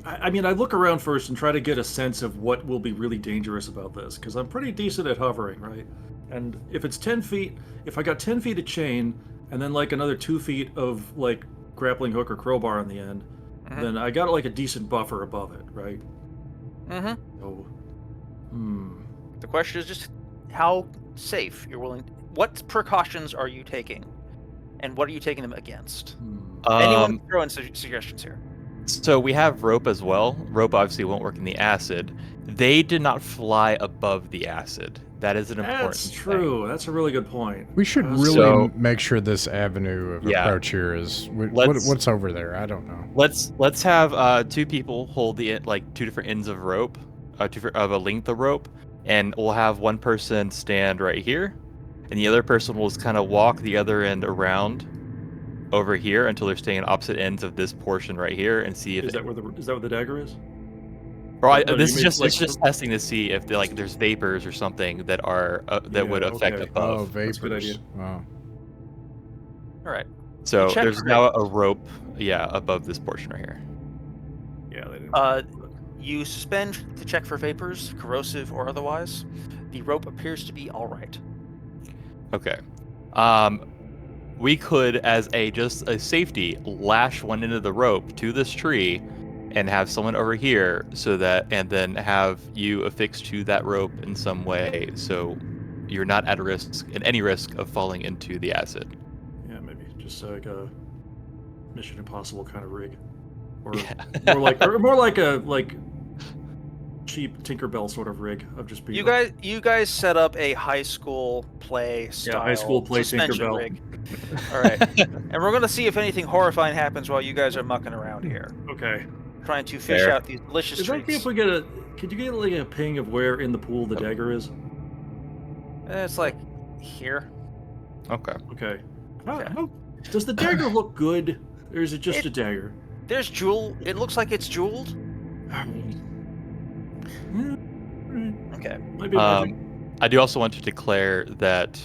I mean, I look around first and try to get a sense of what will be really dangerous about this, because I'm pretty decent at hovering, right? And if it's 10 feet, if I got 10 feet of chain, and then like another 2 feet of like grappling hook or crowbar on the end, then I got like a decent buffer above it, right? Mm-hmm. So, The question is just how safe you're willing. What precautions are you taking, and what are you taking them against? Anyone throw in suggestions here? So we have rope as well. Rope obviously won't work in the acid. They did not fly above the acid. That is an important That's true. thing. That's a really good point. We should really So- make sure this avenue of Yeah. approach here is. Let's- What's over there? I don't know. Let's have 2 people hold the 2 different ends of rope, of a length of rope, and we'll have one person stand right here, and the other person will just kind of walk the other end around over here until they're staying at opposite ends of this portion right here, and see if Is that where the dagger is? this you is mean, just like, it's just testing to see if there's vapors or something that are that would Yeah, affect okay. Oh, above. vapors. That's a good idea. Wow. All right. So check there's for now a rope, above this portion right here. Yeah, they didn't. You suspend to check for vapors, corrosive or otherwise. The rope appears to be all right. Okay. We could, as just a safety, lash one end of the rope to this tree, and have someone over here and then have you affixed to that rope in some way so you're not at any risk of falling into the acid. Yeah, maybe just like a Mission Impossible kind of rig, or Yeah. more like a cheap Tinkerbell sort of rig of just being. You guys set up a high school play style high school play suspension Tinkerbell. rig. All right, and we're gonna see if anything horrifying happens while you guys are mucking around here, Okay. trying to fish Fair. out these delicious Is that treats. if we could you get like a ping of where in the pool the dagger is? It's like here. Okay. Okay. Okay. How does the dagger look good, or is it just a dagger? There's jewel. It looks like it's jeweled. Okay. Maybe I do also want to declare that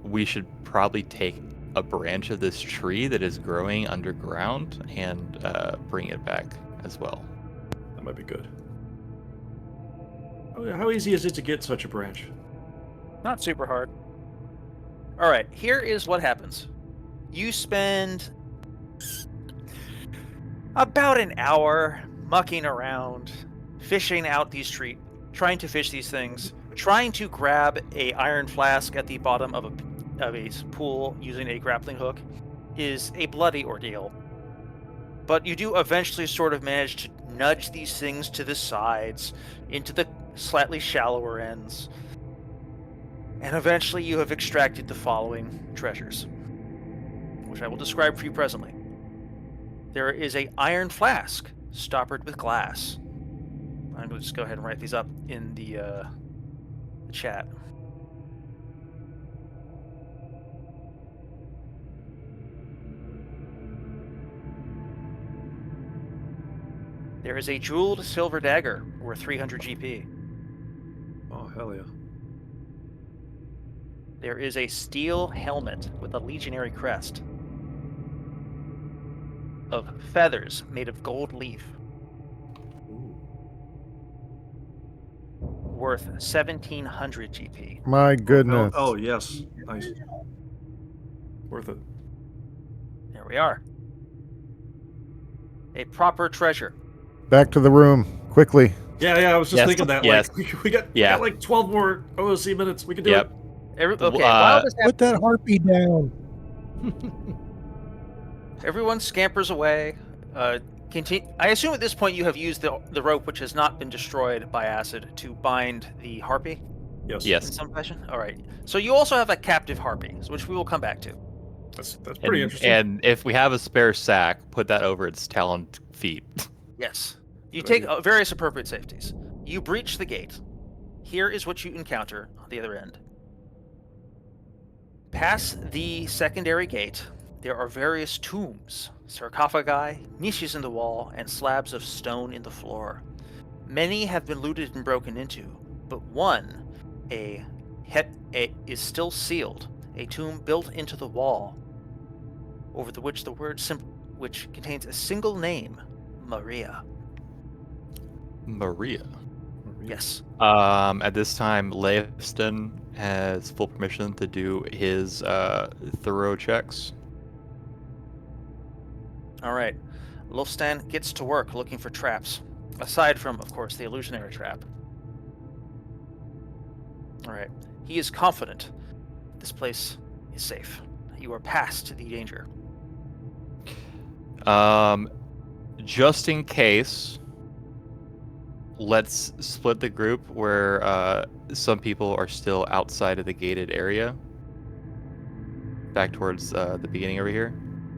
we should probably take a branch of this tree that is growing underground and bring it back as well. that might be good. How easy is it to get such a branch? Not super hard. All right, here is what happens. You spend about an hour mucking around, fishing out these trees, trying to fish these things, trying to grab a iron flask at the bottom of a pool using a grappling hook is a bloody ordeal. But you do eventually sort of manage to nudge these things to the sides, into the slightly shallower ends. And eventually you have extracted the following treasures, which I will describe for you presently. There is a iron flask stoppered with glass. I'm going to just go ahead and write these up in the chat. There is a jeweled silver dagger worth 300 GP. Oh, hell yeah. There is a steel helmet with a legionary crest of feathers made of gold leaf, worth 1700 GP. My goodness. Oh, yes. Nice. Worth it. There we are. A proper treasure. Back to the room, quickly. Yeah, I was just Yes, thinking that. yes. Like, we got like 12 more OOC minutes. We can do it. Okay, while this Put that harpy down. everyone scampers away. Continue. I assume at this point you have used the rope, which has not been destroyed by acid, to bind the harpy Yes. in Yes. some fashion. All right. So you also have a captive harpy, which we will come back to. That's pretty interesting. And if we have a spare sack, put that over its taloned feet. Yes. You Good take idea. various appropriate safeties. You breach the gate. Here is what you encounter on the other end. Past the secondary gate, there are various tombs, sarcophagi, niches in the wall, and slabs of stone in the floor. Many have been looted and broken into, but one, is still sealed, a tomb built into the wall, over which the word which contains a single name, Maria. Maria. Yes. At this time, Leifston has full permission to do his thorough checks. All right. Lofstan gets to work looking for traps, aside from, of course, the illusionary trap. All right. He is confident this place is safe. You are past the danger. Just in case, let's split the group where some people are still outside of the gated area, back towards the beginning over here.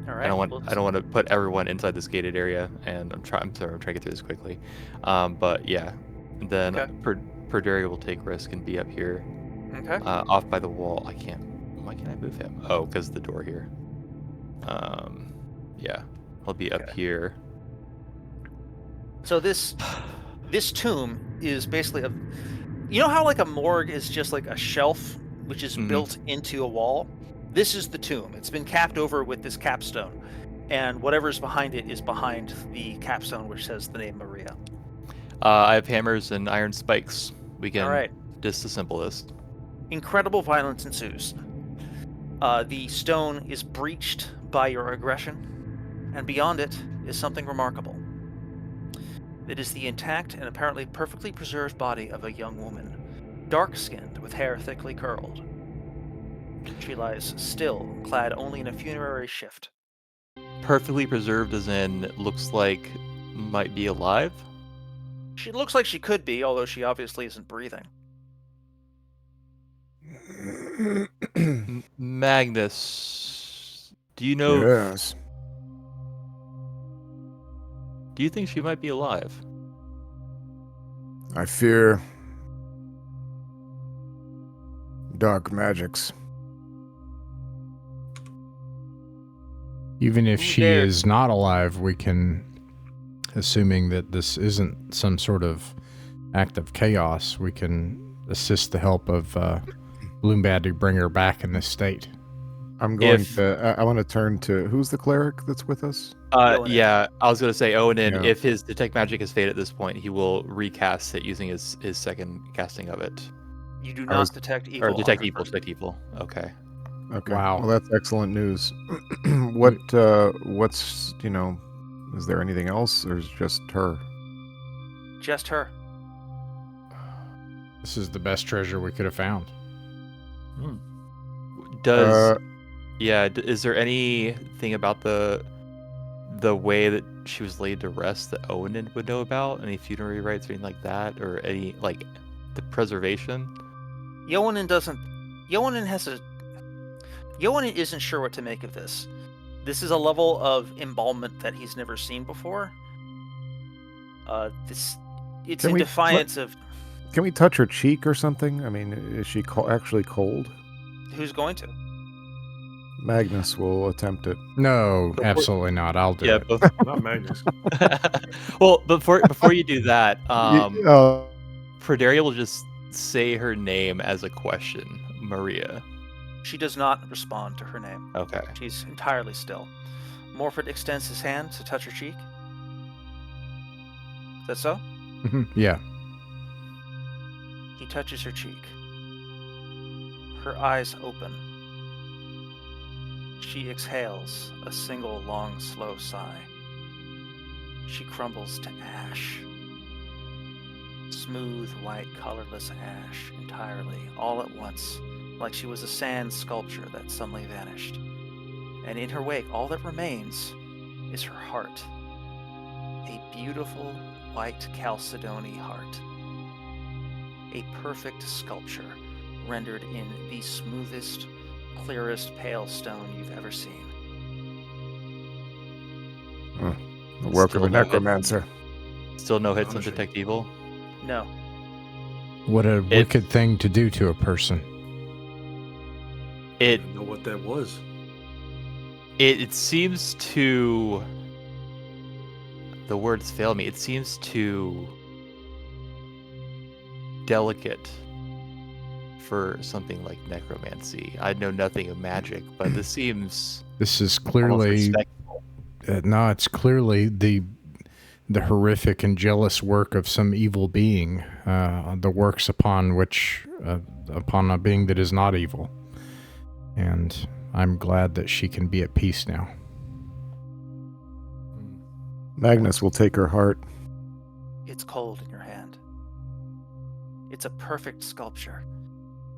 All right. I don't want to put everyone inside this gated area, and I'm trying to get through this quickly. But yeah, and then Okay. Perderi will take risk and be up here, Okay. off by the wall. Why can't I move him? Oh, because the door here. Yeah, I'll be up Okay. here. So this tomb is basically you know how like a morgue is just like a shelf which is Mhm. built into a wall? This is the tomb. It's been capped over with this capstone, and whatever's behind it is behind the capstone which says the name Maria. I have hammers and iron spikes. We can All right. disassemble this. Incredible violence ensues. The stone is breached by your aggression, and beyond it is something remarkable. It is the intact and apparently perfectly preserved body of a young woman, dark-skinned with hair thickly curled. She lies still, clad only in a funerary shift. Perfectly preserved as in looks like might be alive? She looks like she could be, although she obviously isn't breathing. Magnus, do you know... Yes. Do you think she might be alive? I fear dark magics. Even if Who she dared? is not alive, we can, assuming that this isn't some sort of act of chaos, we can assist the help of Bloombad to bring her back in this state. I'm going If- to. I want to turn to who's the cleric that's with us. Owen. Yeah, I was gonna say Owen, Yeah. if his detect magic is fade at this point, he will recast it using his second casting of it. You do I not was- detect evil. Or detect on her evil, person. detect evil. Okay. Okay. Wow. Well, that's excellent news. What's is there anything else, or is it just her? Just her. This is the best treasure we could have found. Does is there anything about the way that she was laid to rest that Owen would know about? Any funerary rites or anything like that, or any like the preservation? Yohanan isn't sure what to make of this. This is a level of embalmment that he's never seen before. It's Can in we defiance of Can we touch her cheek or something? I mean, is she actually cold? who's going to. Magnus will attempt it. No, absolutely not. I'll do it. Not Magnus. Well, before you do that, Oh, Predaria will just say her name as a question. Maria. She does not respond to her name. Okay. She's entirely still. Morford extends his hand to touch her cheek. Is that so? Yeah. He touches her cheek. Her eyes open. She exhales a single long, slow sigh. She crumbles to ash. Smooth, white, colorless ash entirely, all at once, like she was a sand sculpture that suddenly vanished. And in her wake, all that remains is her heart. A beautiful, white Chalcedony heart. A perfect sculpture, rendered in the smoothest, clearest pale stone you've ever seen. the work Still of a no hit. necromancer. Still no hits on Astonishing. detect evil. No. What a wicked thing to do to a person. I It didn't know what that was. it seems to. The words fail me. It seems too delicate for something like necromancy. I know nothing of magic, but this seems This is almost clearly respectable. no. It's clearly the horrific and jealous work of some evil being. The works upon which upon a being that is not evil. And I'm glad that she can be at peace now. Magnus will take her heart. It's cold in your hand. It's a perfect sculpture.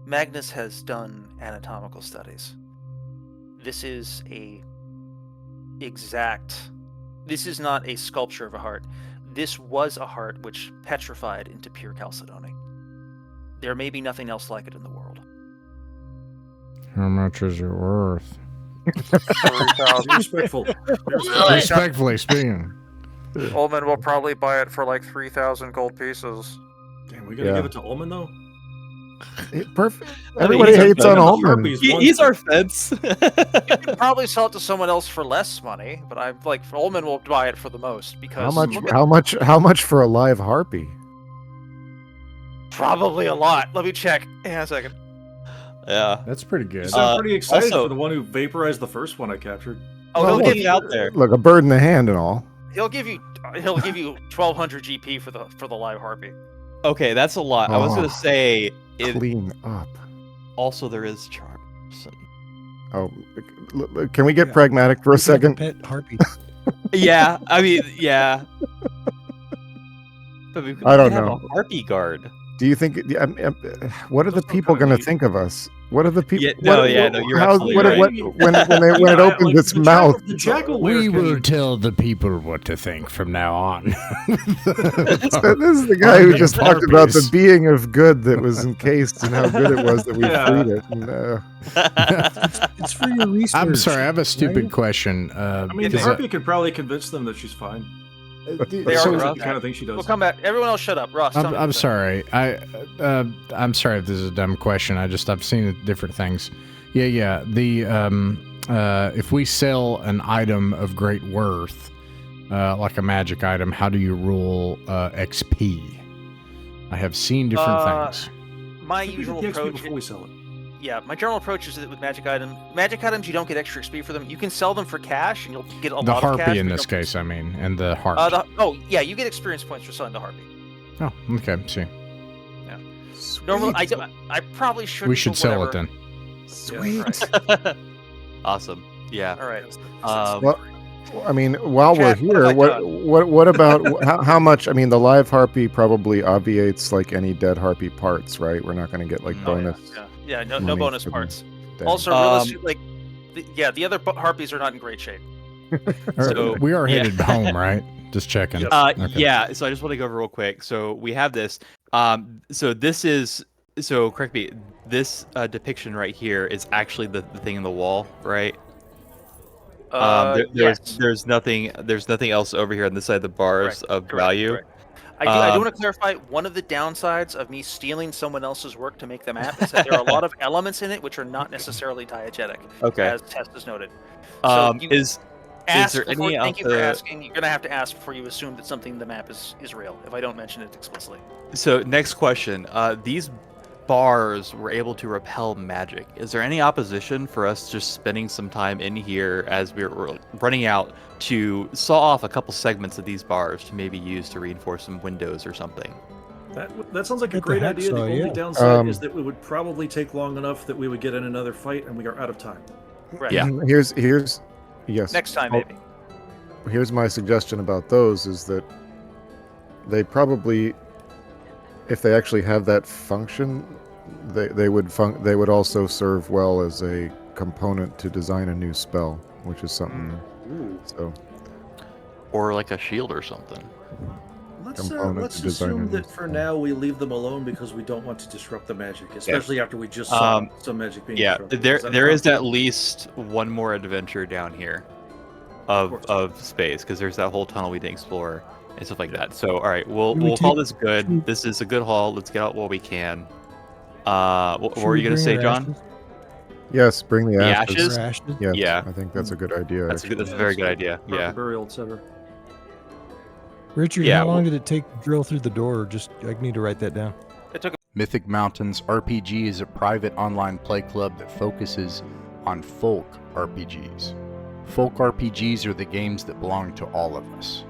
Magnus has done anatomical studies. This is this is not a sculpture of a heart. This was a heart which petrified into pure chalcedony. There may be nothing else like it in the world. How much is it worth? Be respectful. Be respectful. Respectfully speaking. Ullman will probably buy it for like 3,000 gold pieces. Damn, we gonna Yeah. give it to Ullman though? Perfect. I mean, Everybody he's our hates on friend. Ullman. Harpies. He's our fence. Probably sell it to someone else for less money, but I'm like Ullman will buy it for the most because How much for a live harpy? probably a lot. Let me check. Hang on a second. Yeah. That's pretty good. You sound pretty excited also- for the one who vaporized the first one I captured. Oh, Well, he'll Get give it you out there. Look, a bird in the hand and all. he'll give you 1,200 GP for the live harpy. Okay, that's a lot. I was Oh. gonna say it. Clean up. Also, there is charms. Oh, can we get Yeah. pragmatic for a You can have second? pet harpy. Yeah, I mean, yeah. But we I don't could have know. a harpy guard. Do you think? What are the That's people kinda going to neat. think of us? What are the people? Yeah, no, you're absolutely what, right. when it opens its mouth? The jackal We lair will can- tell the people what to think from now on. So this is the guy who just talked about the being of good that was encased and how good it was that we Yeah. freed it. And, It's for your research. I'm sorry, I have a stupid right? question. I mean, the harpy could probably convince them that she's fine. They That's are the Ross. kind of thing she does. We'll come back. Everyone else, shut up. Ross, tell me I'm what you sorry. I'm sorry if this is a dumb question. I've seen different things. Yeah. The if we sell an item of great worth, like a magic item, how do you rule XP? I have seen different things. think. My I think we usual get the XP approach. before we sell it. Yeah, my general approach is that with magic items, you don't get extra XP for them. You can sell them for cash, and you'll get a The lot of cash. harpy in but this you'll- case, I mean, and the harp. Yeah, you get experience points for selling the harpy. Oh, okay. See, Normally, I probably shouldn't. we should but sell it whatever. then. Sweet. Awesome. Yeah. All right. well, I mean, while Chat, we're what have I here, what about how much? I mean, the live harpy probably obviates like any dead harpy parts, right? We're not going to get like Oh, bonus. Yeah, no money bonus for them. parts. Damn. Also, realistically, the other harpies are not in great shape. So- we are yeah. headed home, right? Just checking. Uh, Okay. Yeah, so I just want to go over real quick. So we have this. So correct me. This depiction right here is actually the thing in the wall, right? Yes. There's nothing else over here on this side of the bars Correct, of correct, value. correct. I do Um, want to clarify, one of the downsides of me stealing someone else's work to make the map is that there are a lot of elements in it which are not necessarily diegetic, Okay. as Tess has noted. So you Is ask there before, any thank you of for the- asking. You're going to have to ask before you assume that something in the map is real, if I don't mention it explicitly. so next question. These bars were able to repel magic. Is there any opposition for us just spending some time in here as we're running out to saw off a couple segments of these bars to maybe use to reinforce some windows or something? That sounds like a Get the great idea. The hacksaw, only yeah. downside is that it would probably take long enough that we would get in another fight and we are out of time. Right. Yeah. Here's yes. Next time, Oh, maybe. Here's my suggestion about those is that they probably, if they actually have that function, they would also serve well as a component to design a new spell, which is something. So Or like a shield or something. Component Let's to design assume a new that for spell. now we leave them alone because we don't want to disrupt the magic, especially after we just saw some magic being Yeah, disrupted. there is that at least one more adventure down here of space, because there's that whole tunnel we didn't explore and stuff like that. So all right, we'll call this good. This is a good haul. Let's get out what we can. What were you gonna say, John? yes, bring the The ashes. ashes? Yes, Yeah. I think that's a good idea. That's actually. a very good idea. part of Yeah. the burial, etc. Richard, Yeah, how long well- did it take to drill through the door? Just I need to write that down. It took Mythic Mountains RPG is a private online play club that focuses on folk RPGs. Folk RPGs are the games that belong to all of us.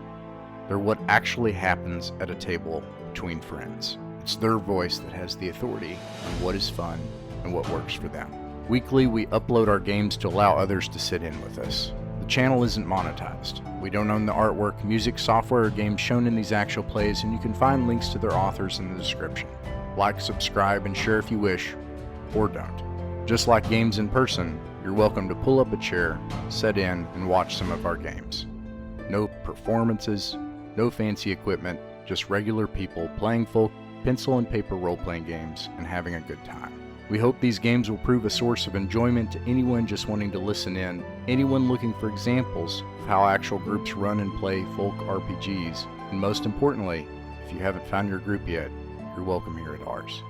They're what actually happens at a table between friends. It's their voice that has the authority on what is fun and what works for them. Weekly, we upload our games to allow others to sit in with us. The channel isn't monetized. We don't own the artwork, music, software, or games shown in these actual plays, and you can find links to their authors in the description. Like, subscribe, and share if you wish, or don't. Just like games in person, you're welcome to pull up a chair, sit in, and watch some of our games. No performances, no fancy equipment, just regular people playing folk pencil and paper role-playing games and having a good time. We hope these games will prove a source of enjoyment to anyone just wanting to listen in, anyone looking for examples of how actual groups run and play folk RPGs, and most importantly, if you haven't found your group yet, you're welcome here at ours.